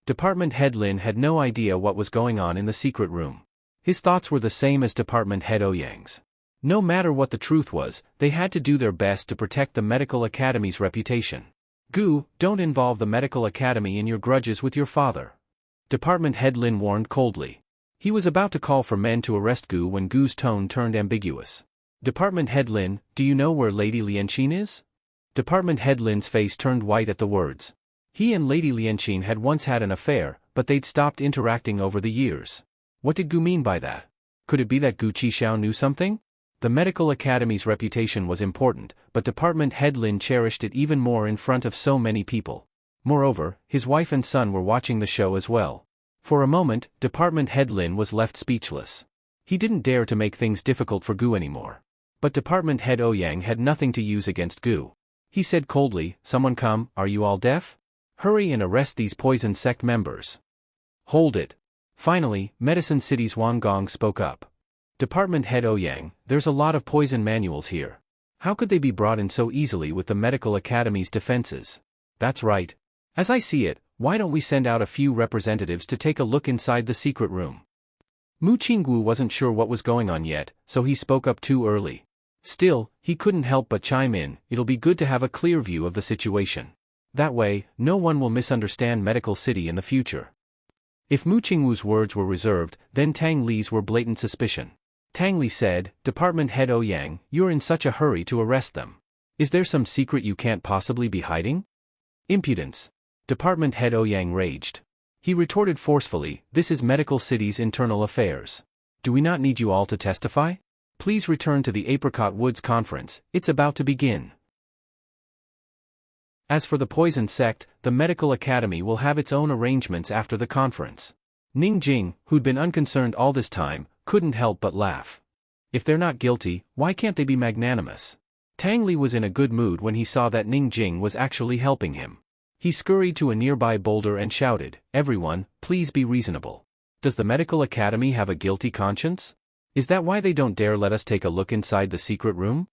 Department head Lin had no idea what was going on in the secret room. His thoughts were the same as Department head Ouyang's. No matter what the truth was, they had to do their best to protect the medical academy's reputation. "Gu, don't involve the medical academy in your grudges with your father," Department head Lin warned coldly. He was about to call for men to arrest Gu when Gu's tone turned ambiguous. "Department head Lin, do you know where Lady Lianqin is?" Department head Lin's face turned white at the words. He and Lady Lianqin had once had an affair, but they'd stopped interacting over the years. What did Gu mean by that? Could it be that Gu Qishao knew something? The medical academy's reputation was important, but Department head Lin cherished it even more in front of so many people. Moreover, his wife and son were watching the show as well. For a moment, Department head Lin was left speechless. He didn't dare to make things difficult for Gu anymore. But Department head Ouyang had nothing to use against Gu. He said coldly, "Someone come, are you all deaf? Hurry and arrest these poison sect members." "Hold it." Finally, Medicine City's Wang Gong spoke up. "Department head Ouyang, there's a lot of poison manuals here. How could they be brought in so easily with the medical academy's defenses?" "That's right. As I see it, why don't we send out a few representatives to take a look inside the secret room?" Mu Qinggu wasn't sure what was going on yet, so he spoke up too early. Still, he couldn't help but chime in, "It'll be good to have a clear view of the situation. That way, no one will misunderstand Medical City in the future." If Mu Qingwu's words were reserved, then Tang Li's were blatant suspicion. Tang Li said, "Department head Ouyang, you're in such a hurry to arrest them. Is there some secret you can't possibly be hiding?" "Impudence!" Department head Ouyang raged. He retorted forcefully, "This is Medical City's internal affairs. Do we not need you all to testify? Please return to the Apricot Woods conference, it's about to begin." As for the poison sect, the medical academy will have its own arrangements after the conference. Ning Jing, who'd been unconcerned all this time, couldn't help but laugh. If they're not guilty, why can't they be magnanimous? Tang Li was in a good mood when he saw that Ning Jing was actually helping him. He scurried to a nearby boulder and shouted, "Everyone, please be reasonable. Does the medical academy have a guilty conscience? Is that why they don't dare let us take a look inside the secret room?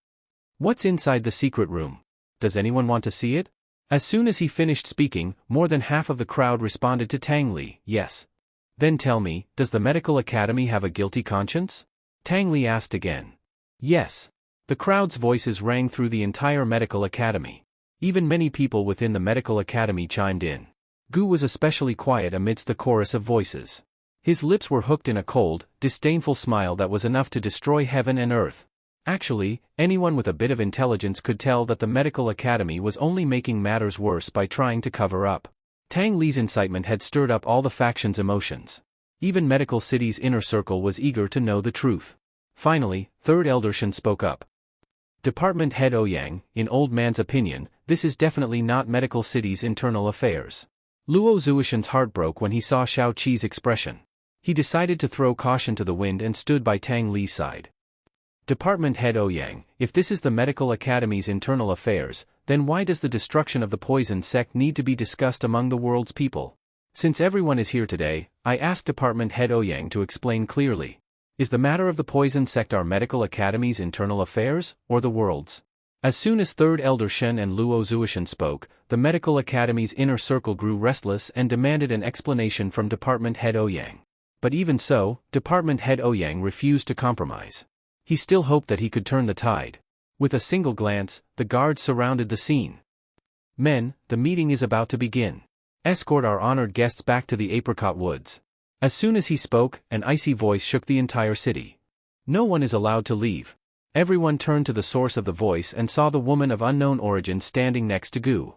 What's inside the secret room? Does anyone want to see it? As soon as he finished speaking, more than half of the crowd responded to Tang Li, yes. Then tell me, does the medical academy have a guilty conscience? Tang Li asked again. Yes. The crowd's voices rang through the entire medical academy. Even many people within the medical academy chimed in. Gu was especially quiet amidst the chorus of voices. His lips were hooked in a cold, disdainful smile that was enough to destroy heaven and earth. Actually, anyone with a bit of intelligence could tell that the medical academy was only making matters worse by trying to cover up. Tang Li's incitement had stirred up all the factions' emotions. Even Medical City's inner circle was eager to know the truth. Finally, Third Elder Shen spoke up. Department Head Ouyang, in Old Man's opinion, this is definitely not Medical City's internal affairs. Luo Zuishan's heart broke when he saw Shao Qi's expression. He decided to throw caution to the wind and stood by Tang Li's side. Department Head Ouyang, if this is the Medical Academy's internal affairs, then why does the destruction of the poison sect need to be discussed among the world's people? Since everyone is here today, I ask Department Head Ouyang to explain clearly. Is the matter of the poison sect our Medical Academy's internal affairs, or the world's? As soon as Third Elder Shen and Luo Zuishan spoke, the Medical Academy's inner circle grew restless and demanded an explanation from Department Head Ouyang. But even so, Department Head Ouyang refused to compromise. He still hoped that he could turn the tide. With a single glance, the guards surrounded the scene. Men, the meeting is about to begin. Escort our honored guests back to the apricot woods. As soon as he spoke, an icy voice shook the entire city. No one is allowed to leave. Everyone turned to the source of the voice and saw the woman of unknown origin standing next to Gu.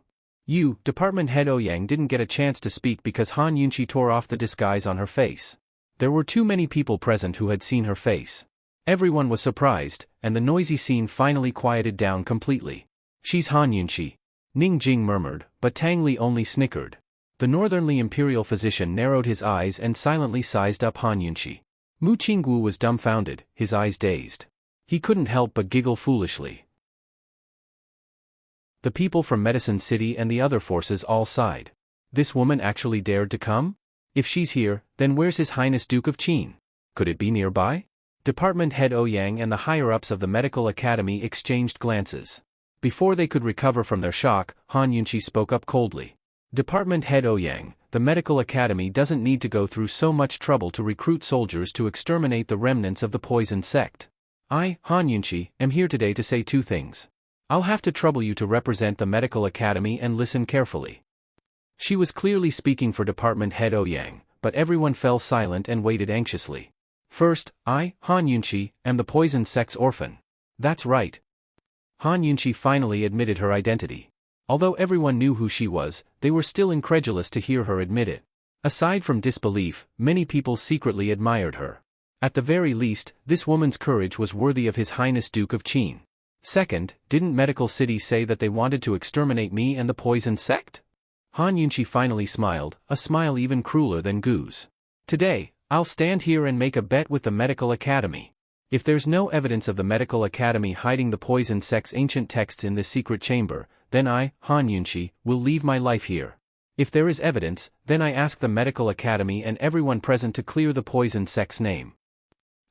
Department Head Ouyang didn't get a chance to speak because Han Yunqi tore off the disguise on her face. There were too many people present who had seen her face. Everyone was surprised, and the noisy scene finally quieted down completely. She's Han Yunqi. Ning Jing murmured, but Tang Li only snickered. The northernly imperial physician narrowed his eyes and silently sized up Han Yunqi. Mu Qinggu was dumbfounded, his eyes dazed. He couldn't help but giggle foolishly. The people from Medicine City and the other forces all sighed. This woman actually dared to come? If she's here, then where's His Highness Duke of Qin? Could it be nearby? Department Head Ouyang and the higher-ups of the Medical Academy exchanged glances. Before they could recover from their shock, Han Yunqi spoke up coldly. Department Head Ouyang, the Medical Academy doesn't need to go through so much trouble to recruit soldiers to exterminate the remnants of the poison sect. I, Han Yunqi, am here today to say two things. I'll have to trouble you to represent the Medical Academy and listen carefully. She was clearly speaking for Department Head Ouyang, but everyone fell silent and waited anxiously. First, I, Han Yunqi, am the poison sect's orphan. That's right. Han Yunqi finally admitted her identity. Although everyone knew who she was, they were still incredulous to hear her admit it. Aside from disbelief, many people secretly admired her. At the very least, this woman's courage was worthy of His Highness Duke of Qin. Second, didn't Medical City say that they wanted to exterminate me and the poison sect? Han Yunqi finally smiled, a smile even crueler than Gu's. Today, I'll stand here and make a bet with the Medical Academy. If there's no evidence of the Medical Academy hiding the poison sect's ancient texts in this secret chamber, then I, Han Yunqi, will leave my life here. If there is evidence, then I ask the Medical Academy and everyone present to clear the poison sect's name.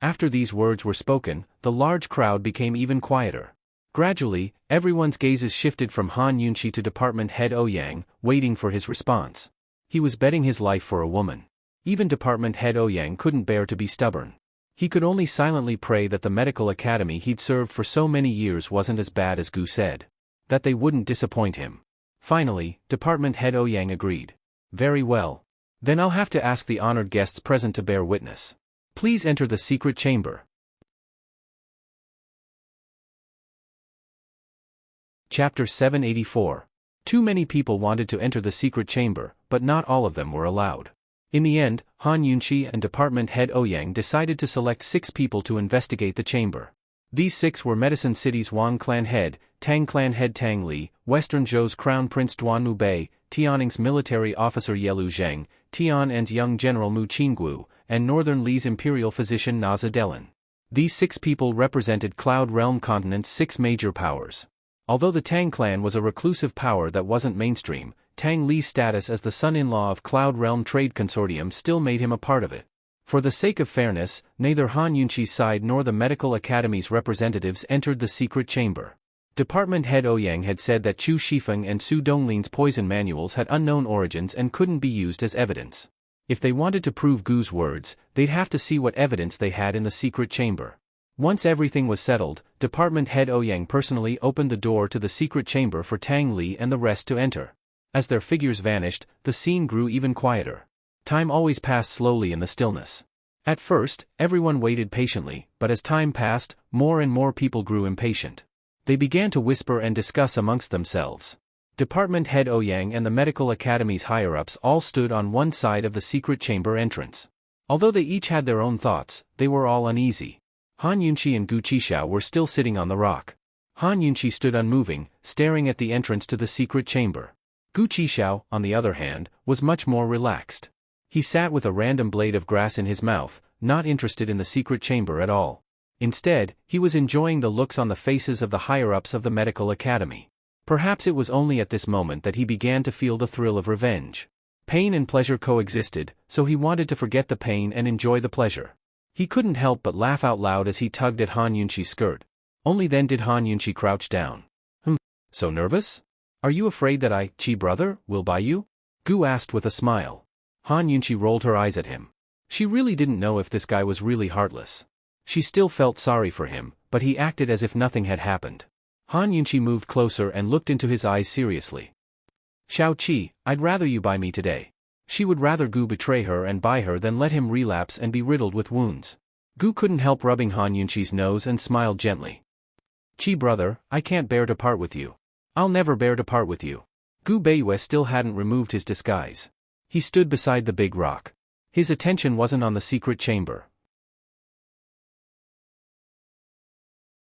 After these words were spoken, the large crowd became even quieter. Gradually, everyone's gazes shifted from Han Yunqi to Department Head Ouyang, waiting for his response. He was betting his life for a woman. Even Department Head Ouyang couldn't bear to be stubborn. He could only silently pray that the Medical Academy he'd served for so many years wasn't as bad as Gu said. That they wouldn't disappoint him. Finally, Department Head Ouyang agreed. Very well. Then I'll have to ask the honored guests present to bear witness. Please enter the secret chamber. Chapter 784. Too many people wanted to enter the secret chamber, but not all of them were allowed. In the end, Han Yunqi and Department Head Ouyang decided to select 6 people to investigate the chamber. These 6 were Medicine City's Wang Clan Head, Tang Clan Head Tang Li, Western Zhou's Crown Prince Duan Mubei, Tianning's military officer Yelu Zheng, Tian'an's young general Mu Qinggu, and Northern Li's imperial physician Naza Delin. These 6 people represented Cloud Realm Continent's 6 major powers. Although the Tang clan was a reclusive power that wasn't mainstream, Tang Li's status as the son-in-law of Cloud Realm Trade Consortium still made him a part of it. For the sake of fairness, neither Han Yunqi's side nor the Medical Academy's representatives entered the secret chamber. Department head Ouyang had said that Chu Shifeng and Su Donglin's poison manuals had unknown origins and couldn't be used as evidence. If they wanted to prove Gu's words, they'd have to see what evidence they had in the secret chamber. Once everything was settled, Department head Ouyang personally opened the door to the secret chamber for Tang Li and the rest to enter. As their figures vanished, the scene grew even quieter. Time always passed slowly in the stillness. At first, everyone waited patiently, but as time passed, more and more people grew impatient. They began to whisper and discuss amongst themselves. Department head Ouyang and the Medical Academy's higher-ups all stood on one side of the secret chamber entrance. Although they each had their own thoughts, they were all uneasy. Han Yunqi and Gu Qishao were still sitting on the rock. Han Yunqi stood unmoving, staring at the entrance to the secret chamber. Gu Qishao, on the other hand, was much more relaxed. He sat with a random blade of grass in his mouth, not interested in the secret chamber at all. Instead, he was enjoying the looks on the faces of the higher-ups of the Medical Academy. Perhaps it was only at this moment that he began to feel the thrill of revenge. Pain and pleasure coexisted, so he wanted to forget the pain and enjoy the pleasure. He couldn't help but laugh out loud as he tugged at Han Yunqi's skirt. Only then did Han Yunqi crouch down. So nervous? Are you afraid that I, Qi brother, will buy you? Gu asked with a smile. Han Yunqi rolled her eyes at him. She really didn't know if this guy was really heartless. She still felt sorry for him, but he acted as if nothing had happened. Han Yunqi moved closer and looked into his eyes seriously. Xiao Qi, I'd rather you buy me today. She would rather Gu betray her and buy her than let him relapse and be riddled with wounds. Gu couldn't help rubbing Han Yunqi's nose and smiled gently. Qi brother, I can't bear to part with you. I'll never bear to part with you. Gu Beiyue still hadn't removed his disguise. He stood beside the big rock. His attention wasn't on the secret chamber.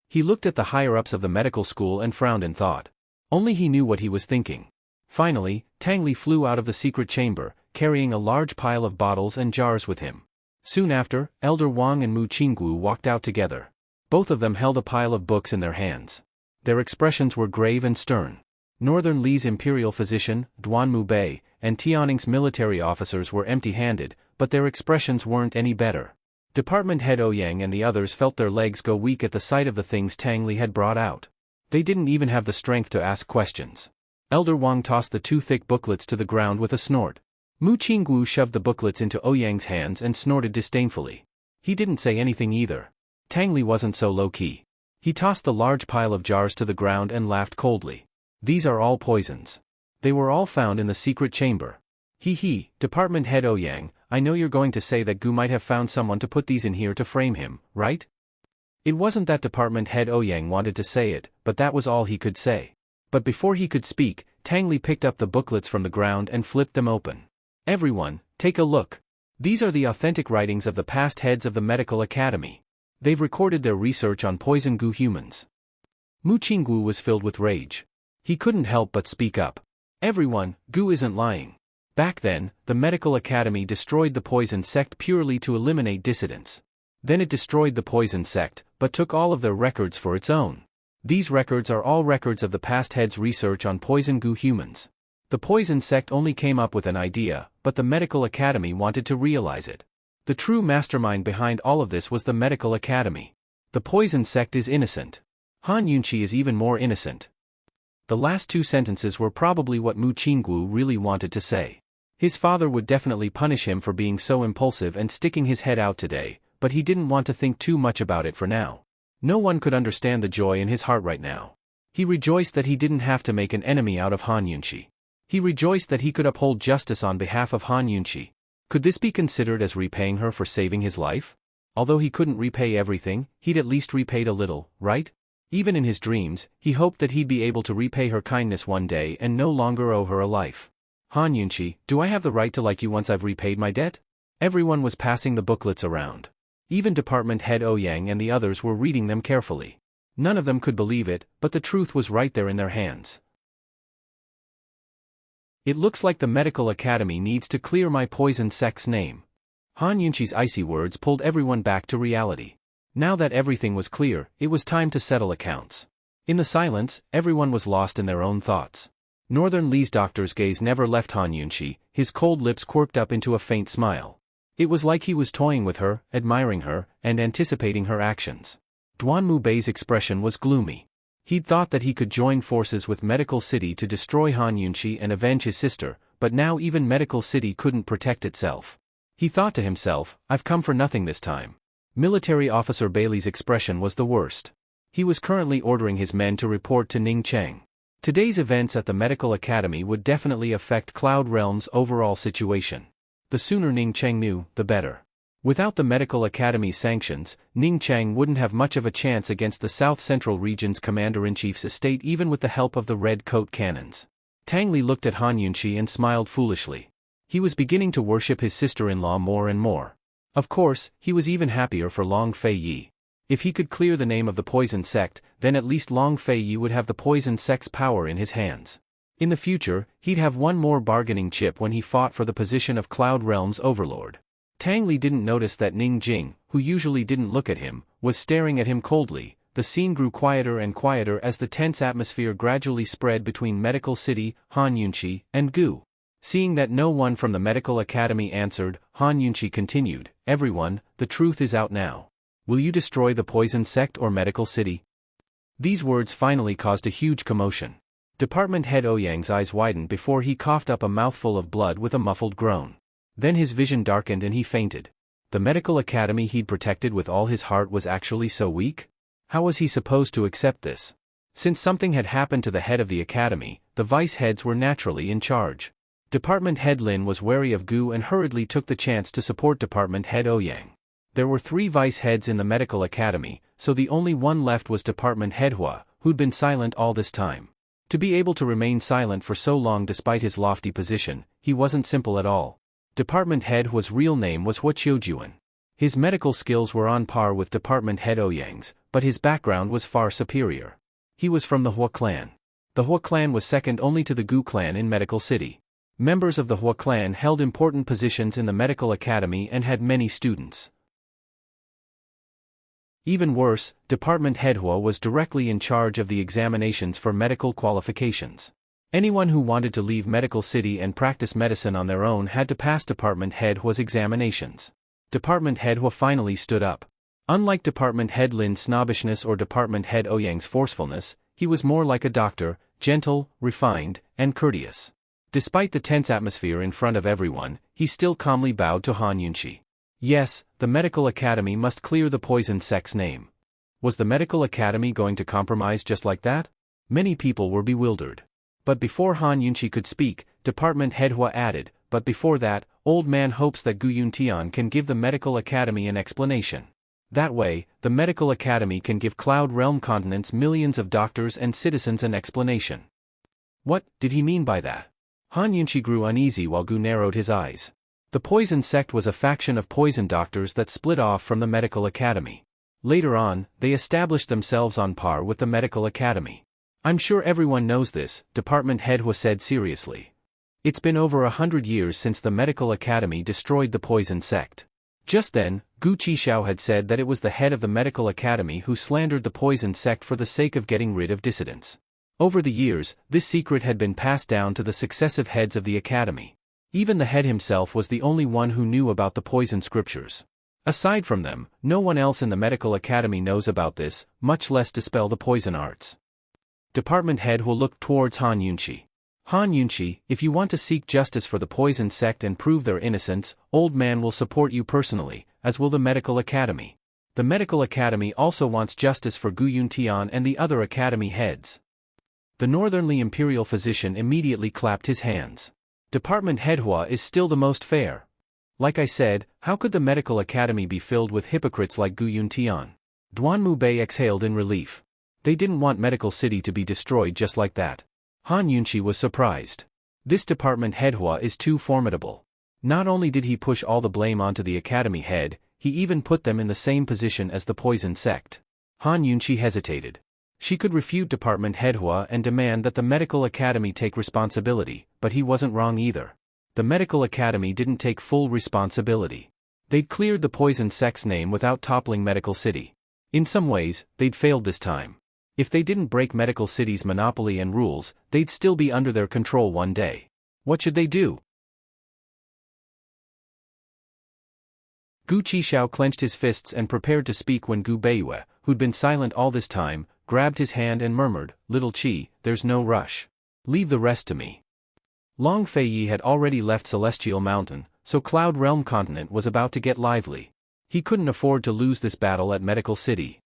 He looked at the higher-ups of the medical school and frowned in thought. Only he knew what he was thinking. Finally, Tang Li flew out of the secret chamber, carrying a large pile of bottles and jars with him. Soon after, Elder Wang and Mu Qinggu walked out together. Both of them held a pile of books in their hands. Their expressions were grave and stern. Northern Li's imperial physician, Duan Mubei, and Tianning's military officers were empty-handed, but their expressions weren't any better. Department head Ouyang and the others felt their legs go weak at the sight of the things Tang Li had brought out. They didn't even have the strength to ask questions. Elder Wang tossed the two thick booklets to the ground with a snort. Mu Qinggu shoved the booklets into Ouyang's hands and snorted disdainfully. He didn't say anything either. Tang Li wasn't so low-key. He tossed the large pile of jars to the ground and laughed coldly. These are all poisons. They were all found in the secret chamber. He, Department head Ouyang, I know you're going to say that Gu might have found someone to put these in here to frame him, right? It wasn't that Department head Ouyang wanted to say it, but that was all he could say. But before he could speak, Tang Li picked up the booklets from the ground and flipped them open. Everyone, take a look. These are the authentic writings of the past heads of the Medical Academy. They've recorded their research on poison Gu humans. Mu Qinggu was filled with rage. He couldn't help but speak up. Everyone, Gu isn't lying. Back then, the Medical Academy destroyed the poison sect purely to eliminate dissidents. Then it destroyed the poison sect, but took all of their records for its own. These records are all records of the past head's research on poison Gu humans. The poison sect only came up with an idea, but the Medical Academy wanted to realize it. The true mastermind behind all of this was the Medical Academy. The poison sect is innocent. Han Yunqi is even more innocent. The last two sentences were probably what Mu Qinggu really wanted to say. His father would definitely punish him for being so impulsive and sticking his head out today, but he didn't want to think too much about it for now. No one could understand the joy in his heart right now. He rejoiced that he didn't have to make an enemy out of Han Yunqi. He rejoiced that he could uphold justice on behalf of Han Yunqi. Could this be considered as repaying her for saving his life? Although he couldn't repay everything, he'd at least repaid a little, right? Even in his dreams, he hoped that he'd be able to repay her kindness one day and no longer owe her a life. Han Yunqi, do I have the right to like you once I've repaid my debt? Everyone was passing the booklets around. Even Department head Ouyang and the others were reading them carefully. None of them could believe it, but the truth was right there in their hands. It looks like the Medical Academy needs to clear my poison sect's name. Han Yunqi's icy words pulled everyone back to reality. Now that everything was clear, it was time to settle accounts. In the silence, everyone was lost in their own thoughts. Northern Li's doctor's gaze never left Han Yunqi, his cold lips quirked up into a faint smile. It was like he was toying with her, admiring her, and anticipating her actions. Duan Mubei's expression was gloomy. He'd thought that he could join forces with Medical City to destroy Han Yunqi and avenge his sister, but now even Medical City couldn't protect itself. He thought to himself, I've come for nothing this time. Military Officer Bailey's expression was the worst. He was currently ordering his men to report to Ning Cheng. Today's events at the Medical Academy would definitely affect Cloud Realm's overall situation. The sooner Ning Cheng knew, the better. Without the Medical Academy's sanctions, Ning Cheng wouldn't have much of a chance against the South Central Region's Commander-in-Chief's estate even with the help of the Red Coat cannons. Tang Li looked at Han Yunqi and smiled foolishly. He was beginning to worship his sister-in-law more and more. Of course, he was even happier for Long Fei Yi. If he could clear the name of the poison sect, then at least Long Fei Yi would have the poison sect's power in his hands. In the future, he'd have one more bargaining chip when he fought for the position of Cloud Realm's overlord. Tang Li didn't notice that Ning Jing, who usually didn't look at him, was staring at him coldly. The scene grew quieter and quieter as the tense atmosphere gradually spread between Medical City, Han Yunqi, and Gu. Seeing that no one from the Medical Academy answered, Han Yunqi continued, everyone, the truth is out now. Will you destroy the poison sect or Medical City? These words finally caused a huge commotion. Department Head Ouyang's eyes widened before he coughed up a mouthful of blood with a muffled groan. Then his vision darkened and he fainted. The Medical Academy he'd protected with all his heart was actually so weak? How was he supposed to accept this? Since something had happened to the head of the academy, the vice heads were naturally in charge. Department Head Lin was wary of Gu and hurriedly took the chance to support Department Head Ouyang. There were 3 vice heads in the Medical Academy, so the only one left was Department Head Hua, who'd been silent all this time. To be able to remain silent for so long despite his lofty position, he wasn't simple at all. Department Head Hua's real name was Hua Qiujuan. His medical skills were on par with Department Head Ouyang's, but his background was far superior. He was from the Hua clan. The Hua clan was second only to the Gu clan in Medical City. Members of the Hua clan held important positions in the Medical Academy and had many students. Even worse, Department Head Hua was directly in charge of the examinations for medical qualifications. Anyone who wanted to leave Medical City and practice medicine on their own had to pass Department Head Hua's examinations. Department Head Hua finally stood up. Unlike Department Head Lin's snobbishness or Department Head Ouyang's forcefulness, he was more like a doctor, gentle, refined, and courteous. Despite the tense atmosphere in front of everyone, he still calmly bowed to Han Yunqi. Yes, the Medical Academy must clear the poison sect's name. Was the Medical Academy going to compromise just like that? Many people were bewildered. But before Han Yunqi could speak, Department Head Hua added, but before that, Old Man hopes that Gu Yuntian can give the Medical Academy an explanation. That way, the Medical Academy can give Cloud Realm continent's millions of doctors and citizens an explanation. What did he mean by that? Han Yunqi grew uneasy while Gu narrowed his eyes. The poison sect was a faction of poison doctors that split off from the Medical Academy. Later on, they established themselves on par with the Medical Academy. I'm sure everyone knows this, Department Head Hua said seriously. It's been over 100 years since the Medical Academy destroyed the poison sect. Just then, Gu Qixiao had said that it was the head of the Medical Academy who slandered the poison sect for the sake of getting rid of dissidents. Over the years, this secret had been passed down to the successive heads of the academy. Even the head himself was the only one who knew about the poison scriptures. Aside from them, no one else in the Medical Academy knows about this, much less dispel the poison arts. Department Head will look towards Han Yunqi. Han Yunqi, if you want to seek justice for the poison sect and prove their innocence, Old Man will support you personally, as will the Medical Academy. The Medical Academy also wants justice for Gu Yuntian and the other academy heads. The Northernly Imperial physician immediately clapped his hands. Department Head Hua is still the most fair. Like I said, how could the Medical Academy be filled with hypocrites like Gu Yuntian? Duanmu Bei exhaled in relief. They didn't want Medical City to be destroyed just like that. Han Yunqi was surprised. This Department Head Hua is too formidable. Not only did he push all the blame onto the academy head, he even put them in the same position as the poison sect. Han Yunqi hesitated. She could refute Department Head Hua and demand that the Medical Academy take responsibility, but he wasn't wrong either. The Medical Academy didn't take full responsibility. They'd cleared the poison sect's name without toppling Medical City. In some ways, they'd failed this time. If they didn't break Medical City's monopoly and rules, they'd still be under their control one day. What should they do? Gu Qixiao clenched his fists and prepared to speak when Gu Beiyue, who'd been silent all this time, grabbed his hand and murmured, "Little Chi, there's no rush. Leave the rest to me." Long Feiyi had already left Celestial Mountain, so Cloud Realm Continent was about to get lively. He couldn't afford to lose this battle at Medical City.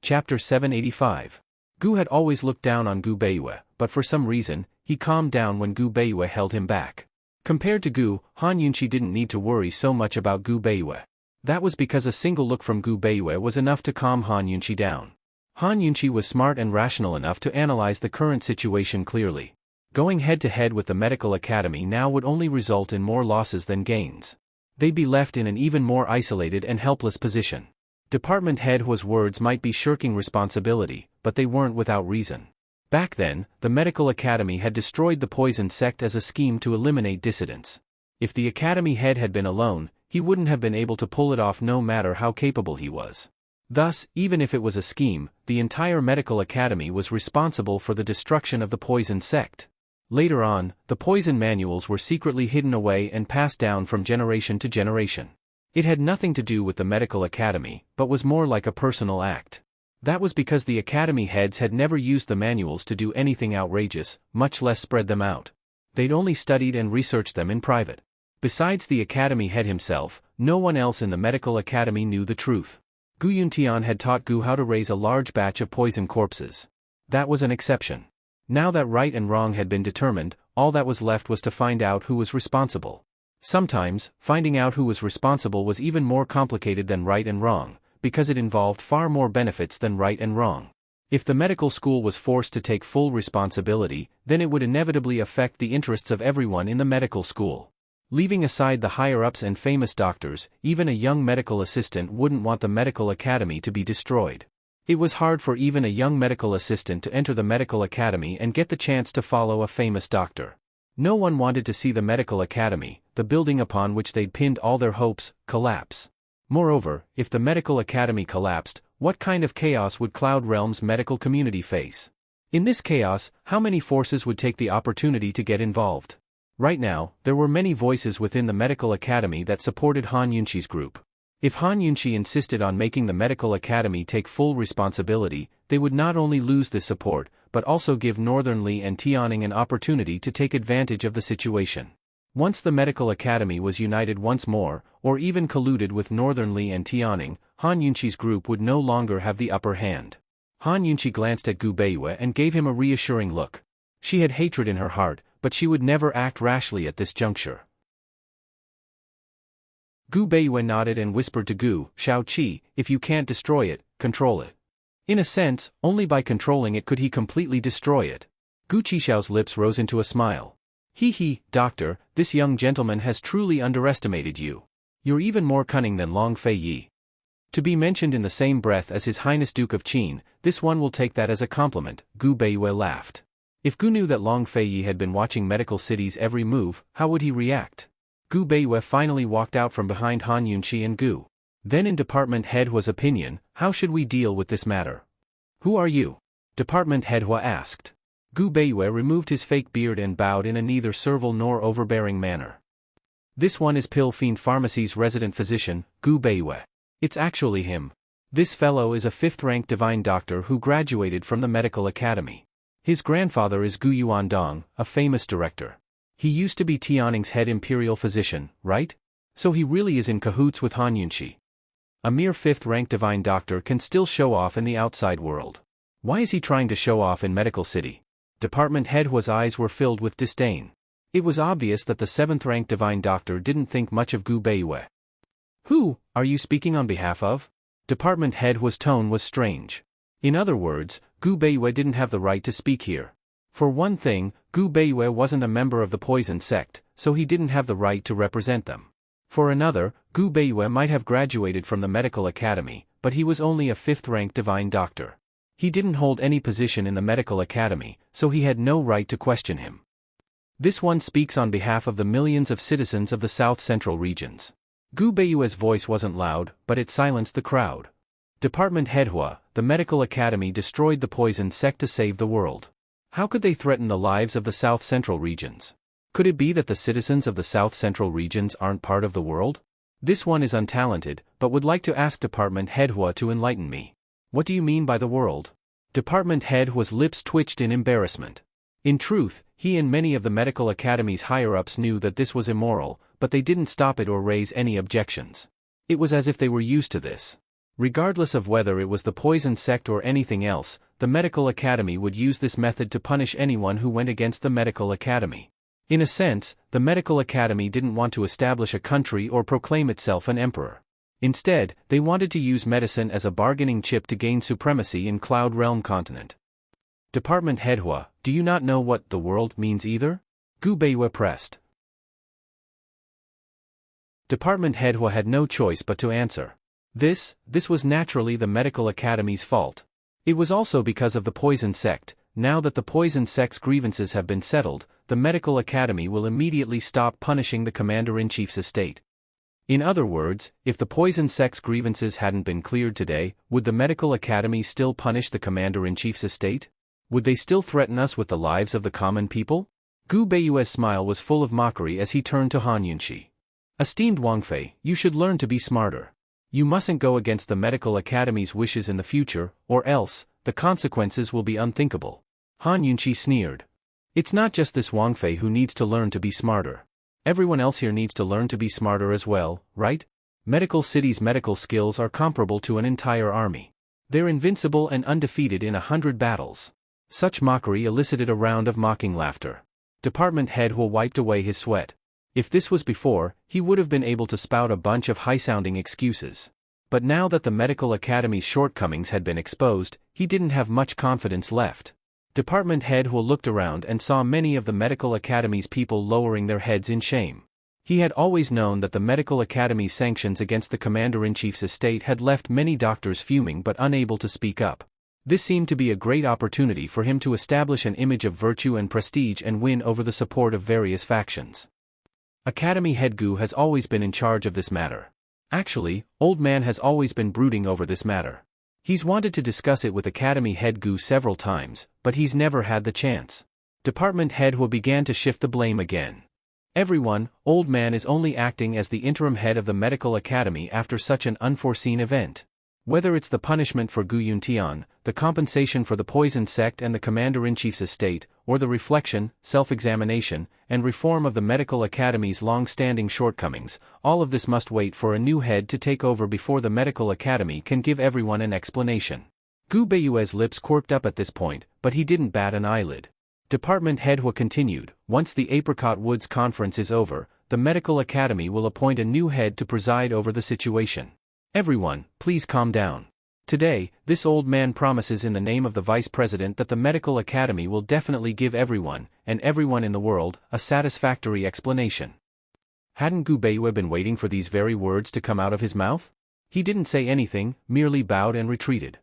Chapter 785. Gu had always looked down on Gu Beiyue, but for some reason, he calmed down when Gu Beiyue held him back. Compared to Gu, Han Yunqi didn't need to worry so much about Gu Beiyue. That was because a single look from Gu Beiyue was enough to calm Han Yunqi down. Han Yunqi was smart and rational enough to analyze the current situation clearly. Going head-to-head with the Medical Academy now would only result in more losses than gains. They'd be left in an even more isolated and helpless position. Department Head Hua's words might be shirking responsibility, but they weren't without reason. Back then, the Medical Academy had destroyed the poison sect as a scheme to eliminate dissidents. If the Academy head had been alone, he wouldn't have been able to pull it off no matter how capable he was. Thus, even if it was a scheme, the entire Medical Academy was responsible for the destruction of the poison sect. Later on, the poison manuals were secretly hidden away and passed down from generation to generation. It had nothing to do with the Medical Academy, but was more like a personal act. That was because the Academy heads had never used the manuals to do anything outrageous, much less spread them out. They'd only studied and researched them in private. Besides the Academy head himself, no one else in the Medical Academy knew the truth. Gu Yuntian had taught Gu how to raise a large batch of poison corpses. That was an exception. Now that right and wrong had been determined, all that was left was to find out who was responsible. Sometimes, finding out who was responsible was even more complicated than right and wrong, because it involved far more benefits than right and wrong. If the medical school was forced to take full responsibility, then it would inevitably affect the interests of everyone in the medical school. Leaving aside the higher-ups and famous doctors, even a young medical assistant wouldn't want the medical academy to be destroyed. It was hard for even a young medical assistant to enter the medical academy and get the chance to follow a famous doctor. No one wanted to see the medical academy, the building upon which they'd pinned all their hopes, collapse. Moreover, if the medical academy collapsed, what kind of chaos would Cloud Realm's medical community face? In this chaos, how many forces would take the opportunity to get involved? Right now, there were many voices within the medical academy that supported Han Yunqi's group. If Han Yunqi insisted on making the medical academy take full responsibility, they would not only lose this support, but also give Northern Li and Tianning an opportunity to take advantage of the situation. Once the medical academy was united once more, or even colluded with Northern Li and Tianning, Han Yunqi's group would no longer have the upper hand. Han Yunqi glanced at Gu Beiyue and gave him a reassuring look. She had hatred in her heart, but she would never act rashly at this juncture. Gu Beiyue nodded and whispered to Gu Shaoqi, "If you can't destroy it, control it." In a sense, only by controlling it could he completely destroy it. Gu Qixiao's lips rose into a smile. "He, doctor, this young gentleman has truly underestimated you. You're even more cunning than Long Feiyi." To be mentioned in the same breath as His Highness Duke of Qin, this one will take that as a compliment, Gu Beiyue laughed. If Gu knew that Long Feiyi had been watching Medical City's every move, how would he react? Gu Beiyue finally walked out from behind Han Yunqi and Gu. Then in Department Head Hua's opinion, how should we deal with this matter? "Who are you?" Department Head Hua asked. Gu Beiyue removed his fake beard and bowed in a neither servile nor overbearing manner. "This one is Pill Fiend Pharmacy's resident physician, Gu Beiyue. It's actually him. This fellow is a 5th-ranked divine doctor who graduated from the medical academy. His grandfather is Gu Yuandong, a famous director. He used to be Tianning's head imperial physician, right? So he really is in cahoots with Han Yunqi. A mere 5th-ranked divine doctor can still show off in the outside world. Why is he trying to show off in Medical City?" Department Head Hua's eyes were filled with disdain. It was obvious that the 7th-ranked divine doctor didn't think much of Gu Beiyue. "Who are you speaking on behalf of?" Department Head Hua's tone was strange. In other words, Gu Beiyue didn't have the right to speak here. For one thing, Gu Beiyue wasn't a member of the poison sect, so he didn't have the right to represent them. For another, Gu Beiyue might have graduated from the medical academy, but he was only a 5th-ranked divine doctor. He didn't hold any position in the medical academy, so he had no right to question him. This one speaks on behalf of the millions of citizens of the South Central regions. Gu Beiyue's voice wasn't loud, but it silenced the crowd. Department Head Hua, the medical academy destroyed the poison sect to save the world. How could they threaten the lives of the South Central regions? Could it be that the citizens of the South Central regions aren't part of the world? This one is untalented, but would like to ask Department Head Hua to enlighten me. What do you mean by the world? Department Head Hua's lips twitched in embarrassment. In truth, he and many of the medical academy's higher-ups knew that this was immoral, but they didn't stop it or raise any objections. It was as if they were used to this. Regardless of whether it was the poison sect or anything else, the medical academy would use this method to punish anyone who went against the medical academy. In a sense, the medical academy didn't want to establish a country or proclaim itself an emperor. Instead, they wanted to use medicine as a bargaining chip to gain supremacy in Cloud Realm continent. Department Head Hua, do you not know what the world means either? Gu Beiyue pressed. Department Head Hua had no choice but to answer. This was naturally the medical academy's fault. It was also because of the poison sect. Now that the poison sect's grievances have been settled, the medical academy will immediately stop punishing the commander-in-chief's estate. In other words, if the poison sect's grievances hadn't been cleared today, would the medical academy still punish the commander-in-chief's estate? Would they still threaten us with the lives of the common people? Gu Beiyue's smile was full of mockery as he turned to Han Yunqi. Esteemed Wangfei, you should learn to be smarter. You mustn't go against the medical academy's wishes in the future, or else, the consequences will be unthinkable. Han Yunqi sneered. It's not just this Wangfei who needs to learn to be smarter. Everyone else here needs to learn to be smarter as well, right? Medical City's medical skills are comparable to an entire army. They're invincible and undefeated in 100 battles. Such mockery elicited a round of mocking laughter. Department Head Hua wiped away his sweat. If this was before, he would have been able to spout a bunch of high-sounding excuses. But now that the medical academy's shortcomings had been exposed, he didn't have much confidence left. Department Head Hua looked around and saw many of the medical academy's people lowering their heads in shame. He had always known that the medical academy's sanctions against the commander-in-chief's estate had left many doctors fuming but unable to speak up. This seemed to be a great opportunity for him to establish an image of virtue and prestige and win over the support of various factions. Academy Head Gu has always been in charge of this matter. Actually, Old Man has always been brooding over this matter. He's wanted to discuss it with Academy Head Gu several times, but he's never had the chance. Department Head Hua began to shift the blame again. Everyone, Old Man is only acting as the interim head of the medical academy after such an unforeseen event. Whether it's the punishment for Gu Yuntian, the compensation for the poison sect and the commander-in-chief's estate, or the reflection, self-examination, and reform of the medical academy's long-standing shortcomings, all of this must wait for a new head to take over before the medical academy can give everyone an explanation. Gu Beiyue's lips quirked up at this point, but he didn't bat an eyelid. Department Head Hua continued, once the Apricot Woods conference is over, the medical academy will appoint a new head to preside over the situation. Everyone, please calm down. Today, this old man promises in the name of the vice president that the medical academy will definitely give everyone, and everyone in the world, a satisfactory explanation. Hadn't Gu Beiyue been waiting for these very words to come out of his mouth? He didn't say anything, merely bowed and retreated.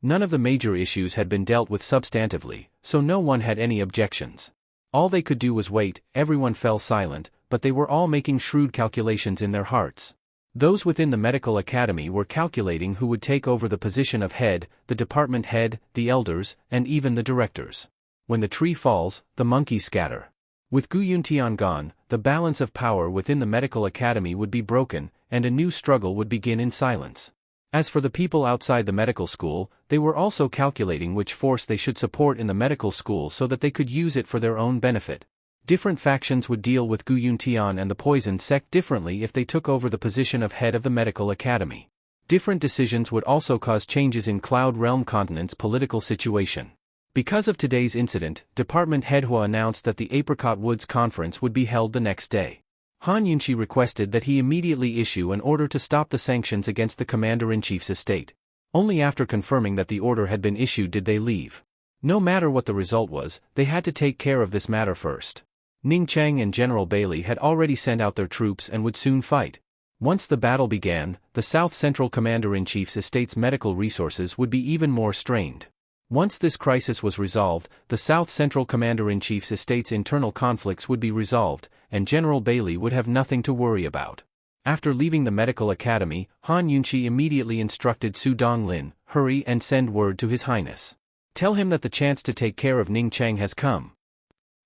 None of the major issues had been dealt with substantively, so no one had any objections. All they could do was wait. Everyone fell silent, but they were all making shrewd calculations in their hearts. Those within the medical academy were calculating who would take over the position of head, the department head, the elders, and even the directors. When the tree falls, the monkeys scatter. With Gu Yuntian gone, the balance of power within the medical academy would be broken, and a new struggle would begin in silence. As for the people outside the medical school, they were also calculating which force they should support in the medical school so that they could use it for their own benefit. Different factions would deal with Gu Yuntian and the poison sect differently if they took over the position of head of the medical academy. Different decisions would also cause changes in Cloud Realm continent's political situation. Because of today's incident, Department Head Hua announced that the Apricot Woods conference would be held the next day. Han Yunqi requested that he immediately issue an order to stop the sanctions against the commander-in-chief's estate. Only after confirming that the order had been issued did they leave. No matter what the result was, they had to take care of this matter first. Ning Chang and General Bailey had already sent out their troops and would soon fight. Once the battle began, the South Central Commander-in-Chief's estate's medical resources would be even more strained. Once this crisis was resolved, the South Central Commander-in-Chief's estate's internal conflicts would be resolved, and General Bailey would have nothing to worry about. After leaving the medical academy, Han Yunqi immediately instructed Su Donglin, hurry and send word to His Highness. Tell him that the chance to take care of Ning Chang has come.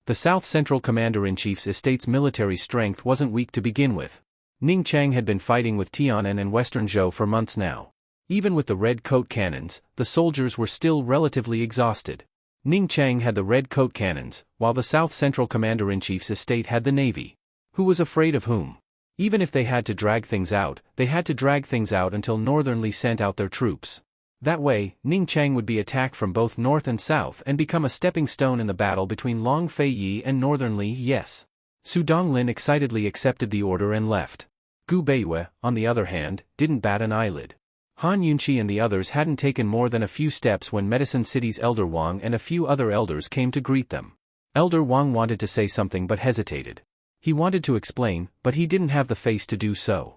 The South Central Commander-in-Chief's estate's military strength wasn't weak to begin with. Ning Chang had been fighting with Tian'an and Western Zhou for months now. Even with the red coat cannons, the soldiers were still relatively exhausted. Ning Chang had the red coat cannons, while the South Central Commander-in-Chief's estate had the navy. Who was afraid of whom? Even if they had to drag things out, they had to drag things out until Northern Li sent out their troops. That way, Ning Chang would be attacked from both north and south and become a stepping stone in the battle between Long Fei Yi and Northern Li. Yes. Su Donglin excitedly accepted the order and left. Gu Beiyue, on the other hand, didn't bat an eyelid. Han Yunqi and the others hadn't taken more than a few steps when Medicine City's Elder Wang and a few other elders came to greet them. Elder Wang wanted to say something but hesitated. He wanted to explain, but he didn't have the face to do so.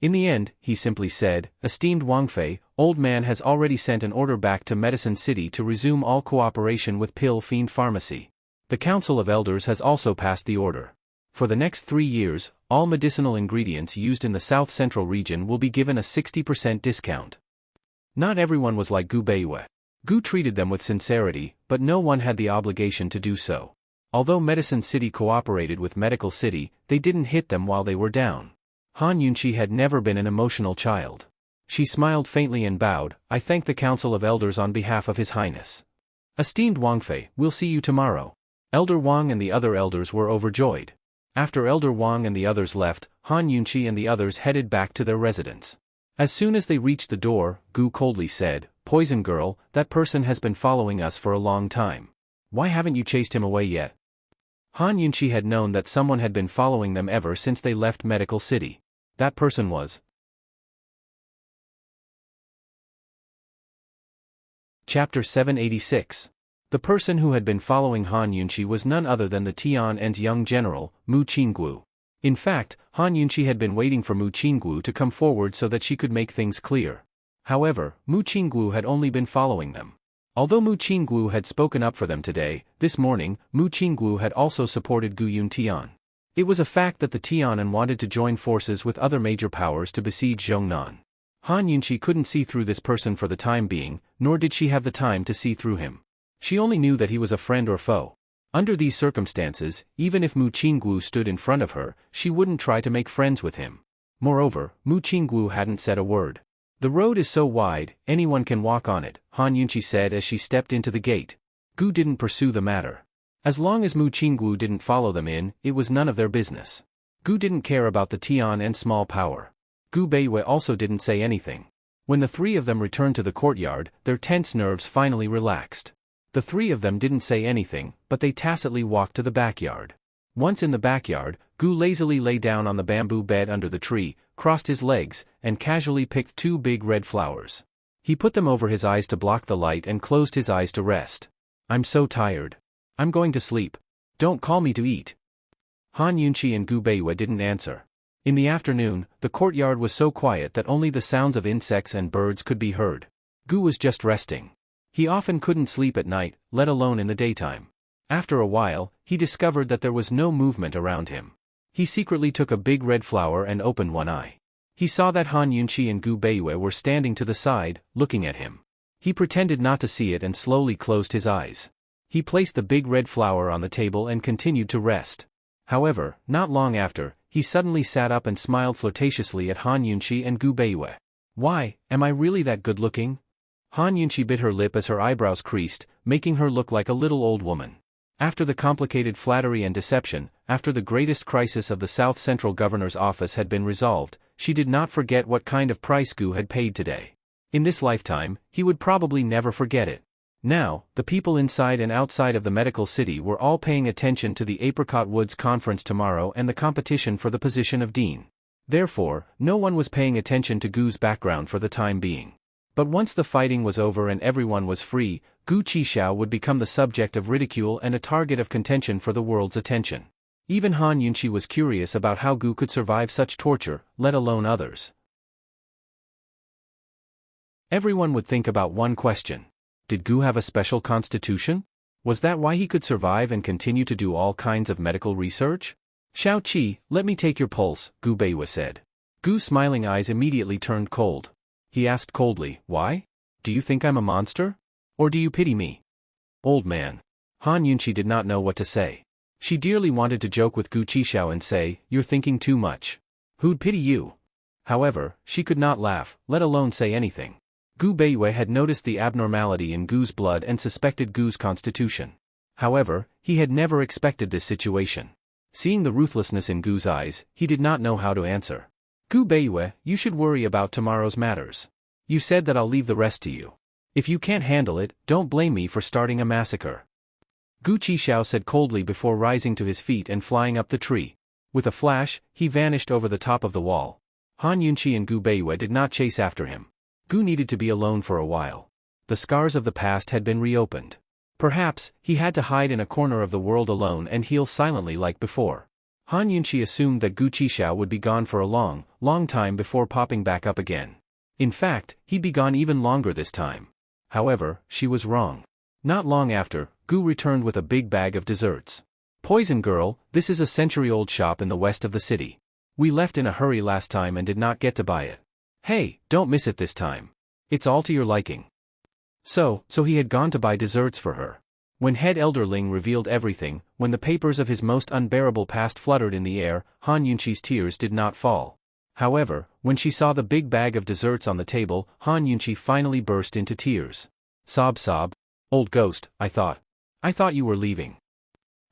In the end, he simply said, "Esteemed Wang Fei, old man has already sent an order back to Medicine City to resume all cooperation with Pill Fiend Pharmacy. The Council of Elders has also passed the order. For the next 3 years, all medicinal ingredients used in the South Central region will be given a 60% discount." Not everyone was like Gu Beiyue. Gu treated them with sincerity, but no one had the obligation to do so. Although Medicine City cooperated with Medical City, they didn't hit them while they were down. Han Yunqi had never been an emotional child. She smiled faintly and bowed, "I thank the Council of Elders on behalf of His Highness. Esteemed Wang Fei, we'll see you tomorrow." Elder Wang and the other elders were overjoyed. After Elder Wang and the others left, Han Yunqi and the others headed back to their residence. As soon as they reached the door, Gu coldly said, "Poison Girl, that person has been following us for a long time. Why haven't you chased him away yet?" Han Yunqi had known that someone had been following them ever since they left Medical City. That person was Chapter 786. The person who had been following Han Yunqi was none other than the Tian'an's young general, Mu Qinggu. In fact, Han Yunqi had been waiting for Mu Qinggu to come forward so that she could make things clear. However, Mu Qinggu had only been following them. Although Mu Qinggu had spoken up for them today, this morning, Mu Qinggu had also supported Gu Yuntian. It was a fact that the Tian'an wanted to join forces with other major powers to besiege Zhongnan. Han Yunqi couldn't see through this person for the time being, nor did she have the time to see through him. She only knew that he was a friend or foe. Under these circumstances, even if Mu Qinggu stood in front of her, she wouldn't try to make friends with him. Moreover, Mu Qinggu hadn't said a word. "The road is so wide, anyone can walk on it," Han Yunqi said as she stepped into the gate. Gu didn't pursue the matter. As long as Mu Qinggu didn't follow them in, it was none of their business. Gu didn't care about the Tian'an small power. Gu Beiyue also didn't say anything. When the three of them returned to the courtyard, their tense nerves finally relaxed. The three of them didn't say anything, but they tacitly walked to the backyard. Once in the backyard, Gu lazily lay down on the bamboo bed under the tree, crossed his legs, and casually picked 2 big red flowers. He put them over his eyes to block the light and closed his eyes to rest. "I'm so tired. I'm going to sleep. Don't call me to eat." Han Yunqi and Gu Beiyue didn't answer. In the afternoon, the courtyard was so quiet that only the sounds of insects and birds could be heard. Gu was just resting. He often couldn't sleep at night, let alone in the daytime. After a while, he discovered that there was no movement around him. He secretly took a big red flower and opened one eye. He saw that Han Yunqi and Gu Beiyue were standing to the side, looking at him. He pretended not to see it and slowly closed his eyes. He placed the big red flower on the table and continued to rest. However, not long after, he suddenly sat up and smiled flirtatiously at Han Yunqi and Gu Beiyue. "Why, am I really that good looking?" Han Yunqi bit her lip as her eyebrows creased, making her look like a little old woman. After the complicated flattery and deception, after the greatest crisis of the South Central Governor's office had been resolved, she did not forget what kind of price Gu had paid today. In this lifetime, he would probably never forget it. Now, the people inside and outside of the medical city were all paying attention to the Apricot Woods conference tomorrow and the competition for the position of dean. Therefore, no one was paying attention to Gu's background for the time being. But once the fighting was over and everyone was free, Gu Qixiao would become the subject of ridicule and a target of contention for the world's attention. Even Han Yunqi was curious about how Gu could survive such torture, let alone others. Everyone would think about one question. Did Gu have a special constitution? Was that why he could survive and continue to do all kinds of medical research? "Xiao Qi, let me take your pulse," Gu Beiyue said. Gu's smiling eyes immediately turned cold. He asked coldly, "Why? Do you think I'm a monster? Or do you pity me?" "Old man." Han Yunqi did not know what to say. She dearly wanted to joke with Gu Qixiao and say, "You're thinking too much. Who'd pity you?" However, she could not laugh, let alone say anything. Gu Beiyue had noticed the abnormality in Gu's blood and suspected Gu's constitution. However, he had never expected this situation. Seeing the ruthlessness in Gu's eyes, he did not know how to answer. "Gu Beiyue, you should worry about tomorrow's matters. You said that I'll leave the rest to you. If you can't handle it, don't blame me for starting a massacre." Gu Qixiao said coldly before rising to his feet and flying up the tree. With a flash, he vanished over the top of the wall. Han Yunqi and Gu Beiyue did not chase after him. Gu needed to be alone for a while. The scars of the past had been reopened. Perhaps, he had to hide in a corner of the world alone and heal silently like before. Han Yunqi assumed that Gu Qixiao would be gone for a long, long time before popping back up again. In fact, he'd be gone even longer this time. However, she was wrong. Not long after, Gu returned with a big bag of desserts. "Poison girl, this is a century-old shop in the west of the city. We left in a hurry last time and did not get to buy it. Hey, don't miss it this time. It's all to your liking." So he had gone to buy desserts for her. When head elder Ling revealed everything, when the papers of his most unbearable past fluttered in the air, Han Yunqi's tears did not fall. However, when she saw the big bag of desserts on the table, Han Yunqi finally burst into tears. Sob. "Old ghost, I thought you were leaving."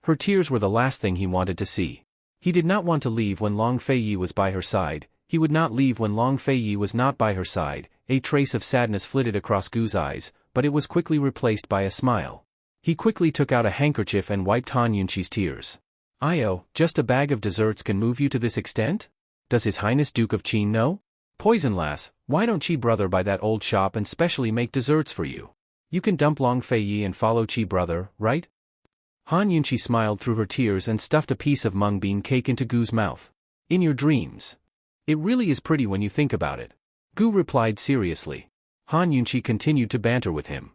Her tears were the last thing he wanted to see. He did not want to leave when Long Feiyi was by her side. He would not leave when Long Feiyi was not by her side. A trace of sadness flitted across Gu's eyes, but it was quickly replaced by a smile. He quickly took out a handkerchief and wiped Han Yunqi's tears. "Io, just a bag of desserts can move you to this extent? Does His Highness Duke of Qin know? Poison lass, why don't Qi brother buy that old shop and specially make desserts for you? You can dump Long Feiyi and follow Qi brother, right?" Han Yunqi smiled through her tears and stuffed a piece of mung bean cake into Gu's mouth. "In your dreams. It really is pretty when you think about it." Gu replied seriously. Han Yunqi continued to banter with him.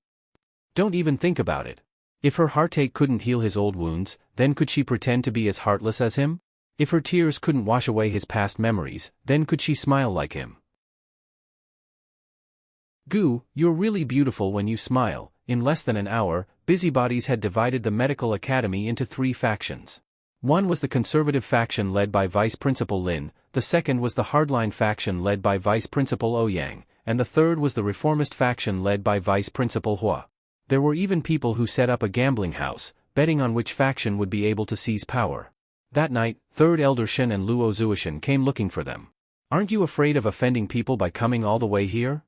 "Don't even think about it. If her heartache couldn't heal his old wounds, then could she pretend to be as heartless as him? If her tears couldn't wash away his past memories, then could she smile like him? Gu, you're really beautiful when you smile." In less than an hour, busybodies had divided the medical academy into 3 factions. One was the conservative faction led by Vice Principal Lin, the second was the hardline faction led by Vice Principal Ouyang, and the third was the reformist faction led by Vice Principal Hua. There were even people who set up a gambling house, betting on which faction would be able to seize power. That night, Third Elder Shen and Luo Zuishan came looking for them. "Aren't you afraid of offending people by coming all the way here?"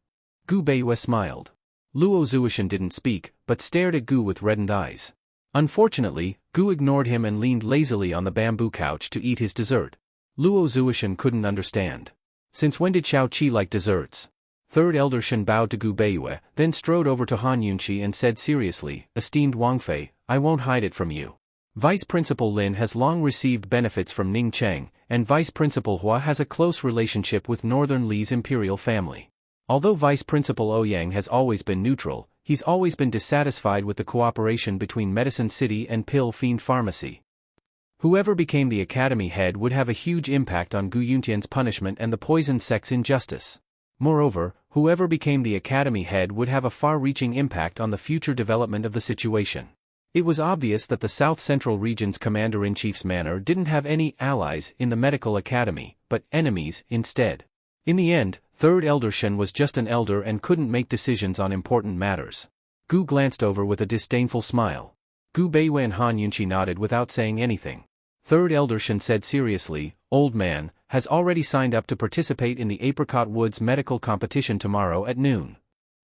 Gu Beiyue smiled. Luo Zuishan didn't speak, but stared at Gu with reddened eyes. Unfortunately, Gu ignored him and leaned lazily on the bamboo couch to eat his dessert. Luo Zuishan couldn't understand. Since when did Xiao Qi like desserts? Third Elder Shen bowed to Gu Beiyue, then strode over to Han Yunqi and said seriously, "Esteemed Wang Fei, I won't hide it from you. Vice Principal Lin has long received benefits from Ning Cheng, and Vice Principal Hua has a close relationship with Northern Li's imperial family. Although Vice Principal Ouyang has always been neutral, he's always been dissatisfied with the cooperation between Medicine City and Pill Fiend Pharmacy. Whoever became the academy head would have a huge impact on Gu Yuntian's punishment and the poison sect's injustice. Moreover, whoever became the academy head would have a far-reaching impact on the future development of the situation." It was obvious that the South Central Region's Commander-in-Chief's manor didn't have any allies in the medical academy, but enemies instead. In the end, Third Elder Shen was just an elder and couldn't make decisions on important matters. Gu glanced over with a disdainful smile. Gu Beiyue and Han Yunqi nodded without saying anything. Third Elder Shen said seriously, "Old man, has already signed up to participate in the Apricot Woods medical competition tomorrow at noon."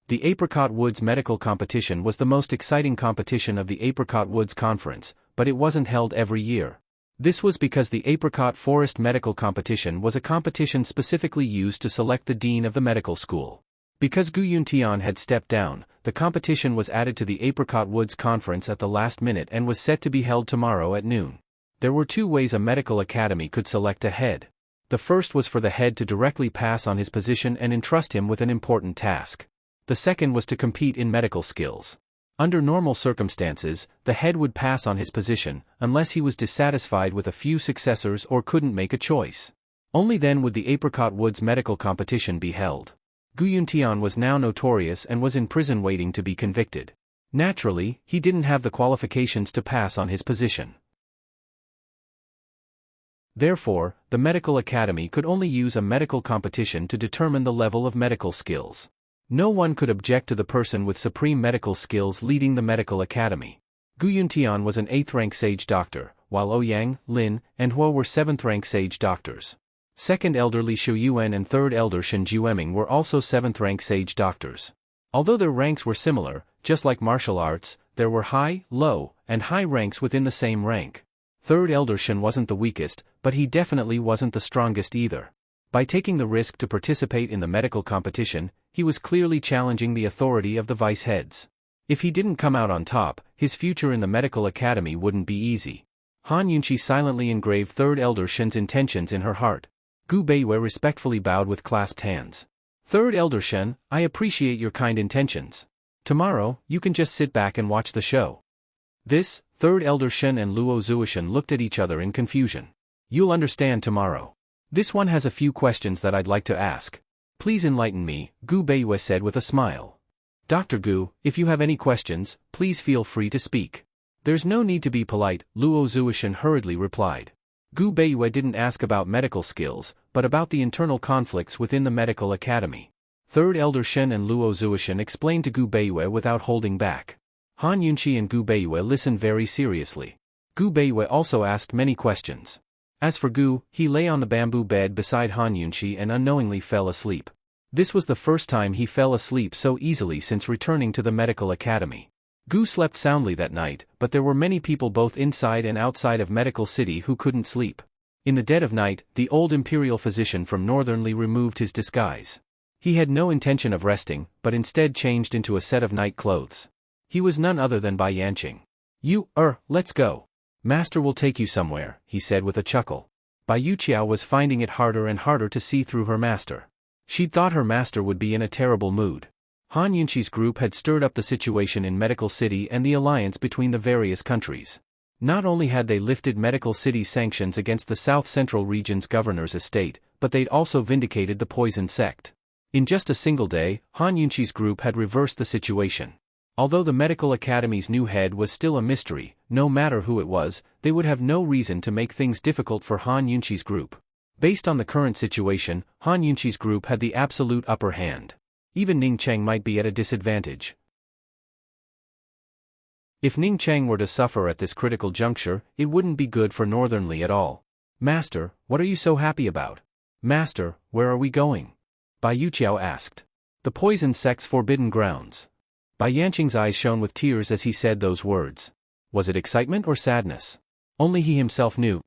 The Apricot Woods medical competition was the most exciting competition of the Apricot Woods Conference, but it wasn't held every year. This was because the Apricot Forest Medical Competition was a competition specifically used to select the dean of the medical school. Because Gu Yuntian had stepped down, the competition was added to the Apricot Woods Conference at the last minute and was set to be held tomorrow at noon. There were 2 ways a medical academy could select a head. The first was for the head to directly pass on his position and entrust him with an important task. The second was to compete in medical skills. Under normal circumstances, the head would pass on his position, unless he was dissatisfied with a few successors or couldn't make a choice. Only then would the Apricot Woods medical competition be held. Gu Yuntian was now notorious and was in prison waiting to be convicted. Naturally, he didn't have the qualifications to pass on his position. Therefore, the medical academy could only use a medical competition to determine the level of medical skills. No one could object to the person with supreme medical skills leading the medical academy. Gu Yuntian was an 8th-rank sage doctor, while Ouyang, Lin, and Huo were 7th-rank sage doctors. Second elder Li Shuyuan and third elder Shen Jueming were also 7th-rank sage doctors. Although their ranks were similar, just like martial arts, there were high, low, and high ranks within the same rank. Third elder Shen wasn't the weakest, but he definitely wasn't the strongest either. By taking the risk to participate in the medical competition, he was clearly challenging the authority of the vice heads. If he didn't come out on top, his future in the medical academy wouldn't be easy. Han Yunqi silently engraved third elder Shen's intentions in her heart. Gu Beiyue respectfully bowed with clasped hands. Third elder Shen, I appreciate your kind intentions. Tomorrow, you can just sit back and watch the show. This, third elder Shen and Luo Zuishan looked at each other in confusion. You'll understand tomorrow. This one has a few questions that I'd like to ask. Please enlighten me, Gu Beiyue said with a smile. Dr. Gu, if you have any questions, please feel free to speak. There's no need to be polite, Luo Zuishan hurriedly replied. Gu Beiyue didn't ask about medical skills, but about the internal conflicts within the medical academy. Third elder Shen and Luo Zuishan explained to Gu Beiyue without holding back. Han Yunqi and Gu Beiyue listened very seriously. Gu Beiyue also asked many questions. As for Gu, he lay on the bamboo bed beside Han Yunqi and unknowingly fell asleep. This was the first time he fell asleep so easily since returning to the medical academy. Gu slept soundly that night, but there were many people both inside and outside of Medical City who couldn't sleep. In the dead of night, the old imperial physician from Northern Li removed his disguise. He had no intention of resting, but instead changed into a set of night clothes. He was none other than Bai Yanqing. Let's go. Master will take you somewhere, he said with a chuckle. Bai Yuqiao was finding it harder and harder to see through her master. She'd thought her master would be in a terrible mood. Han Yunqi's group had stirred up the situation in Medical City and the alliance between the various countries. Not only had they lifted Medical City's sanctions against the South Central region's governor's estate, but they'd also vindicated the poison sect. In just a single day, Han Yunqi's group had reversed the situation. Although the Medical Academy's new head was still a mystery, no matter who it was, they would have no reason to make things difficult for Han Yunqi's group. Based on the current situation, Han Yunqi's group had the absolute upper hand. Even Ning Cheng might be at a disadvantage. If Ning Cheng were to suffer at this critical juncture, it wouldn't be good for Northern Li at all. Master, what are you so happy about? Master, where are we going? Bai Yuqiao asked. The poison sect's forbidden grounds. Bai Yanqing's eyes shone with tears as he said those words. Was it excitement or sadness? Only he himself knew.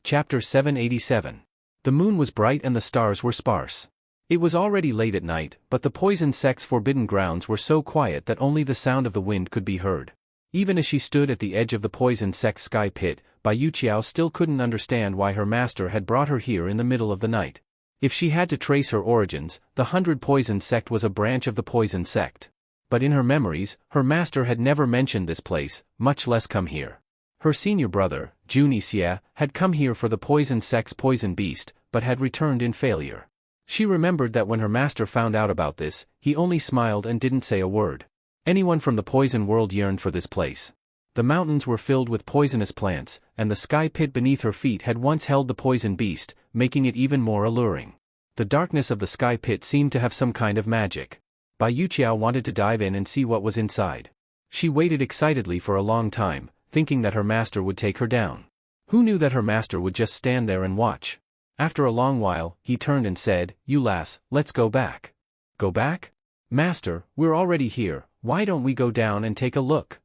Chapter 787. The moon was bright and the stars were sparse. It was already late at night, but the poison sect's forbidden grounds were so quiet that only the sound of the wind could be heard. Even as she stood at the edge of the poison sect's sky pit, Bai Yuqiao still couldn't understand why her master had brought her here in the middle of the night. If she had to trace her origins, the 100 Poison Sect was a branch of the Poison Sect. But in her memories, her master had never mentioned this place, much less come here. Her senior brother, Jun Xie, had come here for the Poison Sect's poison beast, but had returned in failure. She remembered that when her master found out about this, he only smiled and didn't say a word. Anyone from the poison world yearned for this place. The mountains were filled with poisonous plants, and the sky pit beneath her feet had once held the poison beast, making it even more alluring. The darkness of the sky pit seemed to have some kind of magic. Bai Yuqiao wanted to dive in and see what was inside. She waited excitedly for a long time, thinking that her master would take her down. Who knew that her master would just stand there and watch? After a long while, he turned and said, "You lass, let's go back." Go back? Master, we're already here, why don't we go down and take a look?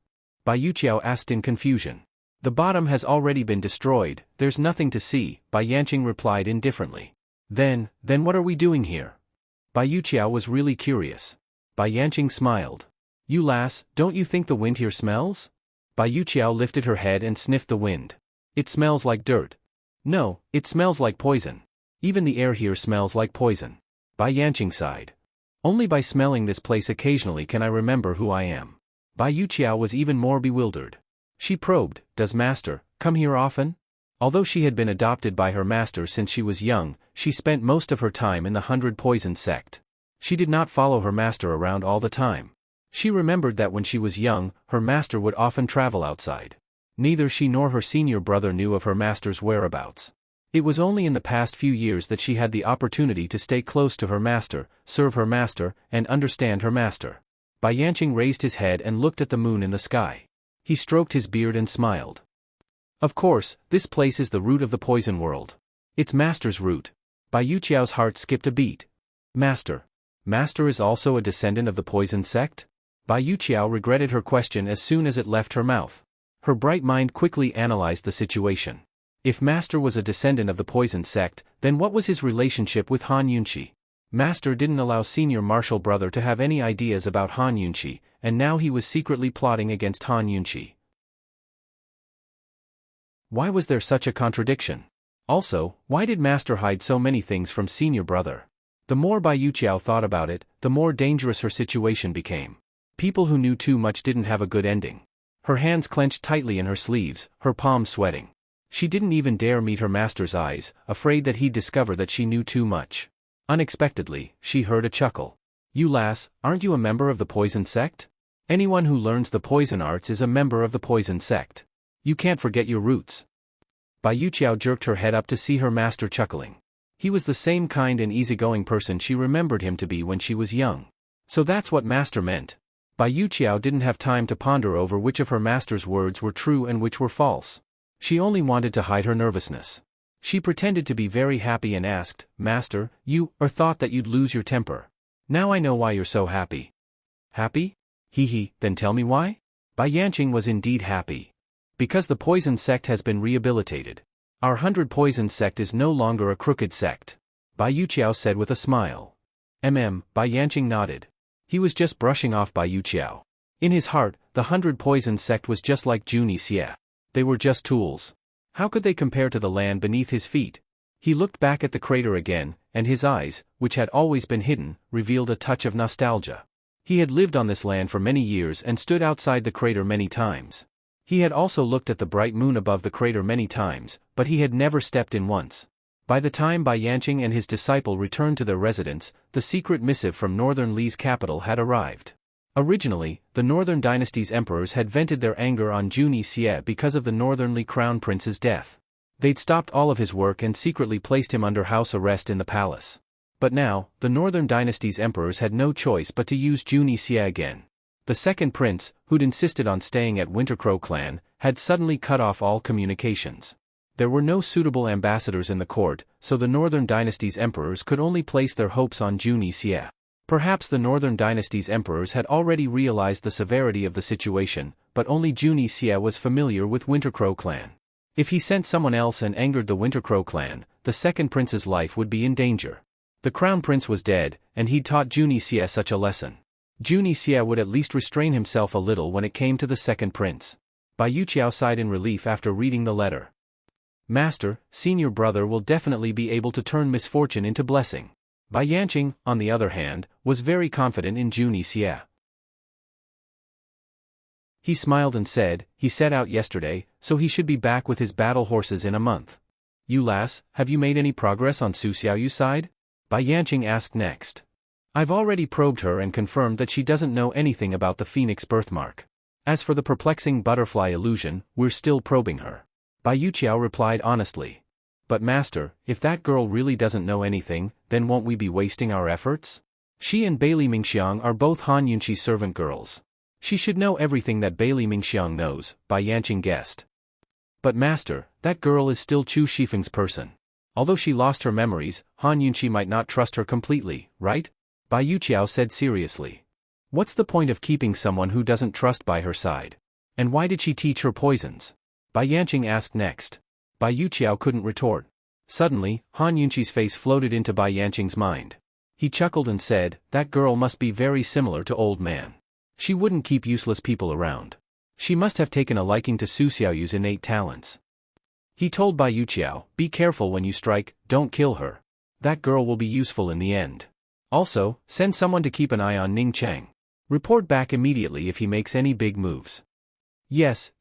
Bai Yuqiao asked in confusion. The bottom has already been destroyed, there's nothing to see, Bai Yanqing replied indifferently. Then what are we doing here? Bai Yuqiao was really curious. Bai Yanqing smiled. You lass, don't you think the wind here smells? Bai Yuqiao lifted her head and sniffed the wind. It smells like dirt. No, it smells like poison. Even the air here smells like poison. Bai Yanqing sighed. Only by smelling this place occasionally can I remember who I am. Bai Yuqiao was even more bewildered. She probed, does master come here often? Although she had been adopted by her master since she was young, she spent most of her time in the 100 Poison sect. She did not follow her master around all the time. She remembered that when she was young, her master would often travel outside. Neither she nor her senior brother knew of her master's whereabouts. It was only in the past few years that she had the opportunity to stay close to her master, serve her master, and understand her master. Bai Yanqing raised his head and looked at the moon in the sky. He stroked his beard and smiled. Of course, this place is the root of the poison world. Its master's root. Bai Yuqiao's heart skipped a beat. Master. Master is also a descendant of the poison sect? Bai Yuqiao regretted her question as soon as it left her mouth. Her bright mind quickly analyzed the situation. If Master was a descendant of the poison sect, then what was his relationship with Han Yunqi? Master didn't allow senior martial brother to have any ideas about Han Yunqi, and now he was secretly plotting against Han Yunqi. Why was there such a contradiction? Also, why did Master hide so many things from senior brother? The more Bai Yuqiao thought about it, the more dangerous her situation became. People who knew too much didn't have a good ending. Her hands clenched tightly in her sleeves, her palms sweating. She didn't even dare meet her master's eyes, afraid that he'd discover that she knew too much. Unexpectedly, she heard a chuckle. You lass, aren't you a member of the poison sect? Anyone who learns the poison arts is a member of the poison sect. You can't forget your roots. Bai Yuqiao jerked her head up to see her master chuckling. He was the same kind and easygoing person she remembered him to be when she was young. So that's what master meant. Bai Yuqiao didn't have time to ponder over which of her master's words were true and which were false. She only wanted to hide her nervousness. She pretended to be very happy and asked, Master, or thought that you'd lose your temper. Now I know why you're so happy. Happy? Then tell me why? Bai Yanqing was indeed happy. Because the poison sect has been rehabilitated. Our 100 Poison sect is no longer a crooked sect. Bai Yuqiao said with a smile. Bai Yanqing nodded. He was just brushing off Bai Yuqiao. In his heart, the 100 Poison sect was just like Juni Xie. They were just tools. How could they compare to the land beneath his feet? He looked back at the crater again, and his eyes, which had always been hidden, revealed a touch of nostalgia. He had lived on this land for many years and stood outside the crater many times. He had also looked at the bright moon above the crater many times, but he had never stepped in once. By the time Bai Yanqing and his disciple returned to their residence, the secret missive from Northern Li's capital had arrived. Originally, the Northern Dynasty's emperors had vented their anger on Juni Xie because of the Northern Li crown prince's death. They'd stopped all of his work and secretly placed him under house arrest in the palace. But now, the Northern Dynasty's emperors had no choice but to use Juni Xie again. The second prince, who'd insisted on staying at Wintercrow clan, had suddenly cut off all communications. There were no suitable ambassadors in the court, so the Northern Dynasty's emperors could only place their hopes on Juni Xie. Perhaps the Northern Dynasty's emperors had already realized the severity of the situation, but only Juni Xie was familiar with Wintercrow clan. If he sent someone else and angered the Wintercrow clan, the second prince's life would be in danger. The crown prince was dead, and he'd taught Juni Xie such a lesson. Juni Xie would at least restrain himself a little when it came to the second prince. Bai Yuqiao sighed in relief after reading the letter. Master, senior brother will definitely be able to turn misfortune into blessing. Bai Yanqing, on the other hand, was very confident in Juni Xie. He smiled and said, he set out yesterday, so he should be back with his battle horses in a month. You lass, have you made any progress on Su Xiaoyu's side? Bai Yanqing asked next. I've already probed her and confirmed that she doesn't know anything about the phoenix birthmark. As for the perplexing butterfly illusion, we're still probing her. Bai Yuqiao replied honestly. But master, if that girl really doesn't know anything, then won't we be wasting our efforts? She and Bailey Mingxiang are both Han Yunqi's servant girls. She should know everything that Bailey Mingxiang knows, Bai Yanqing guessed. But master, that girl is still Chu Shifeng's person. Although she lost her memories, Han Yunqi might not trust her completely, right? Bai Yuqiao said seriously. What's the point of keeping someone who doesn't trust by her side? And why did she teach her poisons? Bai Yanqing asked next. Bai Yuqiao couldn't retort. Suddenly, Han Yunqi's face floated into Bai Yanqing's mind. He chuckled and said, that girl must be very similar to old man. She wouldn't keep useless people around. She must have taken a liking to Su Xiaoyu's innate talents. He told Bai Yuqiao, be careful when you strike, don't kill her. That girl will be useful in the end. Also, send someone to keep an eye on Ning Cheng. Report back immediately if he makes any big moves. Yes,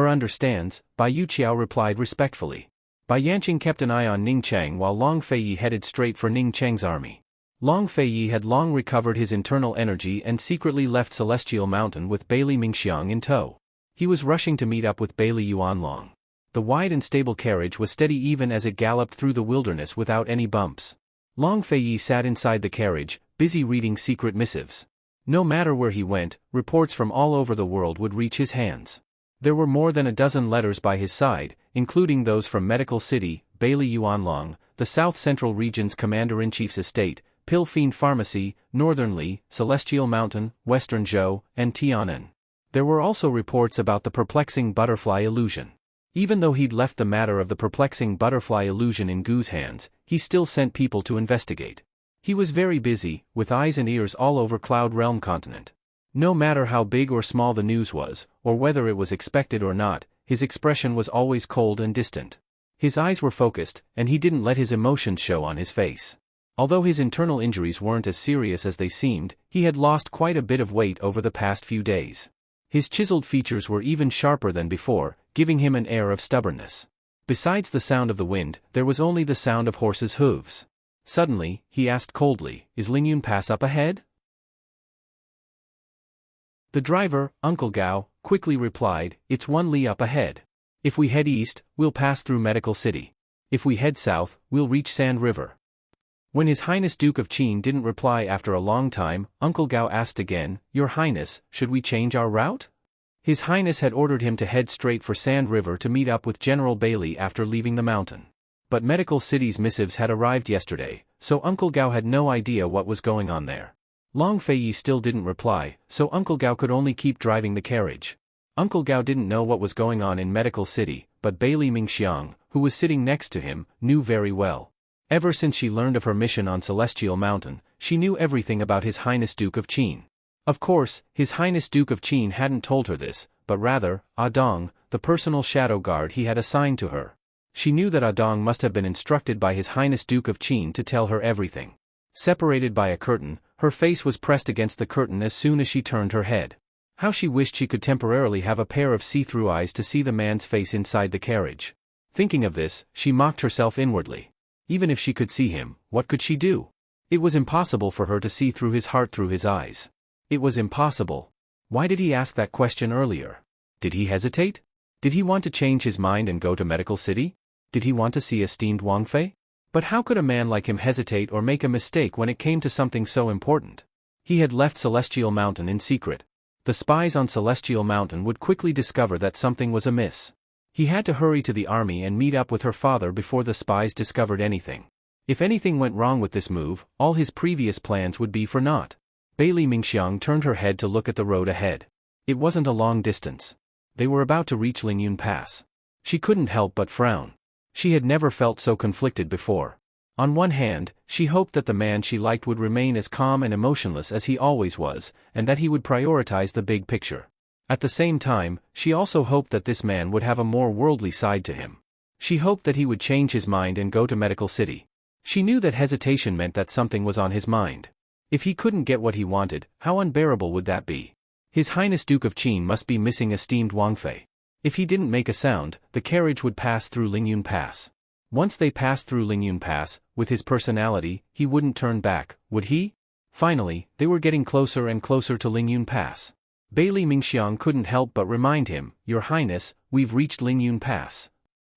understands, Bai Yuqiao replied respectfully. Bai Yanqing kept an eye on Ning Cheng while Long Feiyi headed straight for Ning Cheng's army. Long Feiyi had long recovered his internal energy and secretly left Celestial Mountain with Bailey Mingxiang in tow. He was rushing to meet up with Bailey Yuanlong. The wide and stable carriage was steady even as it galloped through the wilderness without any bumps. Long Feiyi sat inside the carriage, busy reading secret missives. No matter where he went, reports from all over the world would reach his hands. There were more than a dozen letters by his side, including those from Medical City, Bailey Yuanlong, the South Central Region's Commander-in-Chief's estate, Pill Fiend Pharmacy, Northern Li, Celestial Mountain, Western Zhou, and Tianan. There were also reports about the perplexing butterfly illusion. Even though he'd left the matter of the perplexing butterfly illusion in Gu's hands, he still sent people to investigate. He was very busy, with eyes and ears all over Cloud Realm continent. No matter how big or small the news was, or whether it was expected or not, his expression was always cold and distant. His eyes were focused, and he didn't let his emotions show on his face. Although his internal injuries weren't as serious as they seemed, he had lost quite a bit of weight over the past few days. His chiseled features were even sharper than before, giving him an air of stubbornness. Besides the sound of the wind, there was only the sound of horses' hooves. Suddenly, he asked coldly, "Is Lingyun Pass up ahead?" The driver, Uncle Gao, quickly replied, "It's 1 li up ahead. If we head east, we'll pass through Medical City. If we head south, we'll reach Sand River." When His Highness Duke of Qin didn't reply after a long time, Uncle Gao asked again, "Your Highness, should we change our route?" His Highness had ordered him to head straight for Sand River to meet up with General Bailey after leaving the mountain. But Medical City's missives had arrived yesterday, so Uncle Gao had no idea what was going on there. Long Feiyi still didn't reply, so Uncle Gao could only keep driving the carriage. Uncle Gao didn't know what was going on in Medical City, but Bailey Mingxiang, who was sitting next to him, knew very well. Ever since she learned of her mission on Celestial Mountain, she knew everything about His Highness Duke of Qin. Of course, His Highness Duke of Qin hadn't told her this, but rather, Adong, the personal shadow guard he had assigned to her. She knew that Adong must have been instructed by His Highness Duke of Qin to tell her everything. Separated by a curtain, her face was pressed against the curtain as soon as she turned her head. How she wished she could temporarily have a pair of see-through eyes to see the man's face inside the carriage. Thinking of this, she mocked herself inwardly. Even if she could see him, what could she do? It was impossible for her to see through his heart through his eyes. It was impossible. Why did he ask that question earlier? Did he hesitate? Did he want to change his mind and go to Medical City? Did he want to see esteemed Wang Fei? But how could a man like him hesitate or make a mistake when it came to something so important? He had left Celestial Mountain in secret. The spies on Celestial Mountain would quickly discover that something was amiss. He had to hurry to the army and meet up with her father before the spies discovered anything. If anything went wrong with this move, all his previous plans would be for naught. Bailey Mingxiang turned her head to look at the road ahead. It wasn't a long distance. They were about to reach Lingyun Pass. She couldn't help but frown. She had never felt so conflicted before. On one hand, she hoped that the man she liked would remain as calm and emotionless as he always was, and that he would prioritize the big picture. At the same time, she also hoped that this man would have a more worldly side to him. She hoped that he would change his mind and go to Medical City. She knew that hesitation meant that something was on his mind. If he couldn't get what he wanted, how unbearable would that be? His Highness Duke of Qin must be missing esteemed Wang Fei. If he didn't make a sound, the carriage would pass through Lingyun Pass. Once they passed through Lingyun Pass, with his personality, he wouldn't turn back, would he? Finally, they were getting closer and closer to Lingyun Pass. Bailey Mingxiang couldn't help but remind him, "Your Highness, we've reached Lingyun Pass."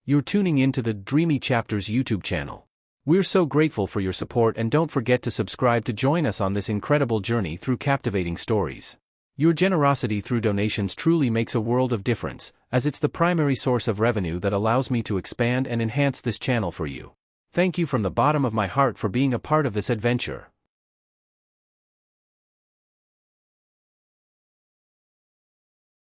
You're tuning in to the Dreamy Chapters YouTube channel. We're so grateful for your support, and don't forget to subscribe to join us on this incredible journey through captivating stories. Your generosity through donations truly makes a world of difference, as it's the primary source of revenue that allows me to expand and enhance this channel for you. Thank you from the bottom of my heart for being a part of this adventure.